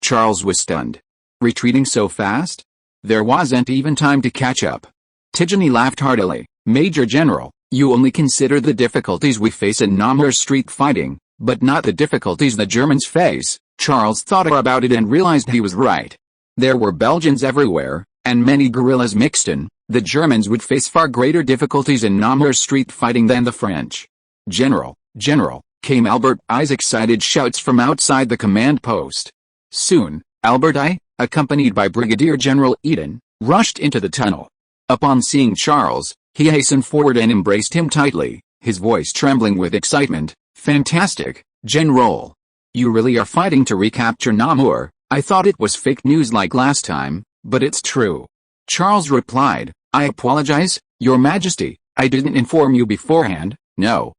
Charles was stunned. Retreating so fast? There wasn't even time to catch up. Tigeny laughed heartily. Major General, you only consider the difficulties we face in Namur street fighting, but not the difficulties the Germans face. Charles thought about it and realized he was right. There were Belgians everywhere, and many guerrillas mixed in. The Germans would face far greater difficulties in Namur street fighting than the French. General, came Albert I's excited shouts from outside the command post. Soon, Albert I, accompanied by Brigadier General Eden, rushed into the tunnel. Upon seeing Charles, he hastened forward and embraced him tightly, his voice trembling with excitement. Fantastic, General. You really are fighting to recapture Namur. I thought it was fake news like last time, but it's true. Charles replied, I apologize, Your Majesty, I didn't inform you beforehand. No,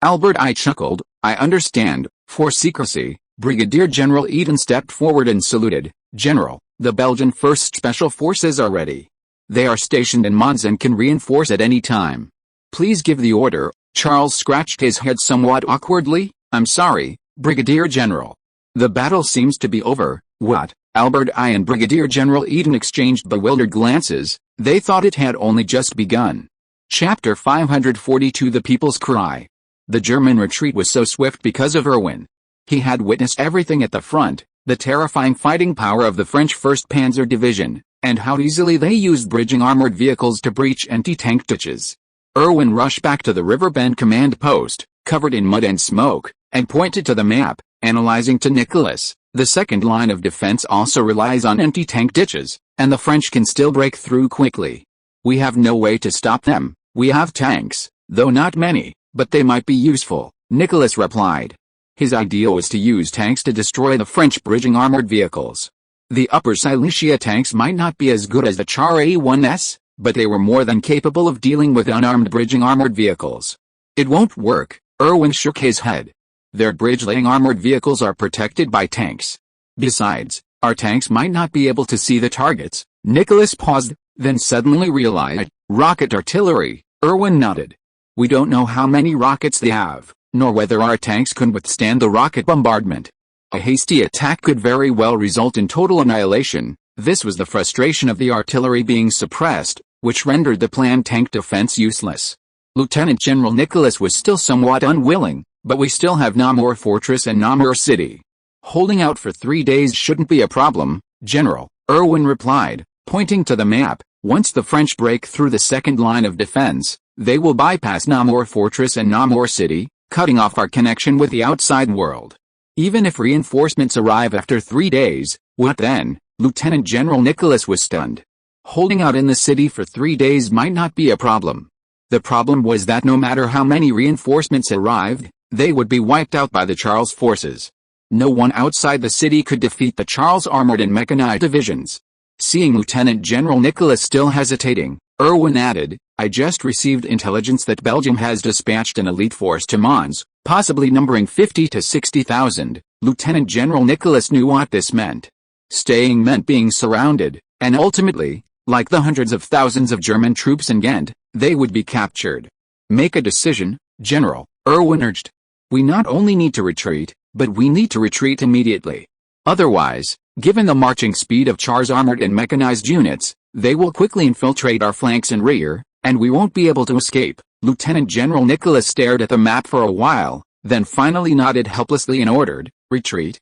Albert I chuckled, I understand, for secrecy. Brigadier General Eden stepped forward and saluted. General, the Belgian 1st Special Forces are ready. They are stationed in Mons and can reinforce at any time. Please give the order. Charles scratched his head somewhat awkwardly. I'm sorry, Brigadier General. The battle seems to be over. What? Albert I and Brigadier General Eden exchanged bewildered glances. They thought it had only just begun. Chapter 542 The People's Cry. The German retreat was so swift because of Erwin. He had witnessed everything at the front, the terrifying fighting power of the French 1st Panzer Division, and how easily they used bridging armored vehicles to breach anti-tank ditches. Erwin rushed back to the riverbend command post, covered in mud and smoke, and pointed to the map, analyzing to Nicholas. The second line of defense also relies on anti-tank ditches, and the French can still break through quickly. We have no way to stop them. We have tanks, though not many, but they might be useful, Nicholas replied. His idea was to use tanks to destroy the French bridging armored vehicles. The Upper Silesia tanks might not be as good as the Char A1s, but they were more than capable of dealing with unarmed bridging armored vehicles. It won't work, Irwin shook his head. Their bridge-laying armored vehicles are protected by tanks. Besides, our tanks might not be able to see the targets. Nicholas paused, then suddenly realized, rocket artillery, Irwin nodded. We don't know how many rockets they have, nor whether our tanks can withstand the rocket bombardment. A hasty attack could very well result in total annihilation. This was the frustration of the artillery being suppressed, which rendered the planned tank defense useless. Lieutenant General Nicholas was still somewhat unwilling, but we still have Namur Fortress and Namur City. Holding out for 3 days shouldn't be a problem, General, Irwin replied, pointing to the map. Once the French break through the second line of defense, they will bypass Namur Fortress and Namur City, cutting off our connection with the outside world. Even if reinforcements arrive after 3 days, what then? Lieutenant General Nicholas was stunned. Holding out in the city for 3 days might not be a problem. The problem was that no matter how many reinforcements arrived, they would be wiped out by the Charles forces. No one outside the city could defeat the Charles armored and mechanized divisions. Seeing Lieutenant General Nicholas still hesitating, Irwin added, I just received intelligence that Belgium has dispatched an elite force to Mons, possibly numbering 50 to 60,000. Lieutenant General Nicholas knew what this meant. Staying meant being surrounded, and ultimately, like the hundreds of thousands of German troops in Ghent, they would be captured. Make a decision, General, Irwin urged. We not only need to retreat, but we need to retreat immediately. Otherwise, given the marching speed of Char's armored and mechanized units, they will quickly infiltrate our flanks and rear, and we won't be able to escape. Lieutenant General Nicholas stared at the map for a while, then finally nodded helplessly and ordered, retreat.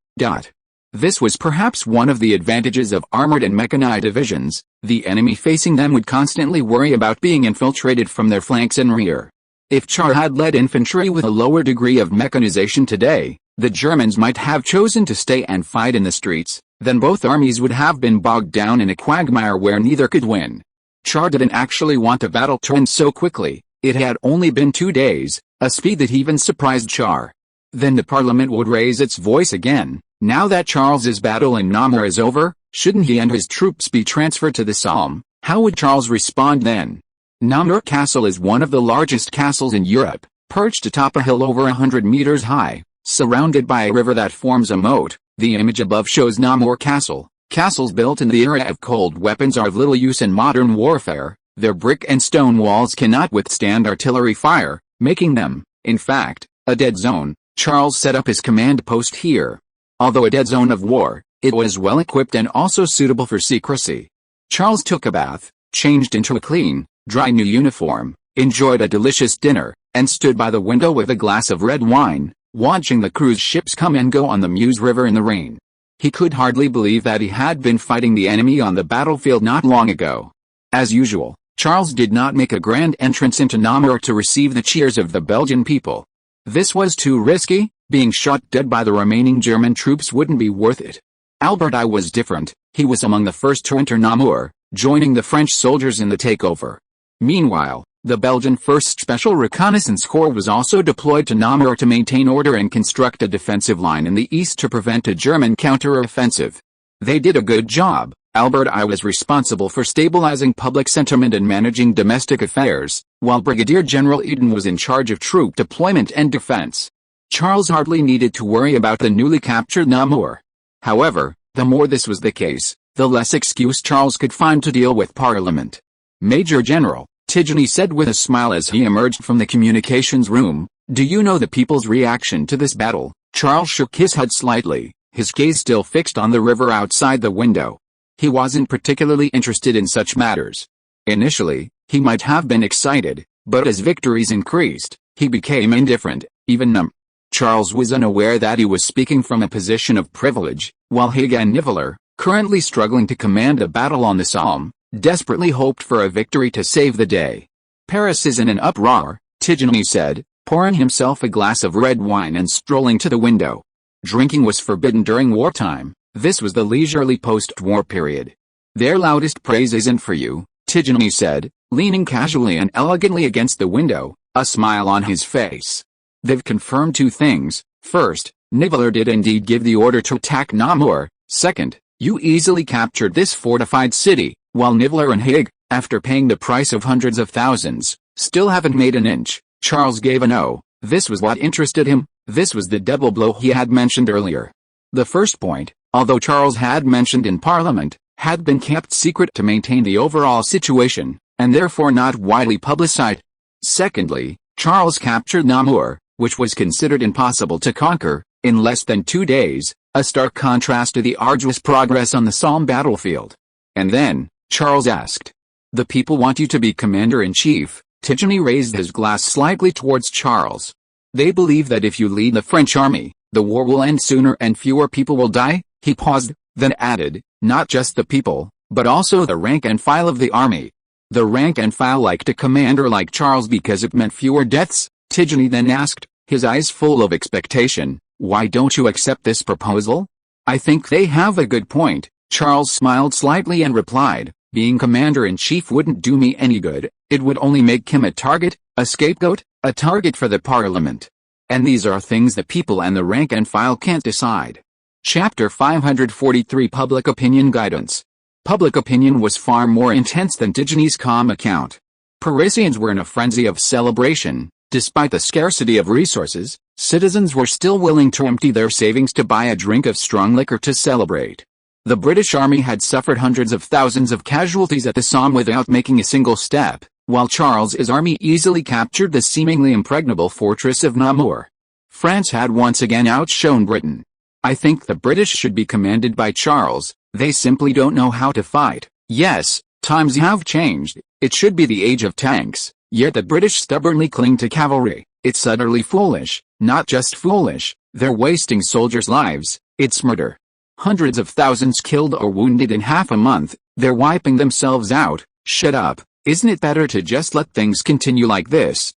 This was perhaps one of the advantages of armored and mechanized divisions. The enemy facing them would constantly worry about being infiltrated from their flanks and rear. If Char had led infantry with a lower degree of mechanization today, the Germans might have chosen to stay and fight in the streets, then both armies would have been bogged down in a quagmire where neither could win. Char didn't actually want the battle to end so quickly. It had only been 2 days, a speed that even surprised Char. Then the parliament would raise its voice again. Now that Charles's battle in Namur is over, shouldn't he and his troops be transferred to the Somme? How would Charles respond then? Namur Castle is one of the largest castles in Europe, perched atop a hill over 100 meters high, surrounded by a river that forms a moat. The image above shows Namur Castle. Castles built in the era of cold weapons are of little use in modern warfare. Their brick and stone walls cannot withstand artillery fire, making them, in fact, a dead zone. Charles set up his command post here. Although a dead zone of war, it was well equipped and also suitable for secrecy. Charles took a bath, changed into a clean, dry new uniform, enjoyed a delicious dinner, and stood by the window with a glass of red wine, watching the cruise ships come and go on the Meuse River in the rain. He could hardly believe that he had been fighting the enemy on the battlefield not long ago. As usual, Charles did not make a grand entrance into Namur to receive the cheers of the Belgian people. This was too risky. Being shot dead by the remaining German troops wouldn't be worth it. Albert I was different. He was among the first to enter Namur, joining the French soldiers in the takeover. Meanwhile, the Belgian 1st Special Reconnaissance Corps was also deployed to Namur to maintain order and construct a defensive line in the east to prevent a German counter-offensive. They did a good job. Albert I was responsible for stabilizing public sentiment and managing domestic affairs, while Brigadier General Eden was in charge of troop deployment and defense. Charles hardly needed to worry about the newly captured Namur. However, the more this was the case, the less excuse Charles could find to deal with Parliament. Major General, Tidjany said with a smile as he emerged from the communications room, do you know the people's reaction to this battle? Charles shook his head slightly, his gaze still fixed on the river outside the window. He wasn't particularly interested in such matters. Initially, he might have been excited, but as victories increased, he became indifferent, even numb. Charles was unaware that he was speaking from a position of privilege, while Haig and Niveler, currently struggling to command a battle on the Somme, desperately hoped for a victory to save the day. Paris is in an uproar, Tidjany said, pouring himself a glass of red wine and strolling to the window. Drinking was forbidden during wartime. This was the leisurely post-war period. Their loudest praise isn't for you, Tidjany said, leaning casually and elegantly against the window, a smile on his face. "They've confirmed two things. First, Niveler did indeed give the order to attack Namur. Second, you easily captured this fortified city, while Niveler and Haig, after paying the price of hundreds of thousands, still haven't made an inch." Charles gave a no. This was what interested him. This was the double blow he had mentioned earlier. The first point, although Charles had mentioned in Parliament, had been kept secret to maintain the overall situation, and therefore not widely publicized. Secondly, Charles captured Namur, which was considered impossible to conquer, in less than 2 days, a stark contrast to the arduous progress on the Somme battlefield. And then, Charles asked, "The people want you to be commander-in-chief." Tidjane raised his glass slightly towards Charles. "They believe that if you lead the French army, the war will end sooner and fewer people will die." He paused, then added, "Not just the people, but also the rank and file of the army." The rank and file liked a commander like Charles because it meant fewer deaths. Tidjane then asked, his eyes full of expectation, "Why don't you accept this proposal?" "I think they have a good point." Charles smiled slightly and replied, "Being commander-in-chief wouldn't do me any good. It would only make him a target, a scapegoat, a target for the parliament. And these are things the people and the rank and file can't decide." Chapter 543 Public Opinion Guidance. Public opinion was far more intense than Tidjane's calm account. Parisians were in a frenzy of celebration. Despite the scarcity of resources, citizens were still willing to empty their savings to buy a drink of strong liquor to celebrate. The British army had suffered hundreds of thousands of casualties at the Somme without making a single step, while Charles's army easily captured the seemingly impregnable fortress of Namur. France had once again outshone Britain. "I think the British should be commanded by Charles. They simply don't know how to fight. Yes, times have changed. It should be the age of tanks. Yet the British stubbornly cling to cavalry. It's utterly foolish. Not just foolish, they're wasting soldiers' lives. It's murder. Hundreds of thousands killed or wounded in half a month. They're wiping themselves out." "Shut up. Isn't it better to just let things continue like this?"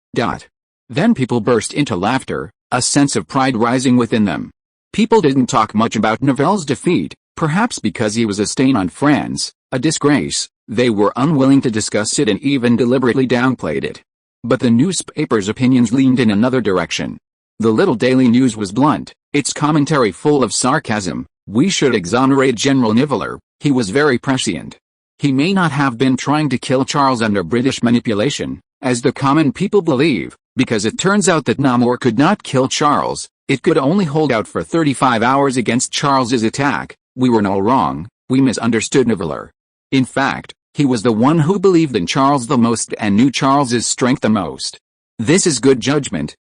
Then people burst into laughter, a sense of pride rising within them. People didn't talk much about Nivelle's defeat, perhaps because he was a stain on France, a disgrace. They were unwilling to discuss it and even deliberately downplayed it. But the newspapers' opinions leaned in another direction. The little Daily News was blunt, its commentary full of sarcasm. "We should exonerate General Niveler. He was very prescient. He may not have been trying to kill Charles under British manipulation, as the common people believe, because it turns out that Namur could not kill Charles. It could only hold out for 35 hours against Charles's attack. We were all wrong. We misunderstood Niveler. In fact, he was the one who believed in Charles the most and knew Charles's strength the most. This is good judgment."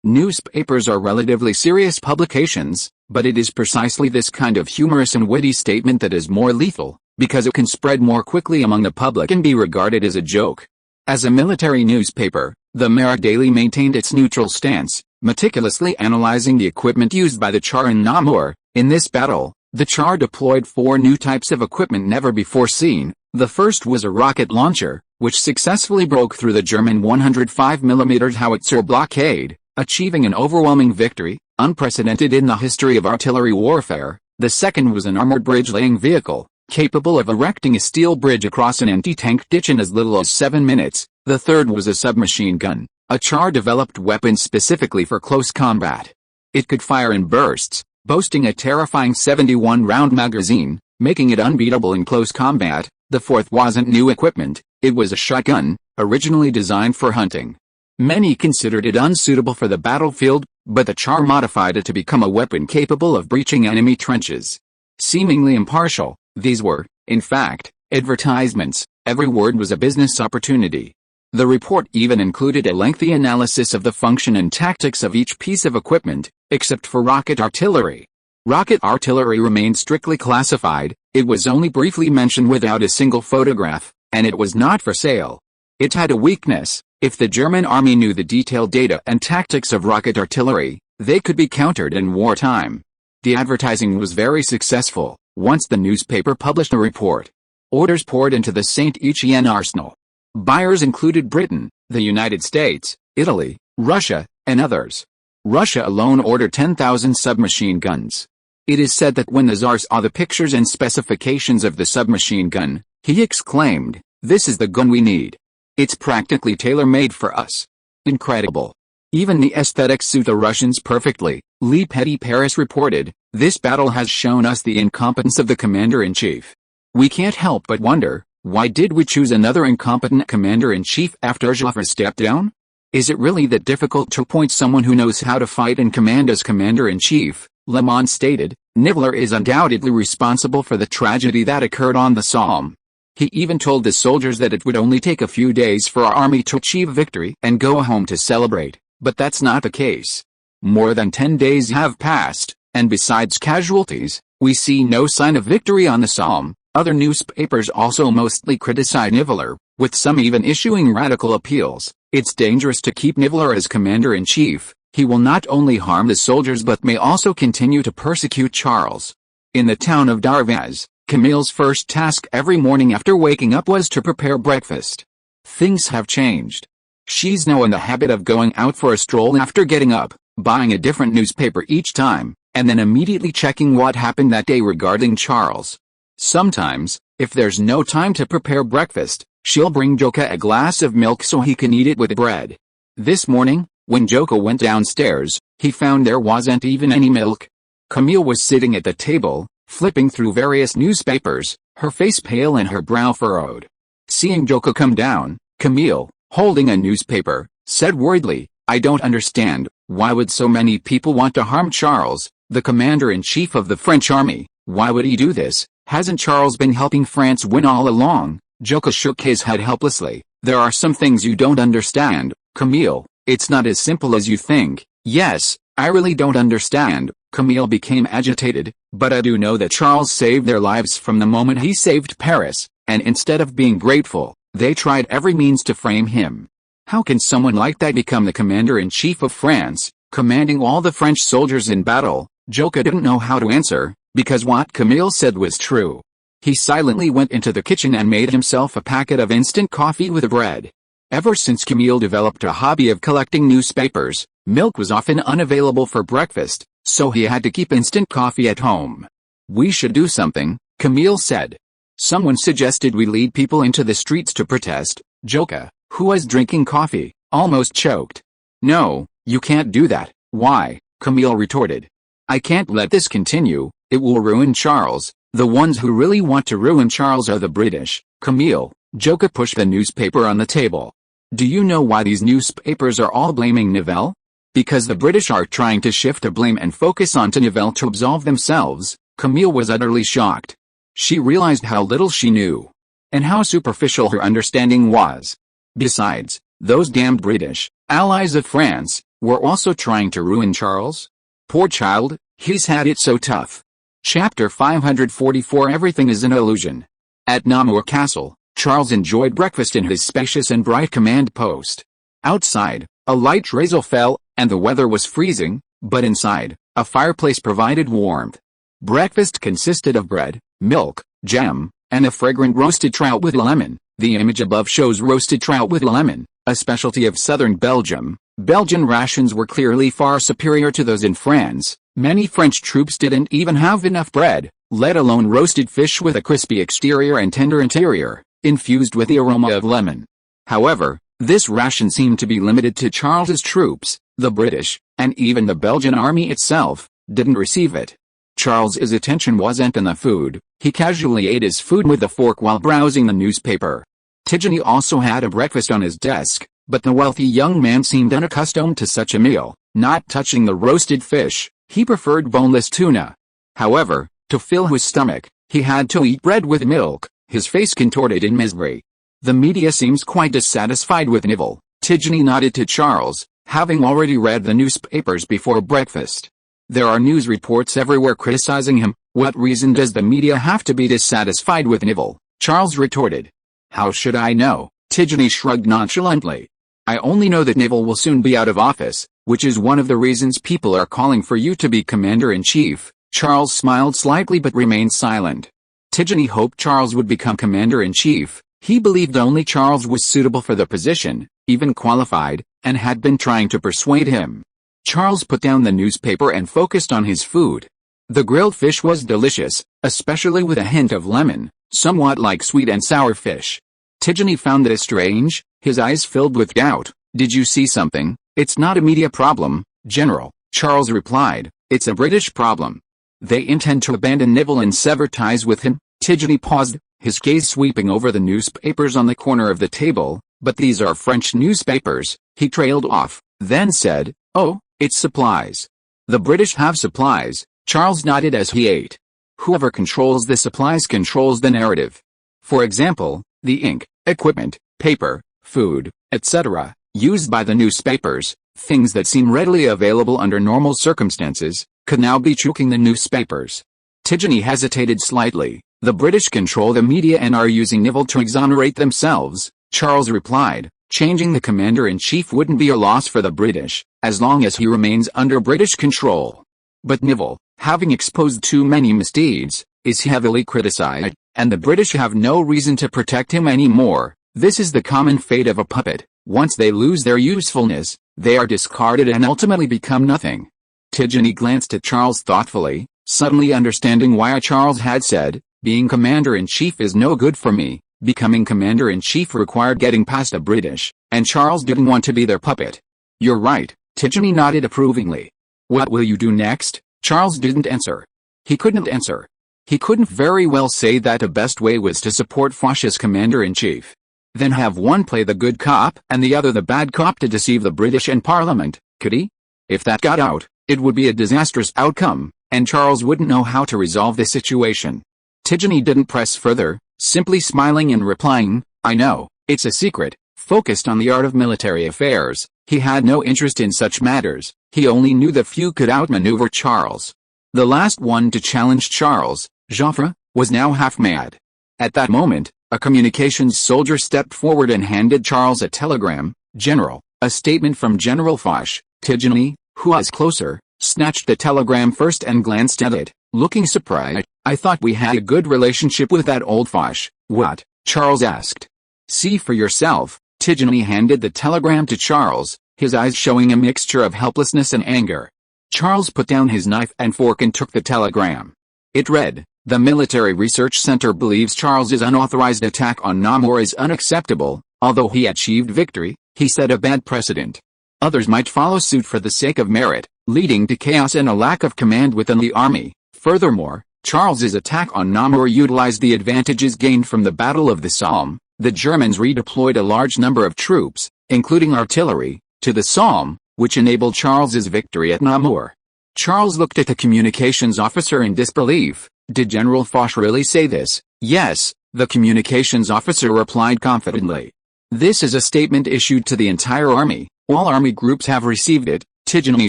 Newspapers are relatively serious publications, but it is precisely this kind of humorous and witty statement that is more lethal, because it can spread more quickly among the public and be regarded as a joke. As a military newspaper, the Maire daily maintained its neutral stance, meticulously analyzing the equipment used by the Tsar in Namur. In this battle, the Tsar deployed 4 new types of equipment never before seen. The first was a rocket launcher, which successfully broke through the German 105mm howitzer blockade, achieving an overwhelming victory, unprecedented in the history of artillery warfare. The second was an armored bridge-laying vehicle, capable of erecting a steel bridge across an anti-tank ditch in as little as 7 minutes. The third was a submachine gun, a Tsar-developed weapon specifically for close combat. It could fire in bursts, boasting a terrifying 71-round magazine, making it unbeatable in close combat. The fourth wasn't new equipment, it was a shotgun, originally designed for hunting. Many considered it unsuitable for the battlefield, but the Tsar modified it to become a weapon capable of breaching enemy trenches. Seemingly impartial, these were, in fact, advertisements. Every word was a business opportunity. The report even included a lengthy analysis of the function and tactics of each piece of equipment, except for rocket artillery. Rocket artillery remained strictly classified. It was only briefly mentioned without a single photograph, and it was not for sale. It had a weakness. If the German army knew the detailed data and tactics of rocket artillery, they could be countered in wartime. The advertising was very successful. Once the newspaper published a report, orders poured into the St. Etienne arsenal. Buyers included Britain, the United States, Italy, Russia, and others. Russia alone ordered 10,000 submachine guns. It is said that when the Tsar saw the pictures and specifications of the submachine gun, he exclaimed, This is the gun we need. It's practically tailor-made for us. Incredible. Even the aesthetics suit the Russians perfectly, Le Petit Paris reported. This battle has shown us the incompetence of the commander-in-chief. We can't help but wonder, why did we choose another incompetent commander-in-chief after Joffre stepped down? Is it really that difficult to appoint someone who knows how to fight and command as commander-in-chief? Le Monde stated. Niveler is undoubtedly responsible for the tragedy that occurred on the Somme. He even told the soldiers that it would only take a few days for our army to achieve victory and go home to celebrate, but that's not the case. More than 10 days have passed, and besides casualties, we see no sign of victory on the Somme. Other newspapers also mostly criticize Niveler, with some even issuing radical appeals. It's dangerous to keep Niveler as commander-in-chief. He will not only harm the soldiers but may also continue to persecute Charles. In the town of Darvaz, Camille's first task every morning after waking up was to prepare breakfast. Things have changed. She's now in the habit of going out for a stroll after getting up, buying a different newspaper each time, and then immediately checking what happened that day regarding Charles. Sometimes, if there's no time to prepare breakfast, she'll bring Joka a glass of milk so he can eat it with bread. This morning, when Joka went downstairs, he found there wasn't even any milk. Camille was sitting at the table, flipping through various newspapers, her face pale and her brow furrowed. Seeing Joka come down, Camille, holding a newspaper, said worriedly, "I don't understand, why would so many people want to harm Charles, the commander-in-chief of the French army? Why would he do this? Hasn't Charles been helping France win all along?" Joka shook his head helplessly. "There are some things you don't understand, Camille. It's not as simple as you think." "Yes, I really don't understand." Camille became agitated, "but I do know that Charles saved their lives from the moment he saved Paris, and instead of being grateful, they tried every means to frame him. How can someone like that become the commander-in-chief of France, commanding all the French soldiers in battle?" Joka didn't know how to answer, because what Camille said was true. He silently went into the kitchen and made himself a packet of instant coffee with bread. Ever since Camille developed a hobby of collecting newspapers, milk was often unavailable for breakfast, so he had to keep instant coffee at home. "We should do something," Camille said. "Someone suggested we lead people into the streets to protest." Joka, who was drinking coffee, almost choked. "No, you can't do that." "Why?" Camille retorted. "I can't let this continue, it will ruin Charles." "The ones who really want to ruin Charles are the British." "Camille," Joka pushed the newspaper on the table. "Do you know why these newspapers are all blaming Nivelle? Because the British are trying to shift the blame and focus onto Nivelle to absolve themselves." Camille was utterly shocked. She realized how little she knew, and how superficial her understanding was. Besides, those damned British, allies of France, were also trying to ruin Charles. Poor child, he's had it so tough. Chapter 544 Everything is an illusion. At Namur Castle, Charles enjoyed breakfast in his spacious and bright command post. Outside, a light drizzle fell, and the weather was freezing, but inside, a fireplace provided warmth. Breakfast consisted of bread, milk, jam, and a fragrant roasted trout with lemon. The image above shows roasted trout with lemon, a specialty of southern Belgium. Belgian rations were clearly far superior to those in France. Many French troops didn't even have enough bread, let alone roasted fish with a crispy exterior and tender interior, infused with the aroma of lemon. However, this ration seemed to be limited to Charles's troops. The British, and even the Belgian army itself, didn't receive it. Charles's attention wasn't on the food. He casually ate his food with a fork while browsing the newspaper. Tidjany also had a breakfast on his desk, but the wealthy young man seemed unaccustomed to such a meal. Not touching the roasted fish, he preferred boneless tuna. However, to fill his stomach, he had to eat bread with milk, his face contorted in misery. "The media seems quite dissatisfied with Nivelle." Tidjany nodded to Charles, having already read the newspapers before breakfast. "There are news reports everywhere criticizing him." "What reason does the media have to be dissatisfied with Nivelle?" Charles retorted. "How should I know?" Tidjany shrugged nonchalantly. "I only know that Nivelle will soon be out of office, which is one of the reasons people are calling for you to be commander-in-chief." Charles smiled slightly but remained silent. Tidjany hoped Charles would become commander-in-chief. He believed only Charles was suitable for the position, even qualified, and had been trying to persuade him. Charles put down the newspaper and focused on his food. The grilled fish was delicious, especially with a hint of lemon, somewhat like sweet and sour fish. Tidjany found this strange, his eyes filled with doubt. "Did you see something?" "It's not a media problem, General," Charles replied. "It's a British problem. They intend to abandon Neville and sever ties with him." Tidjany paused, his gaze sweeping over the newspapers on the corner of the table. "But these are French newspapers," he trailed off, then said, "Oh, it's supplies." "The British have supplies," Charles nodded as he ate. "Whoever controls the supplies controls the narrative. For example, the ink, equipment, paper, food, etc., used by the newspapers, things that seem readily available under normal circumstances, could now be choking the newspapers." Tidjany hesitated slightly. "The British control the media and are using Neville to exonerate themselves," Charles replied. "Changing the commander-in-chief wouldn't be a loss for the British, as long as he remains under British control. But Neville, having exposed too many misdeeds, is heavily criticized, and the British have no reason to protect him anymore. This is the common fate of a puppet. Once they lose their usefulness, they are discarded and ultimately become nothing." Tidjany glanced at Charles thoughtfully, suddenly understanding why Charles had said, "Being commander-in-chief is no good for me." Becoming commander-in-chief required getting past the British, and Charles didn't want to be their puppet. "You're right," Tidjany nodded approvingly. "What will you do next?" Charles didn't answer. He couldn't answer. He couldn't very well say that the best way was to support Foch as commander-in-chief. Then have one play the good cop and the other the bad cop to deceive the British and Parliament, could he? If that got out, it would be a disastrous outcome, and Charles wouldn't know how to resolve the situation. Tidjany didn't press further, simply smiling and replying, "I know, it's a secret." Focused on the art of military affairs, he had no interest in such matters. He only knew that few could outmaneuver Charles. The last one to challenge Charles, Joffre, was now half mad. At that moment, a communications soldier stepped forward and handed Charles a telegram. "General, a statement from General Foch." Tidjany, who was closer, snatched the telegram first and glanced at it, looking surprised. "I thought we had a good relationship with that old Foch." "What?" Charles asked. "See for yourself." Tidjany handed the telegram to Charles, his eyes showing a mixture of helplessness and anger. Charles put down his knife and fork and took the telegram. It read, "The Military Research Center believes Charles's unauthorized attack on Namur is unacceptable. Although he achieved victory, he set a bad precedent. Others might follow suit for the sake of merit, leading to chaos and a lack of command within the army. Furthermore, Charles's attack on Namur utilized the advantages gained from the Battle of the Somme. The Germans redeployed a large number of troops, including artillery, to the Somme, which enabled Charles's victory at Namur." Charles looked at the communications officer in disbelief. "Did General Foch really say this?" "Yes," the communications officer replied confidently. "This is a statement issued to the entire army. All army groups have received it." Tidjany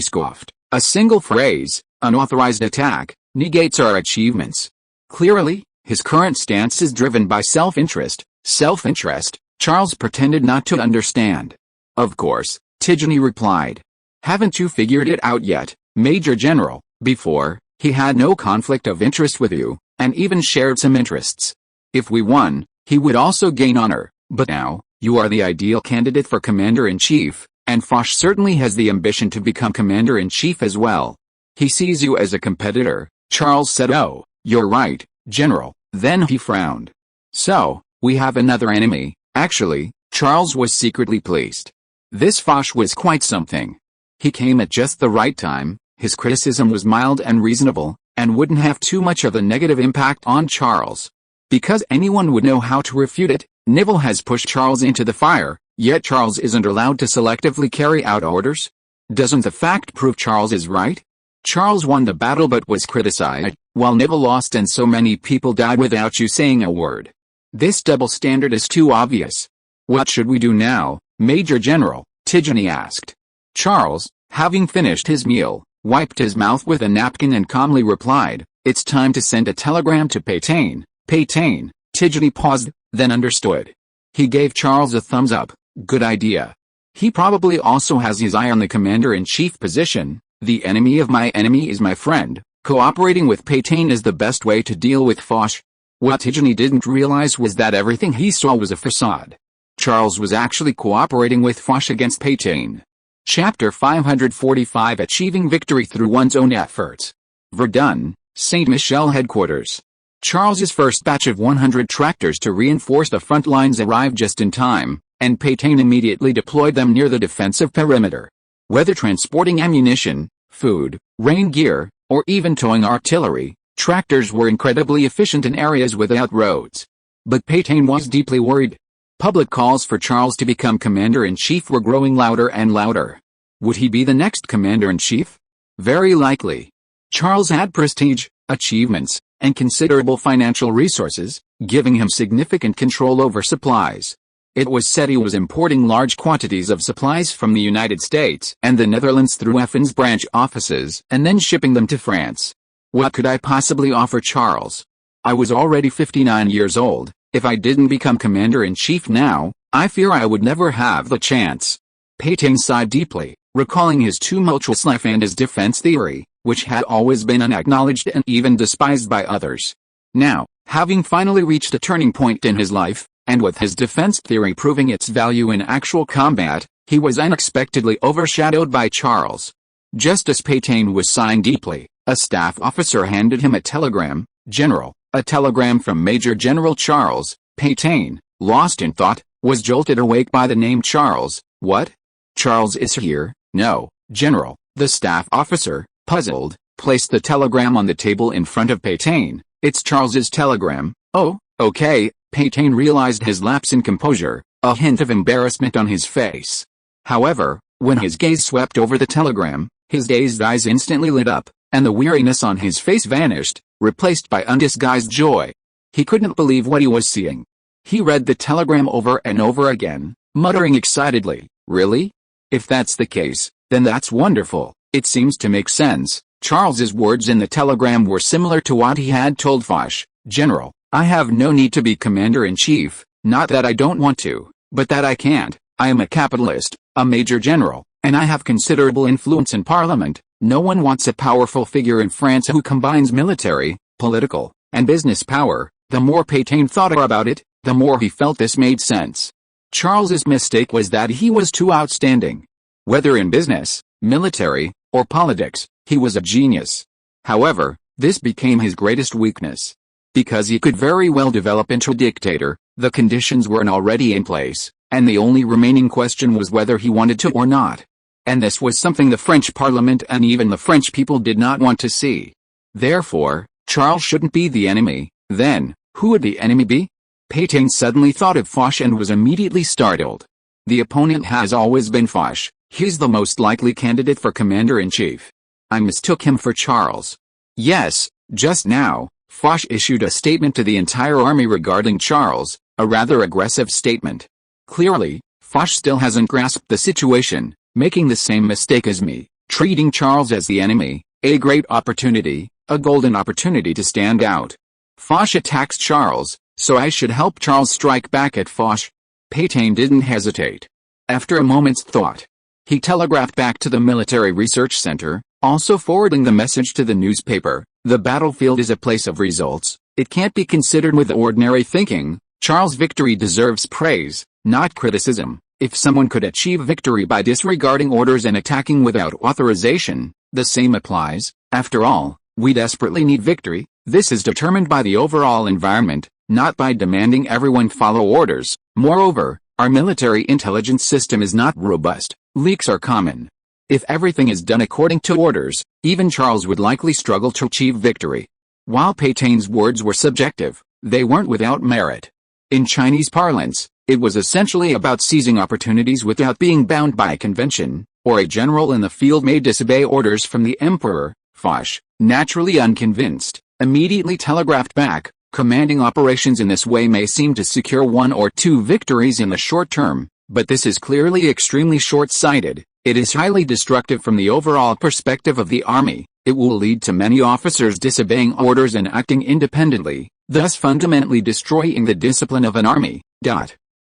scoffed. "A single phrase, unauthorized attack, negates our achievements." Clearly, his current stance is driven by self-interest. Self-interest, Charles pretended not to understand. "Of course," Tidjany replied. "Haven't you figured it out yet, Major General? Before, he had no conflict of interest with you, and even shared some interests. If we won, he would also gain honor, but now, you are the ideal candidate for commander-in-chief, and Foch certainly has the ambition to become commander-in-chief as well. He sees you as a competitor." Charles said, "Oh, you're right, General." Then he frowned. "So, we have another enemy." Actually, Charles was secretly pleased. This Foch was quite something. He came at just the right time, his criticism was mild and reasonable, and wouldn't have too much of a negative impact on Charles. Because anyone would know how to refute it, Neville has pushed Charles into the fire, yet Charles isn't allowed to selectively carry out orders? Doesn't the fact prove Charles is right? Charles won the battle but was criticized, while Neville lost and so many people died without you saying a word. This double standard is too obvious. "What should we do now, Major General?" Tidjany asked. Charles, having finished his meal, wiped his mouth with a napkin and calmly replied, "It's time to send a telegram to Pétain." "Pétain?" Tidjany paused, then understood. He gave Charles a thumbs up. "Good idea. He probably also has his eye on the commander-in-chief position. The enemy of my enemy is my friend. Cooperating with Pétain is the best way to deal with Foch." What Tidjany didn't realize was that everything he saw was a facade. Charles was actually cooperating with Foch against Pétain. Chapter 545 Achieving Victory Through One's Own Efforts. Verdun, Saint-Michel Headquarters. Charles's first batch of 100 tractors to reinforce the front lines arrived just in time, and Pétain immediately deployed them near the defensive perimeter. Whether transporting ammunition, food, rain gear, or even towing artillery, tractors were incredibly efficient in areas without roads. But Pétain was deeply worried. Public calls for Charles to become commander-in-chief were growing louder and louder. Would he be the next commander-in-chief? Very likely. Charles had prestige, achievements, and considerable financial resources, giving him significant control over supplies. It was said he was importing large quantities of supplies from the United States and the Netherlands through Effen's branch offices and then shipping them to France. What could I possibly offer Charles? I was already 59 years old. If I didn't become commander-in-chief now, I fear I would never have the chance. Pétain sighed deeply, recalling his tumultuous life and his defense theory, which had always been unacknowledged and even despised by others. Now, having finally reached a turning point in his life, and with his defense theory proving its value in actual combat, he was unexpectedly overshadowed by Charles. Just as Pétain was sighing deeply, a staff officer handed him a telegram. "General, a telegram from Major General Charles." Pétain, lost in thought, was jolted awake by the name Charles. "What? Charles is here?" "No, General." The staff officer, puzzled, placed the telegram on the table in front of Pétain. "It's Charles's telegram." "Oh, okay." Pétain realized his lapse in composure, a hint of embarrassment on his face. However, when his gaze swept over the telegram, his dazed eyes instantly lit up, and the weariness on his face vanished, replaced by undisguised joy. He couldn't believe what he was seeing. He read the telegram over and over again, muttering excitedly, "Really? If that's the case, then that's wonderful. It seems to make sense." Charles's words in the telegram were similar to what he had told Foch. "General, I have no need to be commander-in-chief, not that I don't want to, but that I can't. I am a capitalist, a major general, and I have considerable influence in parliament. No one wants a powerful figure in France who combines military, political, and business power." The more Pétain thought about it, the more he felt this made sense. Charles's mistake was that he was too outstanding. Whether in business, military, or politics, he was a genius. However, this became his greatest weakness. Because he could very well develop into a dictator, the conditions weren't already in place, and the only remaining question was whether he wanted to or not. And this was something the French Parliament and even the French people did not want to see. Therefore, Charles shouldn't be the enemy. Then, who would the enemy be? Pétain suddenly thought of Foch and was immediately startled. The opponent has always been Foch. He's the most likely candidate for commander-in-chief. I mistook him for Charles. Yes, just now, Foch issued a statement to the entire army regarding Charles, a rather aggressive statement. Clearly, Foch still hasn't grasped the situation, making the same mistake as me, treating Charles as the enemy, a great opportunity, a golden opportunity to stand out. Foch attacks Charles, so I should help Charles strike back at Foch. Pétain didn't hesitate. After a moment's thought, he telegraphed back to the military research center, also forwarding the message to the newspaper. The battlefield is a place of results. It can't be considered with ordinary thinking. Charles' victory deserves praise, not criticism. If someone could achieve victory by disregarding orders and attacking without authorization, the same applies. After all, we desperately need victory. This is determined by the overall environment, not by demanding everyone follow orders. Moreover, our military intelligence system is not robust. Leaks are common. If everything is done according to orders, even Charles would likely struggle to achieve victory. While Pétain's words were subjective, they weren't without merit. In Chinese parlance, it was essentially about seizing opportunities without being bound by a convention, or a general in the field may disobey orders from the emperor. Foch, naturally unconvinced, immediately telegraphed back, commanding operations in this way may seem to secure 1 or 2 victories in the short term, but this is clearly extremely short-sighted. It is highly destructive from the overall perspective of the army. It will lead to many officers disobeying orders and acting independently, thus fundamentally destroying the discipline of an army.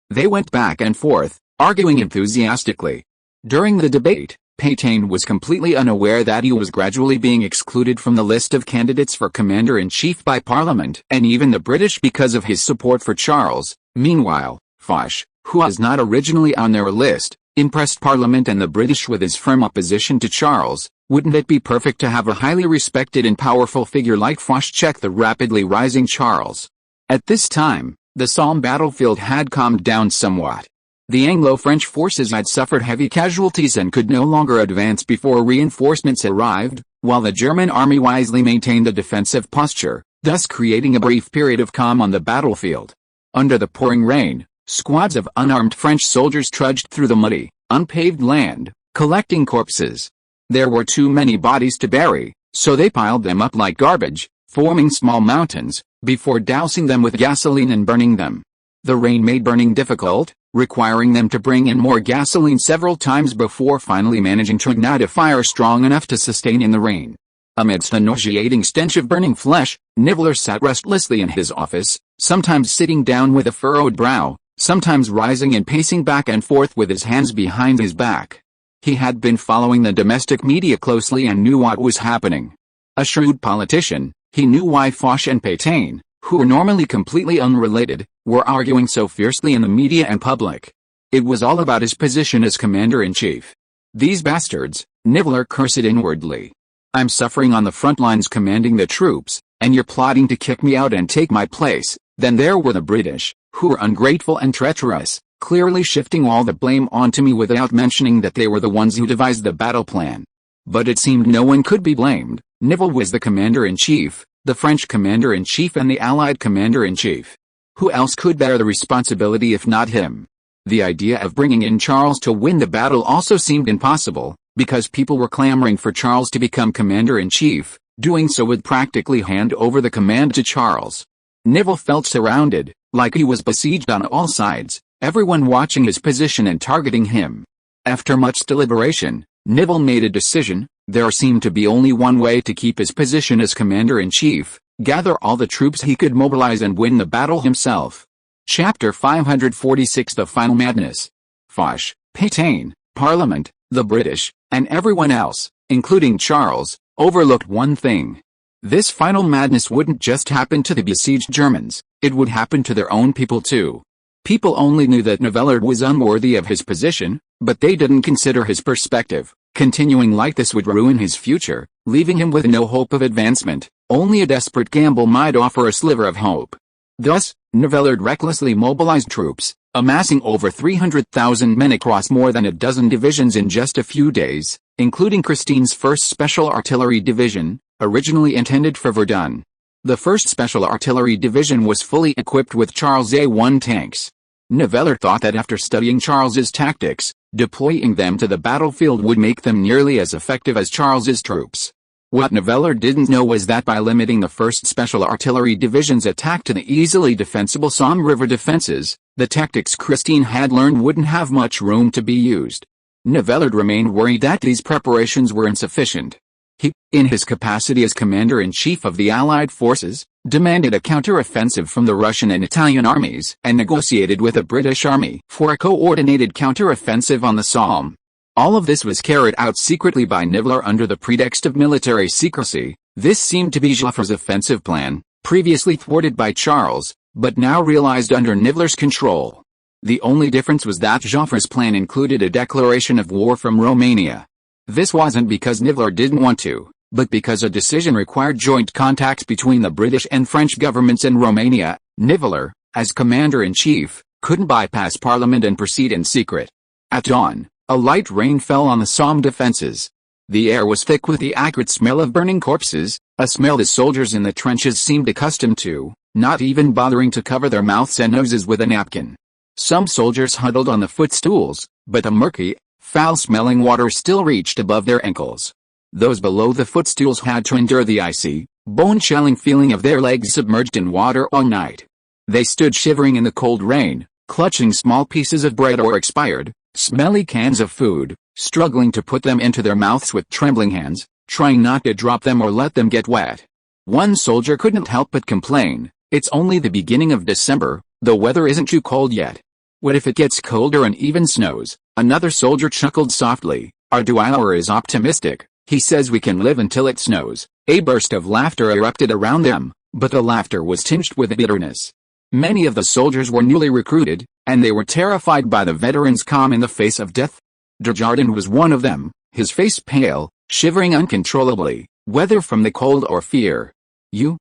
They went back and forth, arguing enthusiastically. During the debate, Pétain was completely unaware that he was gradually being excluded from the list of candidates for commander-in-chief by Parliament and even the British because of his support for Charles. Meanwhile, Foch, who was not originally on their list, impressed Parliament and the British with his firm opposition to Charles. Wouldn't it be perfect to have a highly respected and powerful figure like Foch check the rapidly rising Charles? At this time, the Somme battlefield had calmed down somewhat. The Anglo-French forces had suffered heavy casualties and could no longer advance before reinforcements arrived, while the German army wisely maintained a defensive posture, thus creating a brief period of calm on the battlefield. Under the pouring rain, squads of unarmed French soldiers trudged through the muddy, unpaved land, collecting corpses. There were too many bodies to bury, so they piled them up like garbage, forming small mountains, before dousing them with gasoline and burning them. The rain made burning difficult, requiring them to bring in more gasoline several times before finally managing to ignite a fire strong enough to sustain in the rain. Amidst a nauseating stench of burning flesh, Nibbler sat restlessly in his office, sometimes sitting down with a furrowed brow, sometimes rising and pacing back and forth with his hands behind his back. He had been following the domestic media closely and knew what was happening. A shrewd politician, he knew why Foch and Pétain, who were normally completely unrelated, were arguing so fiercely in the media and public. It was all about his position as commander-in-chief. These bastards, Nibbler cursed inwardly. I'm suffering on the front lines commanding the troops, and you're plotting to kick me out and take my place. Then there were the British, who were ungrateful and treacherous, clearly shifting all the blame onto me without mentioning that they were the ones who devised the battle plan. But it seemed no one could be blamed. Nibbler was the commander-in-chief, the French commander-in-chief and the Allied commander-in-chief. Who else could bear the responsibility if not him? The idea of bringing in Charles to win the battle also seemed impossible, because people were clamoring for Charles to become commander-in-chief. Doing so would practically hand over the command to Charles. Nibbler felt surrounded, like he was besieged on all sides, everyone watching his position and targeting him. After much deliberation, Nibbler made a decision. There seemed to be only one way to keep his position as commander-in-chief: gather all the troops he could mobilize and win the battle himself. Chapter 546 The Final Madness. Foch, Pétain, Parliament, the British, and everyone else, including Charles, overlooked one thing. This final madness wouldn't just happen to the besieged Germans, it would happen to their own people too. People only knew that Nibbler was unworthy of his position, but they didn't consider his perspective. Continuing like this would ruin his future, leaving him with no hope of advancement. Only a desperate gamble might offer a sliver of hope. Thus, Nibbler recklessly mobilized troops, amassing over 300,000 men across more than a dozen divisions in just a few days, including Christine's 1st Special Artillery Division, originally intended for Verdun. The 1st Special Artillery Division was fully equipped with Charles A1 tanks. Nibbler thought that after studying Charles's tactics, deploying them to the battlefield would make them nearly as effective as Charles's troops. What Nibbler didn't know was that by limiting the 1st Special Artillery Division's attack to the easily defensible Somme River defenses, the tactics Christine had learned wouldn't have much room to be used. Nibbler remained worried that these preparations were insufficient. He, in his capacity as commander-in-chief of the Allied forces, demanded a counter-offensive from the Russian and Italian armies and negotiated with the British army for a coordinated counter-offensive on the Somme. All of this was carried out secretly by Nibbler under the pretext of military secrecy. This seemed to be Joffre's offensive plan, previously thwarted by Charles, but now realized under Nibbler's control. The only difference was that Joffre's plan included a declaration of war from Romania. This wasn't because Nibbler didn't want to, but because a decision required joint contacts between the British and French governments in Romania. Nibbler, as commander-in-chief, couldn't bypass Parliament and proceed in secret. At dawn, a light rain fell on the Somme defenses. The air was thick with the acrid smell of burning corpses, a smell the soldiers in the trenches seemed accustomed to, not even bothering to cover their mouths and noses with a napkin. Some soldiers huddled on the footstools, but the murky, foul-smelling water still reached above their ankles. Those below the footstools had to endure the icy, bone-chilling feeling of their legs submerged in water all night. They stood shivering in the cold rain, clutching small pieces of bread or expired, smelly cans of food, struggling to put them into their mouths with trembling hands, trying not to drop them or let them get wet. One soldier couldn't help but complain, "It's only the beginning of December, the weather isn't too cold yet. What if it gets colder and even snows?" Another soldier chuckled softly, "Our Dwyer is optimistic, he says we can live until it snows." A burst of laughter erupted around them, but the laughter was tinged with bitterness. Many of the soldiers were newly recruited, and they were terrified by the veterans' calm in the face of death. Desjardins was one of them, his face pale, shivering uncontrollably, whether from the cold or fear. You,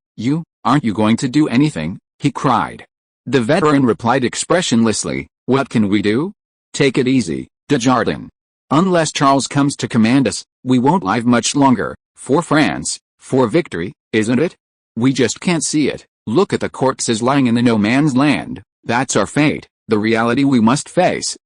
aren't you going to do anything?" he cried. The veteran replied expressionlessly, "What can we do? Take it easy, Desjardins. Unless Charles comes to command us, we won't live much longer. For France, for victory, isn't it? We just can't see it. Look at the corpses lying in the no man's land. That's our fate, the reality we must face."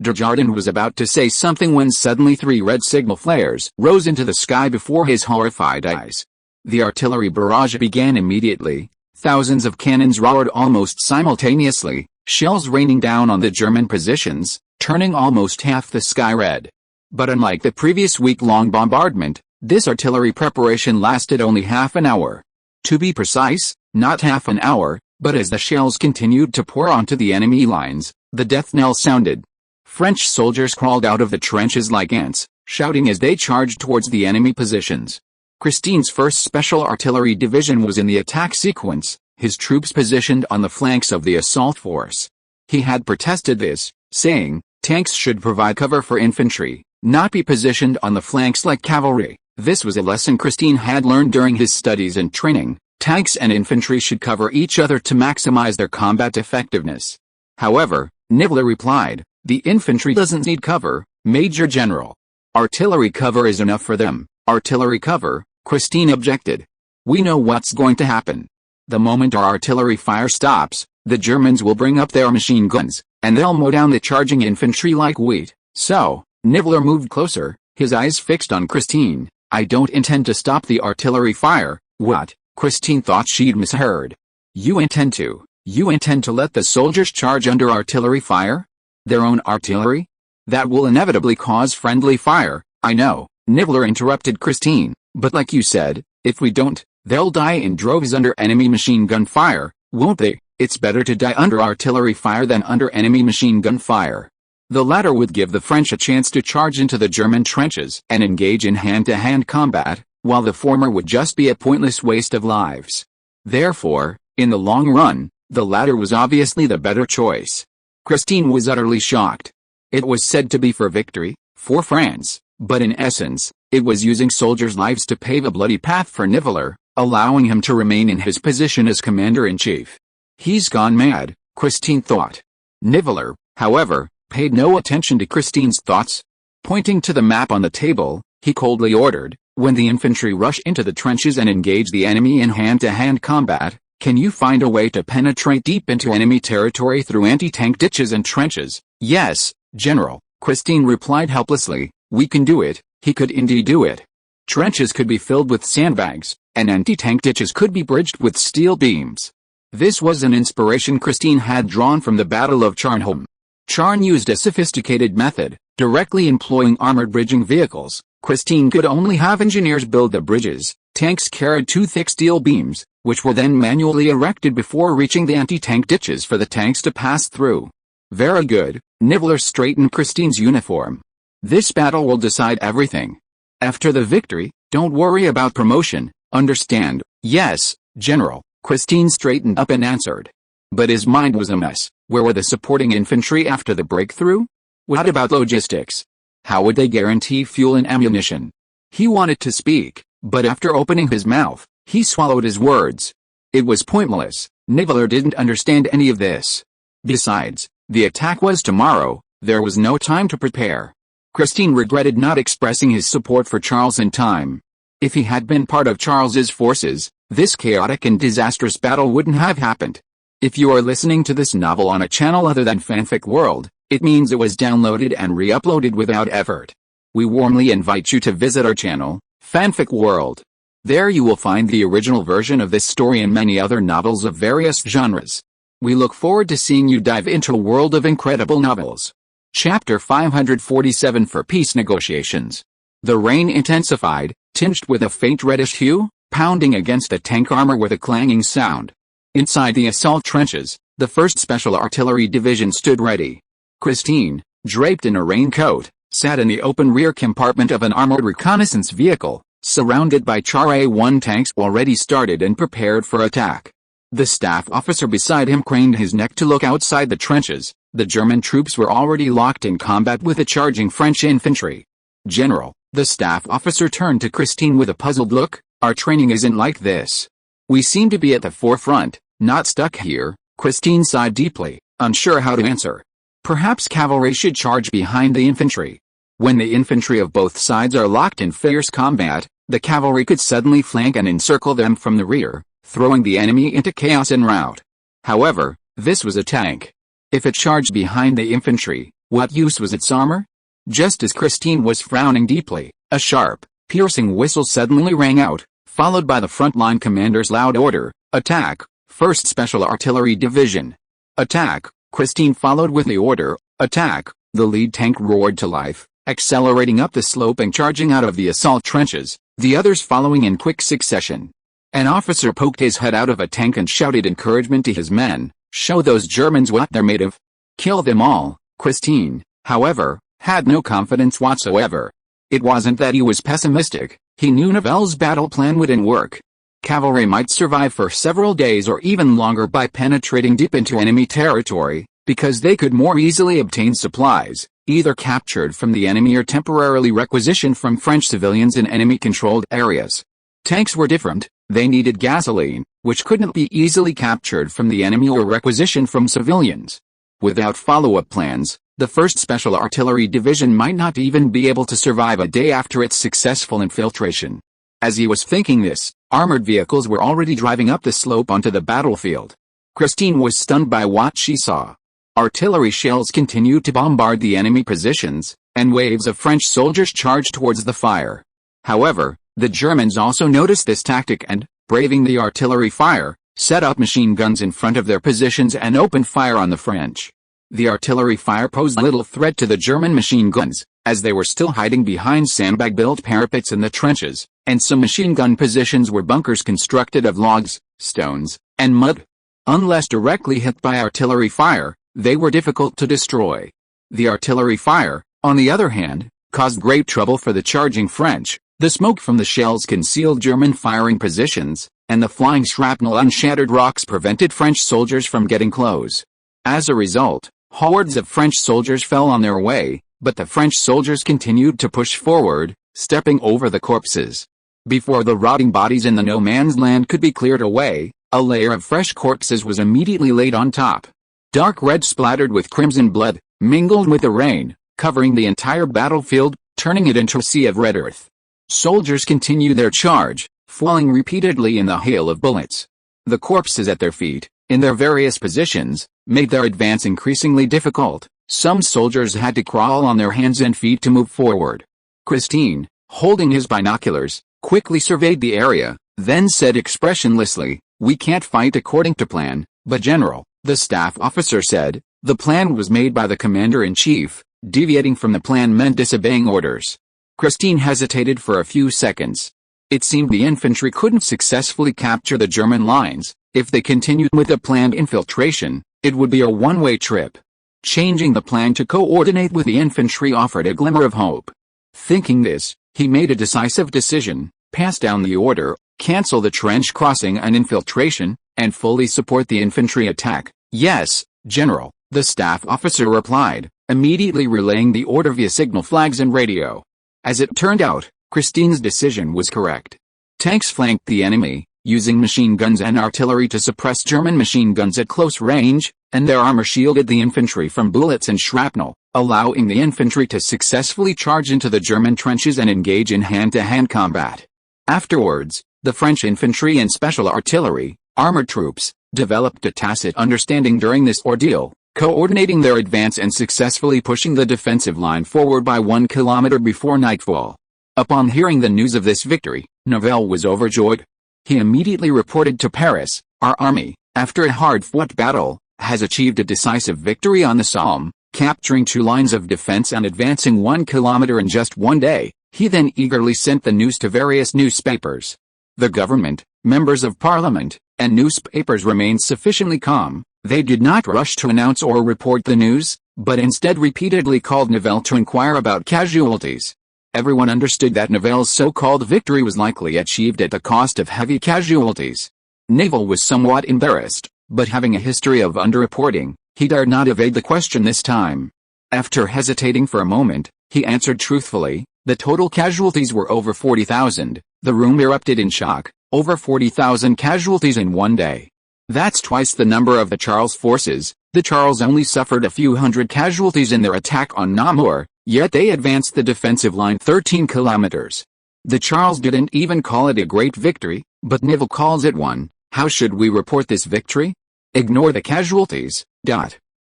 Desjardins was about to say something when suddenly 3 red signal flares rose into the sky before his horrified eyes. The artillery barrage began immediately. Thousands of cannons roared almost simultaneously, shells raining down on the German positions, turning almost half the sky red. But unlike the previous week-long bombardment, this artillery preparation lasted only half an hour. To be precise, not half an hour, but as the shells continued to pour onto the enemy lines, the death knell sounded. French soldiers crawled out of the trenches like ants, shouting as they charged towards the enemy positions. Christine's 1st Special Artillery Division was in the attack sequence, his troops positioned on the flanks of the assault force. He had protested this, saying, tanks should provide cover for infantry, not be positioned on the flanks like cavalry. This was a lesson Christine had learned during his studies and training. Tanks and infantry should cover each other to maximize their combat effectiveness. However, Nibbler replied, "The infantry doesn't need cover, Major General. Artillery cover is enough for them." "Artillery cover?" Christine objected. "We know what's going to happen. The moment our artillery fire stops, the Germans will bring up their machine guns, and they'll mow down the charging infantry like wheat." So, Nibbler moved closer, his eyes fixed on Christine. "I don't intend to stop the artillery fire." "What?" Christine thought she'd misheard. You intend to let the soldiers charge under artillery fire? Their own artillery? That will inevitably cause friendly fire." "I know," Nibbler interrupted Christine, "but like you said, if we don't, they'll die in droves under enemy machine gun fire, won't they? It's better to die under artillery fire than under enemy machine gun fire." The latter would give the French a chance to charge into the German trenches and engage in hand-to-hand combat, while the former would just be a pointless waste of lives. Therefore, in the long run, the latter was obviously the better choice. Christine was utterly shocked. It was said to be for victory, for France, but in essence, it was using soldiers' lives to pave a bloody path for Nibbler, allowing him to remain in his position as commander-in-chief. He's gone mad, Christine thought. Nibbler, however, paid no attention to Christine's thoughts. Pointing to the map on the table, he coldly ordered, "When the infantry rush into the trenches and engage the enemy in hand-to-hand combat, can you find a way to penetrate deep into enemy territory through anti-tank ditches and trenches?" "Yes, General," Christine replied helplessly. "We can do it." He could indeed do it. Trenches could be filled with sandbags, and anti-tank ditches could be bridged with steel beams. This was an inspiration Christine had drawn from the Battle of Charnholm. Charn used a sophisticated method, directly employing armored bridging vehicles. Christine could only have engineers build the bridges. Tanks carried 2 thick steel beams, which were then manually erected before reaching the anti-tank ditches for the tanks to pass through. "Very good," Nibbler straightened Christine's uniform. "This battle will decide everything. After the victory, don't worry about promotion, understand?" "Yes, General," Christine straightened up and answered. But his mind was a mess. Where were the supporting infantry after the breakthrough? What about logistics? How would they guarantee fuel and ammunition? He wanted to speak, but after opening his mouth, he swallowed his words. It was pointless. Nibbler didn't understand any of this. Besides, the attack was tomorrow. There was no time to prepare. Christine regretted not expressing his support for Charles in time. If he had been part of Charles's forces, this chaotic and disastrous battle wouldn't have happened. If you are listening to this novel on a channel other than Fanfic World, it means it was downloaded and re-uploaded without effort. We warmly invite you to visit our channel, Fanfic World. There you will find the original version of this story and many other novels of various genres. We look forward to seeing you dive into a world of incredible novels. Chapter 547 for Peace Negotiations. The rain intensified, tinged with a faint reddish hue, pounding against the tank armor with a clanging sound. Inside the assault trenches, the 1st Special Artillery Division stood ready. Christine, draped in a raincoat, sat in the open rear compartment of an armored reconnaissance vehicle, surrounded by Char A-1 tanks already started and prepared for attack. The staff officer beside him craned his neck to look outside the trenches, The German troops were already locked in combat with the charging French infantry. "General," the staff officer turned to Christine with a puzzled look, "our training isn't like this. We seem to be at the forefront, not stuck here." Christine sighed deeply, unsure how to answer. Perhaps cavalry should charge behind the infantry. When the infantry of both sides are locked in fierce combat, the cavalry could suddenly flank and encircle them from the rear, throwing the enemy into chaos and rout. However, this was a tank. If it charged behind the infantry, what use was its armor? Just as Christine was frowning deeply, a sharp, piercing whistle suddenly rang out, followed by the frontline commander's loud order, "Attack, 1st Special Artillery Division." "Attack," Christine followed with the order, "Attack." The lead tank roared to life, accelerating up the slope and charging out of the assault trenches, the others following in quick succession. An officer poked his head out of a tank and shouted encouragement to his men, "Show those Germans what they're made of. Kill them all." Christine, however, had no confidence whatsoever. It wasn't that he was pessimistic, he knew Nivelle's battle plan wouldn't work. Cavalry might survive for several days or even longer by penetrating deep into enemy territory, because they could more easily obtain supplies, either captured from the enemy or temporarily requisitioned from French civilians in enemy-controlled areas. Tanks were different, they needed gasoline, which couldn't be easily captured from the enemy or requisitioned from civilians. Without follow-up plans, the 1st Special Artillery Division might not even be able to survive a day after its successful infiltration. As he was thinking this, armored vehicles were already driving up the slope onto the battlefield. Christine was stunned by what she saw. Artillery shells continued to bombard the enemy positions, and waves of French soldiers charged towards the fire. However, the Germans also noticed this tactic and, braving the artillery fire, set up machine guns in front of their positions and opened fire on the French. The artillery fire posed little threat to the German machine guns, as they were still hiding behind sandbag-built parapets in the trenches, and some machine gun positions were bunkers constructed of logs, stones, and mud. Unless directly hit by artillery fire, they were difficult to destroy. The artillery fire, on the other hand, caused great trouble for the charging French. The smoke from the shells concealed German firing positions, and the flying shrapnel on shattered rocks prevented French soldiers from getting close. As a result, hordes of French soldiers fell on their way, but the French soldiers continued to push forward, stepping over the corpses. Before the rotting bodies in the no man's land could be cleared away, a layer of fresh corpses was immediately laid on top. Dark red splattered with crimson blood, mingled with the rain, covering the entire battlefield, turning it into a sea of red earth. Soldiers continued their charge, falling repeatedly in the hail of bullets. The corpses at their feet, in their various positions, made their advance increasingly difficult. Some soldiers had to crawl on their hands and feet to move forward. Christine, holding his binoculars, quickly surveyed the area, then said expressionlessly, "We can't fight according to plan." "But General," the staff officer said, "the plan was made by the commander-in-chief. Deviating from the plan meant disobeying orders." Christine hesitated for a few seconds. It seemed the infantry couldn't successfully capture the German lines. If they continued with the planned infiltration, it would be a one-way trip. Changing the plan to coordinate with the infantry offered a glimmer of hope. Thinking this, he made a decisive decision, pass down the order, cancel the trench crossing and infiltration, and fully support the infantry attack. "Yes, General," the staff officer replied, immediately relaying the order via signal flags and radio. As it turned out, Christine's decision was correct. Tanks flanked the enemy, using machine guns and artillery to suppress German machine guns at close range, and their armor shielded the infantry from bullets and shrapnel, allowing the infantry to successfully charge into the German trenches and engage in hand-to-hand combat. Afterwards, the French infantry and special artillery, armored troops, developed a tacit understanding during this ordeal, coordinating their advance and successfully pushing the defensive line forward by 1 kilometer before nightfall. Upon hearing the news of this victory, Nivelle was overjoyed. He immediately reported to Paris, "Our army, after a hard-fought battle, has achieved a decisive victory on the Somme, capturing 2 lines of defense and advancing 1 kilometer in just 1 day." He then eagerly sent the news to various newspapers. The government, members of parliament, and newspapers remained sufficiently calm. They did not rush to announce or report the news, but instead repeatedly called Nivelle to inquire about casualties. Everyone understood that Nivelle's so-called victory was likely achieved at the cost of heavy casualties. Nivelle was somewhat embarrassed, but having a history of underreporting, He dared not evade the question this time. After hesitating for a moment, he answered truthfully, "The total casualties were over 40,000. The room erupted in shock. Over 40,000 casualties in one day. That's twice the number of the Charles forces. The Charles only suffered a few hundred casualties in their attack on Namur, yet they advanced the defensive line 13 kilometers. The Charles didn't even call it a great victory, but Neville calls it one. How should we report this victory? Ignore the casualties.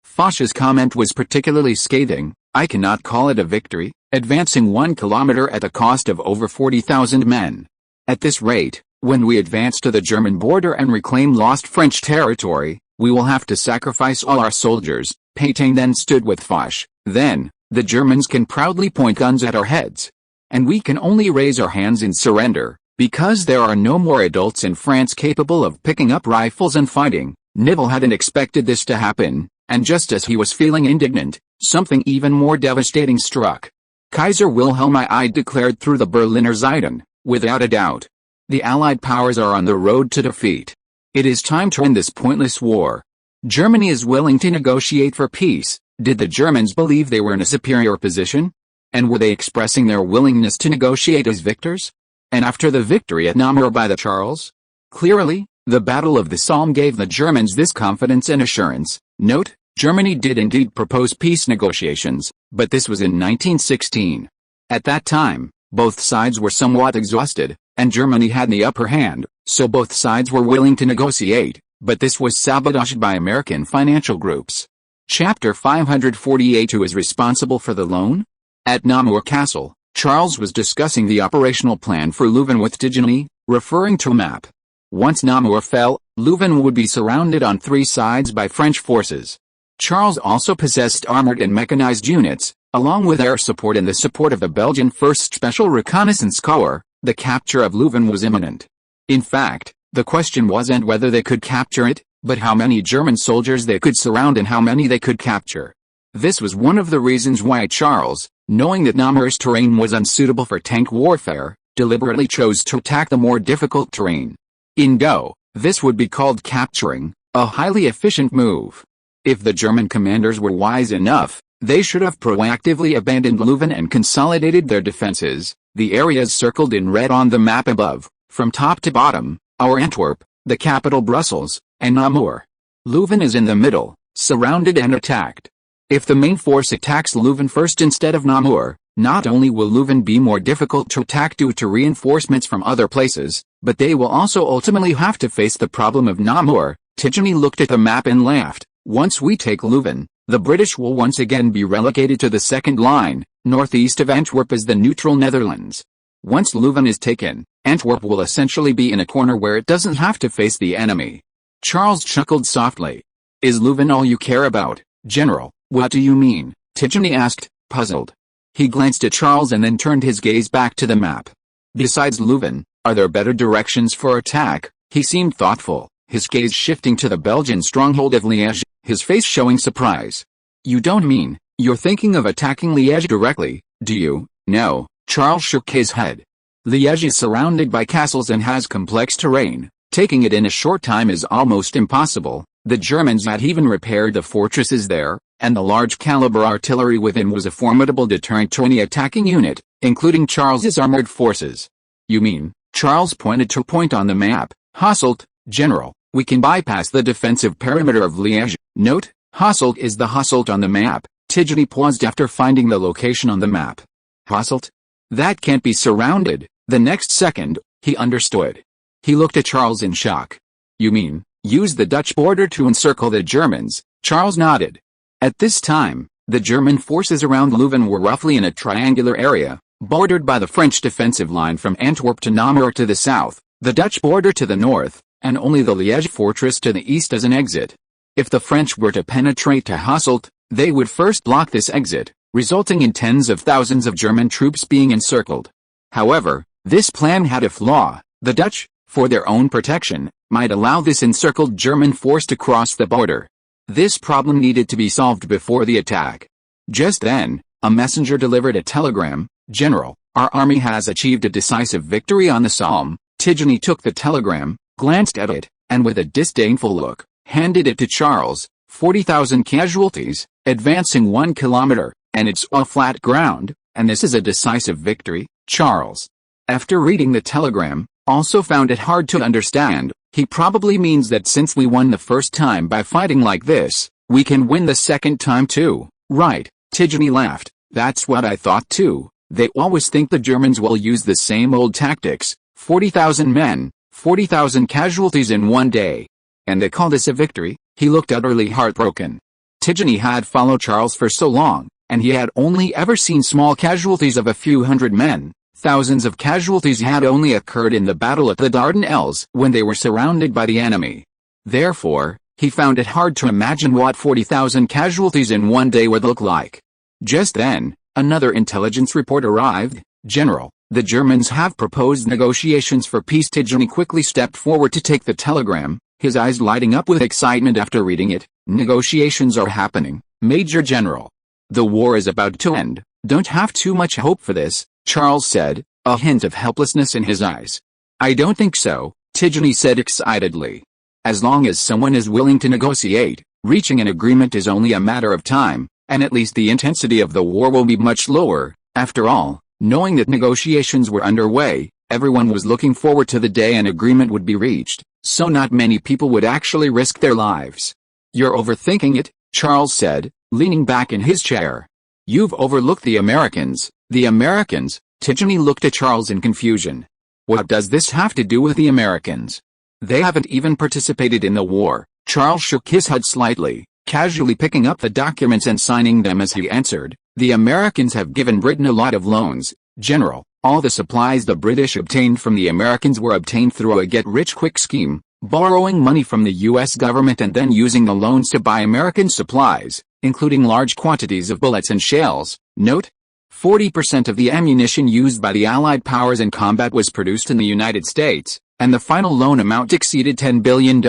Foch's comment was particularly scathing. I cannot call it a victory, advancing 1 kilometer at the cost of over 40,000 men. At this rate, when we advance to the German border and reclaim lost French territory, we will have to sacrifice all our soldiers." Pétain then stood with Foch. "Then, the Germans can proudly point guns at our heads. And we can only raise our hands in surrender, because there are no more adults in France capable of picking up rifles and fighting." Neville hadn't expected this to happen, and just as he was feeling indignant, something even more devastating struck. Kaiser Wilhelm II declared through the Berliner Zeitung, "Without a doubt, the Allied powers are on the road to defeat. It is time to end this pointless war. Germany is willing to negotiate for peace." Did the Germans believe they were in a superior position? And were they expressing their willingness to negotiate as victors? And after the victory at Namur by the Charles? Clearly, the Battle of the Somme gave the Germans this confidence and assurance. Note, Germany did indeed propose peace negotiations, but this was in 1916. At that time, both sides were somewhat exhausted, and Germany had the upper hand, so both sides were willing to negotiate, but this was sabotaged by American financial groups. Chapter 548. Who is responsible for the loan? At Namur Castle, Charles was discussing the operational plan for Leuven with Tigny, referring to a map. Once Namur fell, Leuven would be surrounded on 3 sides by French forces. Charles also possessed armored and mechanized units, along with air support and the support of the Belgian 1st Special Reconnaissance Corps. The capture of Leuven was imminent. In fact, the question wasn't whether they could capture it, but how many German soldiers they could surround and how many they could capture. This was one of the reasons why Charles, knowing that Namur's terrain was unsuitable for tank warfare, deliberately chose to attack the more difficult terrain. In Go, this would be called capturing, a highly efficient move. If the German commanders were wise enough, they should have proactively abandoned Leuven and consolidated their defenses. The areas circled in red on the map above, from top to bottom, are Antwerp, the capital Brussels, and Namur. Leuven is in the middle, surrounded and attacked. If the main force attacks Leuven first instead of Namur, not only will Leuven be more difficult to attack due to reinforcements from other places, but they will also ultimately have to face the problem of Namur. Tigny looked at the map and laughed. Once we take Leuven, the British will once again be relegated to the second line. Northeast of Antwerp is the neutral Netherlands. Once Leuven is taken, Antwerp will essentially be in a corner where it doesn't have to face the enemy. Charles chuckled softly. Is Leuven all you care about, General? What do you mean? Tigny asked, puzzled. He glanced at Charles and then turned his gaze back to the map. Besides Leuven, are there better directions for attack? He seemed thoughtful, his gaze shifting to the Belgian stronghold of Liège, his face showing surprise. You don't mean, you're thinking of attacking Liège directly, do you? No, Charles shook his head. Liège is surrounded by castles and has complex terrain. Taking it in a short time is almost impossible. The Germans had even repaired the fortresses there, and the large caliber artillery within was a formidable deterrent to any attacking unit, including Charles's armored forces. You mean, Charles pointed to a point on the map, Hasselt, General, we can bypass the defensive perimeter of Liège. Note, Hasselt is the Hasselt on the map. Tigny paused after finding the location on the map. Hasselt? That can't be surrounded. The next second, he understood. He looked at Charles in shock. You mean, use the Dutch border to encircle the Germans? Charles nodded. At this time, the German forces around Leuven were roughly in a triangular area, bordered by the French defensive line from Antwerp to Namur to the south, the Dutch border to the north, and only the Liège fortress to the east as an exit. If the French were to penetrate to Hasselt, they would first block this exit, resulting in tens of thousands of German troops being encircled. However, this plan had a flaw. The Dutch, for their own protection, might allow this encircled German force to cross the border. This problem needed to be solved before the attack. Just then, a messenger delivered a telegram. General, our army has achieved a decisive victory on the Somme. Tigny took the telegram, glanced at it, and with a disdainful look, handed it to Charles. 40,000 casualties, advancing 1 kilometer, and it's all flat ground, and this is a decisive victory. Charles, after reading the telegram, also found it hard to understand. He probably means that since we won the first time by fighting like this, we can win the second time too, right? Tidjany laughed. That's what I thought too. They always think the Germans will use the same old tactics. 40,000 men, 40,000 casualties in one day. And they call this a victory? He looked utterly heartbroken. Tidjany had followed Charles for so long, and he had only ever seen small casualties of a few hundred men. Thousands of casualties had only occurred in the battle at the Dardanelles when they were surrounded by the enemy. Therefore, he found it hard to imagine what 40,000 casualties in one day would look like. Just then, another intelligence report arrived. General, the Germans have proposed negotiations for peace. Tidjany quickly stepped forward to take the telegram, his eyes lighting up with excitement after reading it. Negotiations are happening, Major General. The war is about to end. Don't have too much hope for this, Charles said, a hint of helplessness in his eyes. I don't think so, Tidjany said excitedly. As long as someone is willing to negotiate, reaching an agreement is only a matter of time, and at least the intensity of the war will be much lower. After all, knowing that negotiations were underway, everyone was looking forward to the day an agreement would be reached, so not many people would actually risk their lives. You're overthinking it, Charles said, leaning back in his chair. You've overlooked the Americans. The Americans? Tidjany looked at Charles in confusion. What does this have to do with the Americans? They haven't even participated in the war. Charles shook his head slightly, casually picking up the documents and signing them as he answered. The Americans have given Britain a lot of loans, General. All the supplies the British obtained from the Americans were obtained through a get-rich-quick scheme, borrowing money from the U.S. government and then using the loans to buy American supplies, including large quantities of bullets and shells. Note: 40% of the ammunition used by the Allied powers in combat was produced in the United States, and the final loan amount exceeded $10 billion.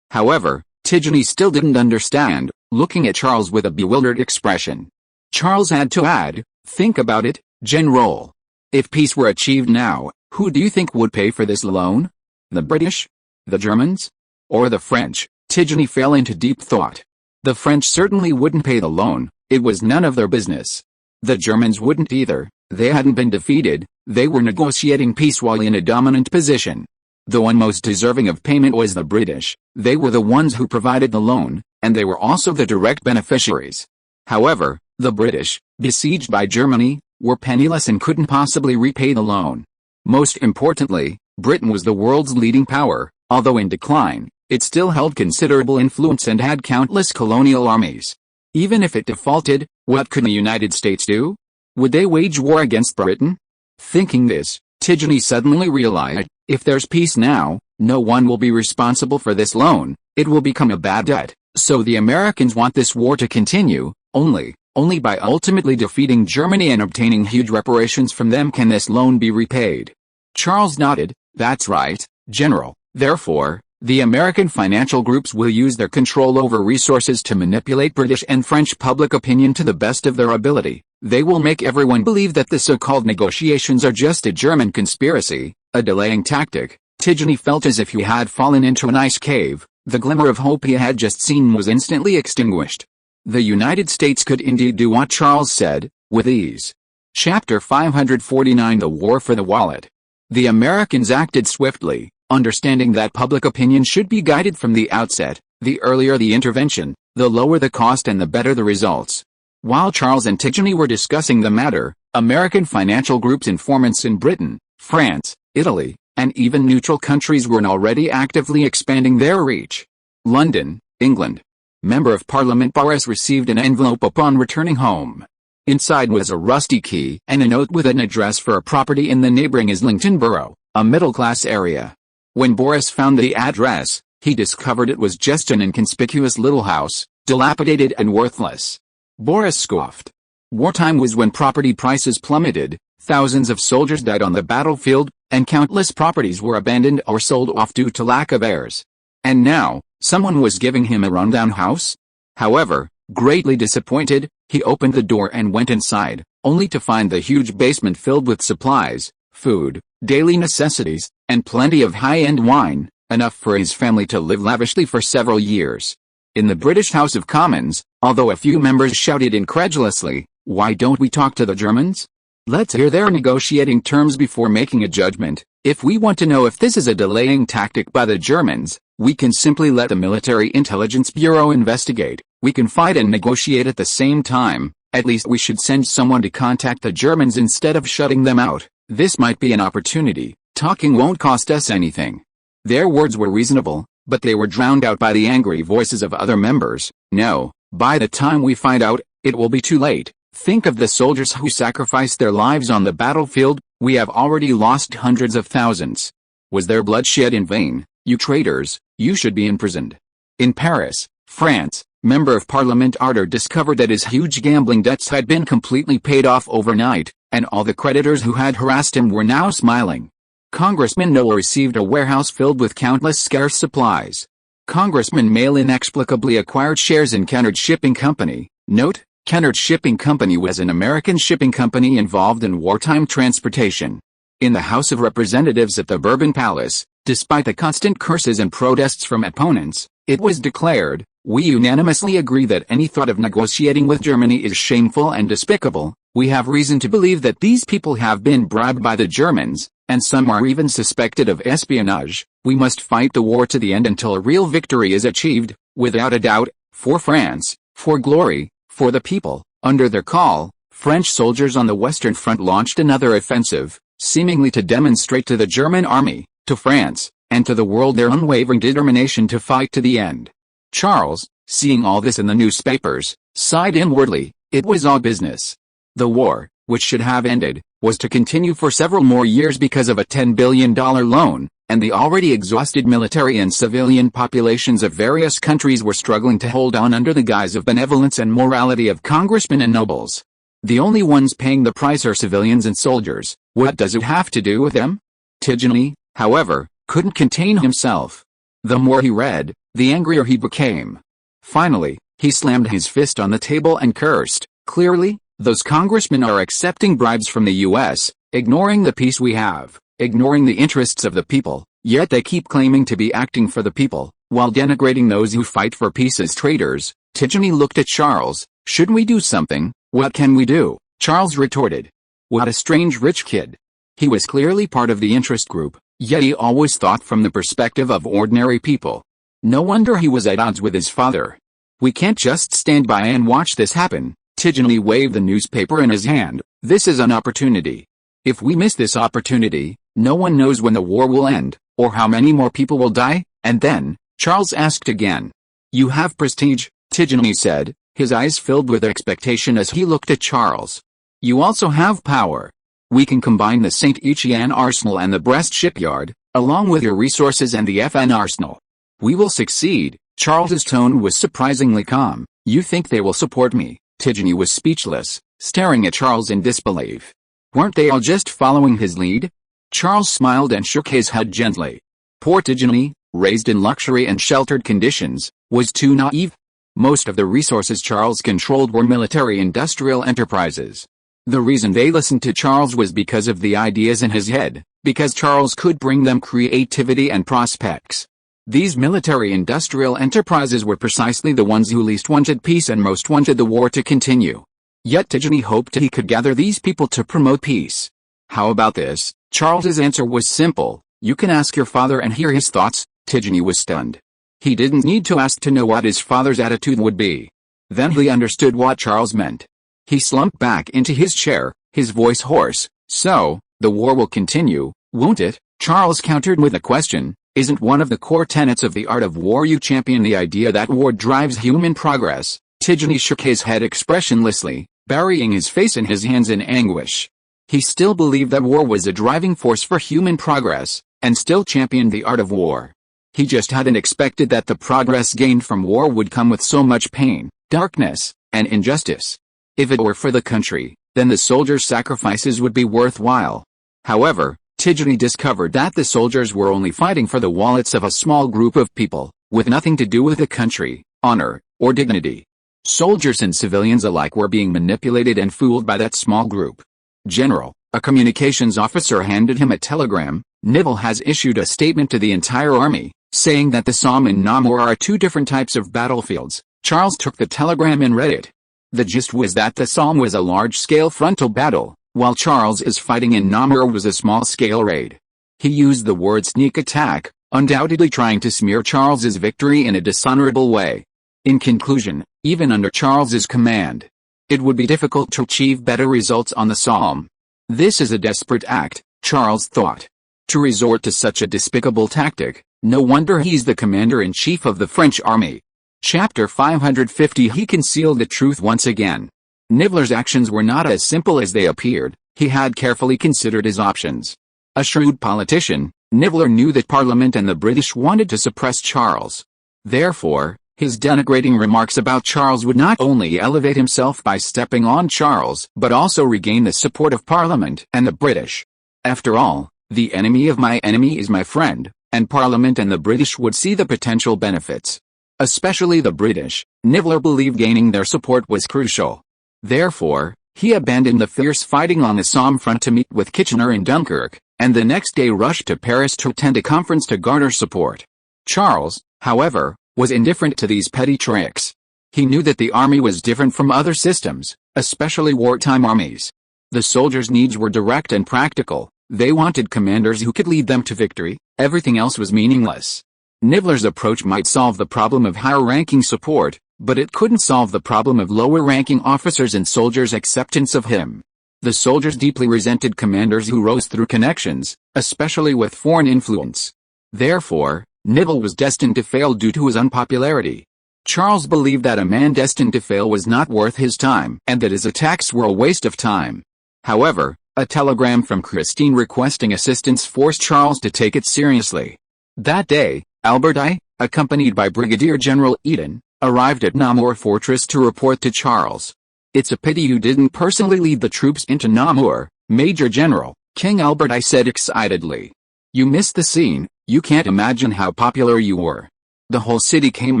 However, Tidjany still didn't understand, looking at Charles with a bewildered expression. Charles had to add, think about it, General. If peace were achieved now, who do you think would pay for this loan? The British? The Germans? Or the French? Tidjany fell into deep thought. The French certainly wouldn't pay the loan, it was none of their business. The Germans wouldn't either, they hadn't been defeated, they were negotiating peace while in a dominant position. The one most deserving of payment was the British. They were the ones who provided the loan, and they were also the direct beneficiaries. However, the British, besieged by Germany, were penniless and couldn't possibly repay the loan. Most importantly, Britain was the world's leading power. Although in decline, it still held considerable influence and had countless colonial armies. Even if it defaulted, what could the United States do? Would they wage war against Britain? Thinking this, Tidjany suddenly realized, if there's peace now, no one will be responsible for this loan, it will become a bad debt. So the Americans want this war to continue, only by ultimately defeating Germany and obtaining huge reparations from them can this loan be repaid. Charles nodded. That's right, General. Therefore, the American financial groups will use their control over resources to manipulate British and French public opinion to the best of their ability. They will make everyone believe that the so-called negotiations are just a German conspiracy, a delaying tactic. Tidjany felt as if he had fallen into an ice cave. The glimmer of hope he had just seen was instantly extinguished. The United States could indeed do what Charles said, with ease. Chapter 549 The War for the Wallet. The Americans acted swiftly, understanding that public opinion should be guided from the outset. The earlier the intervention, the lower the cost and the better the results. While Charles and Tidjany were discussing the matter, American financial groups informants in Britain, France, Italy, and even neutral countries were already actively expanding their reach. London, England. Member of Parliament Boris received an envelope upon returning home. Inside was a rusty key and a note with an address for a property in the neighboring Islington borough, a middle-class area. When Boris found the address, he discovered it was just an inconspicuous little house, dilapidated and worthless. Boris scoffed. Wartime was when property prices plummeted, thousands of soldiers died on the battlefield, and countless properties were abandoned or sold off due to lack of heirs. And now, someone was giving him a rundown house? However, greatly disappointed, he opened the door and went inside, only to find the huge basement filled with supplies, food, daily necessities, and plenty of high-end wine, enough for his family to live lavishly for several years. In the British House of Commons, although a few members shouted incredulously, "Why don't we talk to the Germans? Let's hear their negotiating terms before making a judgment. If we want to know if this is a delaying tactic by the Germans, we can simply let the Military Intelligence Bureau investigate. We can fight and negotiate at the same time. At least we should send someone to contact the Germans instead of shutting them out. This might be an opportunity. Talking won't cost us anything." Their words were reasonable, but they were drowned out by the angry voices of other members. "No, by the time we find out, it will be too late. Think of the soldiers who sacrificed their lives on the battlefield. We have already lost hundreds of thousands. Was their blood shed in vain? You traitors, you should be imprisoned." In Paris, France, Member of Parliament Arthur discovered that his huge gambling debts had been completely paid off overnight, and all the creditors who had harassed him were now smiling. Congressman Noel received a warehouse filled with countless scarce supplies. Congressman Mail inexplicably acquired shares in Kennard Shipping Company. Note: Kennard Shipping Company was an American shipping company involved in wartime transportation. In the House of Representatives at the Bourbon Palace, despite the constant curses and protests from opponents, it was declared, "We unanimously agree that any thought of negotiating with Germany is shameful and despicable. We have reason to believe that these people have been bribed by the Germans, and some are even suspected of espionage. We must fight the war to the end until a real victory is achieved, without a doubt, for France, for glory, for the people." Under their call, French soldiers on the Western Front launched another offensive, seemingly to demonstrate to the German army, to France, and to the world their unwavering determination to fight to the end. Charles, seeing all this in the newspapers, sighed inwardly. It was all business. The war, which should have ended, was to continue for several more years because of a $10 billion loan, and the already exhausted military and civilian populations of various countries were struggling to hold on under the guise of benevolence and morality of congressmen and nobles. The only ones paying the price are civilians and soldiers. What does it have to do with them? Tidjane, however, couldn't contain himself. The more he read, the angrier he became. Finally, he slammed his fist on the table and cursed. "Clearly, those congressmen are accepting bribes from the U.S., ignoring the peace we have, ignoring the interests of the people, yet they keep claiming to be acting for the people, while denigrating those who fight for peace as traitors." Tidjane looked at Charles. "Shouldn't we do something? What can we do?" Charles retorted. What a strange rich kid. He was clearly part of the interest group, yet he always thought from the perspective of ordinary people. No wonder he was at odds with his father. "We can't just stand by and watch this happen." Tidjane waved the newspaper in his hand. "This is an opportunity. If we miss this opportunity, no one knows when the war will end, or how many more people will die." "And then?" Charles asked again. "You have prestige," Tidjane said, his eyes filled with expectation as he looked at Charles. "You also have power. We can combine the St. Etienne arsenal and the Brest shipyard, along with your resources and the FN arsenal. We will succeed." Charles's tone was surprisingly calm. "You think they will support me?" Tidjane was speechless, staring at Charles in disbelief. Weren't they all just following his lead? Charles smiled and shook his head gently. Poor Tidjane, raised in luxury and sheltered conditions, was too naive. Most of the resources Charles controlled were military-industrial enterprises. The reason they listened to Charles was because of the ideas in his head, because Charles could bring them creativity and prospects. These military-industrial enterprises were precisely the ones who least wanted peace and most wanted the war to continue. Yet Tidjane hoped he could gather these people to promote peace. "How about this?" Charles's answer was simple. "You can ask your father and hear his thoughts." Tidjane was stunned. He didn't need to ask to know what his father's attitude would be. Then he understood what Charles meant. He slumped back into his chair, his voice hoarse. "So, the war will continue, won't it?" Charles countered with a question. "Isn't one of the core tenets of the art of war you champion the idea that war drives human progress?" Tidjane shook his head expressionlessly, burying his face in his hands in anguish. He still believed that war was a driving force for human progress, and still championed the art of war. He just hadn't expected that the progress gained from war would come with so much pain, darkness, and injustice. If it were for the country, then the soldiers' sacrifices would be worthwhile. However, Tidjane discovered that the soldiers were only fighting for the wallets of a small group of people, with nothing to do with the country, honor, or dignity. Soldiers and civilians alike were being manipulated and fooled by that small group. "General," a communications officer handed him a telegram, "Nivelle has issued a statement to the entire army, Saying that the Somme and Namur are two different types of battlefields, Charles took the telegram and read it. The gist was that the Somme was a large-scale frontal battle, while Charles's fighting in Namur was a small-scale raid. He used the word sneak attack, undoubtedly trying to smear Charles's victory in a dishonorable way. In conclusion, even under Charles's command, it would be difficult to achieve better results on the Somme. This is a desperate act, Charles thought. To resort to such a despicable tactic, no wonder he's the commander-in-chief of the French army. Chapter 550. He concealed the truth once again. Nibbler's actions were not as simple as they appeared. He had carefully considered his options. A shrewd politician, Nibbler knew that Parliament and the British wanted to suppress Charles. Therefore, his denigrating remarks about Charles would not only elevate himself by stepping on Charles, but also regain the support of Parliament and the British. After all, the enemy of my enemy is my friend, and Parliament and the British would see the potential benefits. Especially the British, Nibbler believed gaining their support was crucial. Therefore, he abandoned the fierce fighting on the Somme front to meet with Kitchener in Dunkirk, and the next day rushed to Paris to attend a conference to garner support. Charles, however, was indifferent to these petty tricks. He knew that the army was different from other systems, especially wartime armies. The soldiers' needs were direct and practical. They wanted commanders who could lead them to victory. Everything else was meaningless. Nibbler's approach might solve the problem of higher-ranking support, but it couldn't solve the problem of lower-ranking officers and soldiers' acceptance of him. The soldiers deeply resented commanders who rose through connections, especially with foreign influence. Therefore, Nibbler was destined to fail due to his unpopularity. Charles believed that a man destined to fail was not worth his time, and that his attacks were a waste of time. However, a telegram from Christine requesting assistance forced Charles to take it seriously. That day, Albert I, accompanied by Brigadier General Eden, arrived at Namur Fortress to report to Charles. "It's a pity you didn't personally lead the troops into Namur, Major General," King Albert I said excitedly. "You missed the scene. You can't imagine how popular you were. The whole city came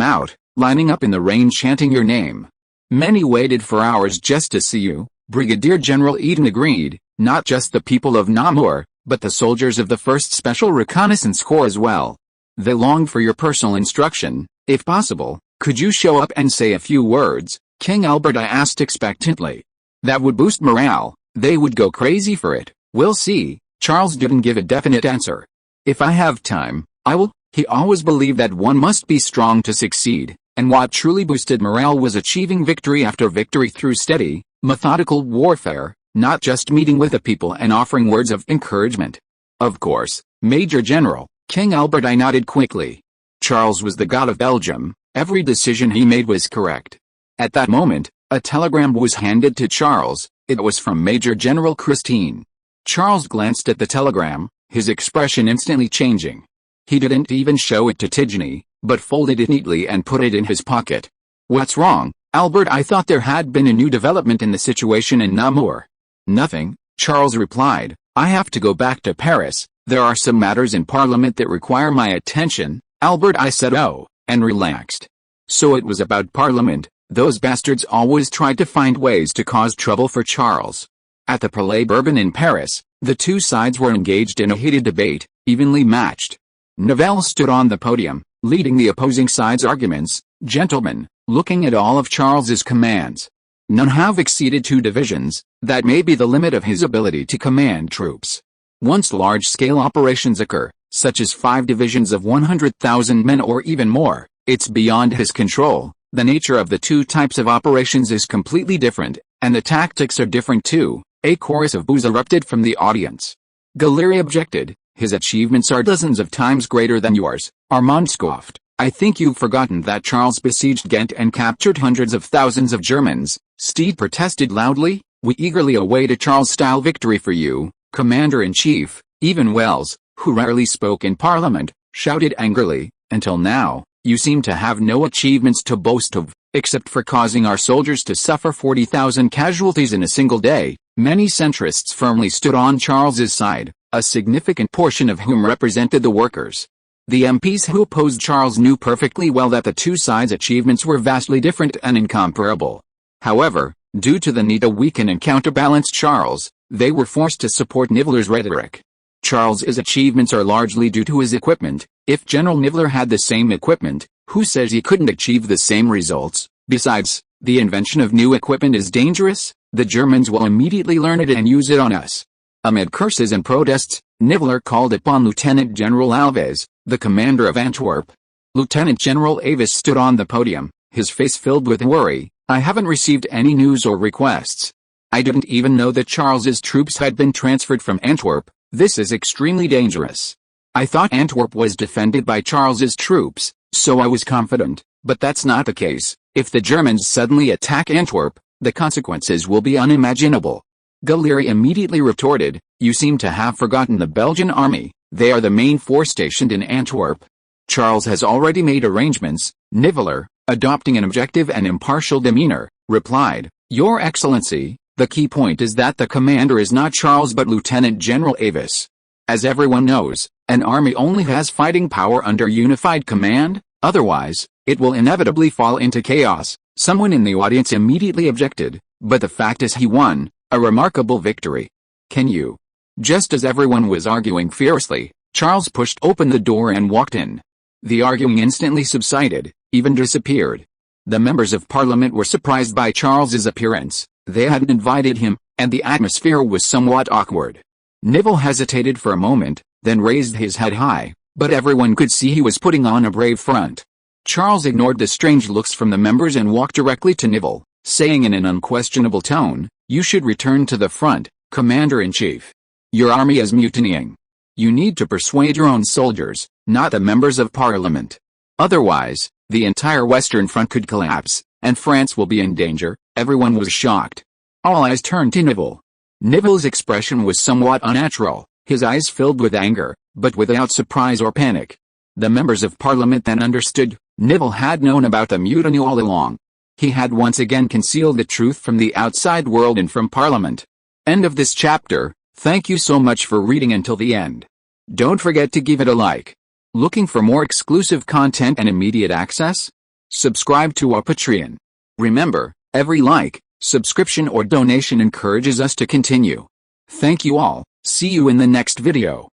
out, lining up in the rain chanting your name. Many waited for hours just to see you," Brigadier General Eden agreed, "not just the people of Namur, but the soldiers of the 1st Special Reconnaissance Corps as well. They longed for your personal instruction. If possible, could you show up and say a few words?" King Albert I asked expectantly. "That would boost morale. They would go crazy for it." "We'll see." Charles didn't give a definite answer. "If I have time, I will." He always believed that one must be strong to succeed, and what truly boosted morale was achieving victory after victory through steady, methodical warfare, not just meeting with the people and offering words of encouragement. "Of course, Major General." King Albert I nodded quickly. Charles was the god of Belgium. Every decision he made was correct. At that moment, a telegram was handed to Charles. It was from Major General Christine. Charles glanced at the telegram, his expression instantly changing. He didn't even show it to Tigny, but folded it neatly and put it in his pocket. "What's wrong, Albert?" "I thought there had been a new development in the situation in Namur." "Nothing," Charles replied. "I have to go back to Paris. There are some matters in Parliament that require my attention." Albert I said "Oh," and relaxed. So it was about Parliament. Those bastards always tried to find ways to cause trouble for Charles. At the Palais Bourbon in Paris, the two sides were engaged in a heated debate, evenly matched. Nivelle stood on the podium, leading the opposing side's arguments. "Gentlemen, looking at all of Charles's commands, none have exceeded 2 divisions, that may be the limit of his ability to command troops. Once large-scale operations occur, such as 5 divisions of 100,000 men or even more, it's beyond his control. The nature of the 2 types of operations is completely different, and the tactics are different too." A chorus of boos erupted from the audience. Gallery objected. "His achievements are dozens of times greater than yours." Armand scoffed. "I think you've forgotten that Charles besieged Ghent and captured hundreds of thousands of Germans." Steed protested loudly. "We eagerly await a Charles-style victory for you, Commander-in-Chief." Even Wells, who rarely spoke in Parliament, shouted angrily, "Until now, you seem to have no achievements to boast of, except for causing our soldiers to suffer 40,000 casualties in a single day." Many centrists firmly stood on Charles's side, a significant portion of whom represented the workers. The MPs who opposed Charles knew perfectly well that the 2 sides' achievements were vastly different and incomparable. However, due to the need to weaken and counterbalance Charles, they were forced to support Nibbler's rhetoric. Charles's achievements are largely due to his equipment. If General Niveler had the same equipment, who says he couldn't achieve the same results? Besides, the invention of new equipment is dangerous. The Germans will immediately learn it and use it on us. Amid curses and protests, Niveler called upon Lieutenant General Alves, the commander of Antwerp. Lieutenant General Alves stood on the podium, his face filled with worry. I haven't received any news or requests. I didn't even know that Charles's troops had been transferred from Antwerp. This is extremely dangerous. I thought Antwerp was defended by Charles's troops, so I was confident, but that's not the case. If the Germans suddenly attack Antwerp, the consequences will be unimaginable. Gallieri immediately retorted, you seem to have forgotten the Belgian army. They are the main force stationed in Antwerp. Charles has already made arrangements. Niveler, adopting an objective and impartial demeanor, replied, Your Excellency, the key point is that the commander is not Charles but Lieutenant General Alves. As everyone knows, an army only has fighting power under unified command, otherwise, it will inevitably fall into chaos. Someone in the audience immediately objected, but the fact is he won, a remarkable victory. Can you? Just as everyone was arguing fiercely, Charles pushed open the door and walked in. The arguing instantly subsided, even disappeared. The members of Parliament were surprised by Charles's appearance. They hadn't invited him, and the atmosphere was somewhat awkward. Niveler hesitated for a moment, then raised his head high, but everyone could see he was putting on a brave front. Charles ignored the strange looks from the members and walked directly to Niveler, saying in an unquestionable tone, You should return to the front, Commander-in-Chief. Your army is mutinying. You need to persuade your own soldiers, not the members of Parliament. Otherwise, the entire Western Front could collapse, and France will be in danger. Everyone was shocked. All eyes turned to Niveler. Niveler's expression was somewhat unnatural, his eyes filled with anger, but without surprise or panic. The members of Parliament then understood. Niveler had known about the mutiny all along. He had once again concealed the truth from the outside world and from Parliament. End of this chapter. Thank you so much for reading until the end. Don't forget to give it a like. Looking for more exclusive content and immediate access? Subscribe to our Patreon. Remember, every like, subscription or donation encourages us to continue. Thank you all. See you in the next video.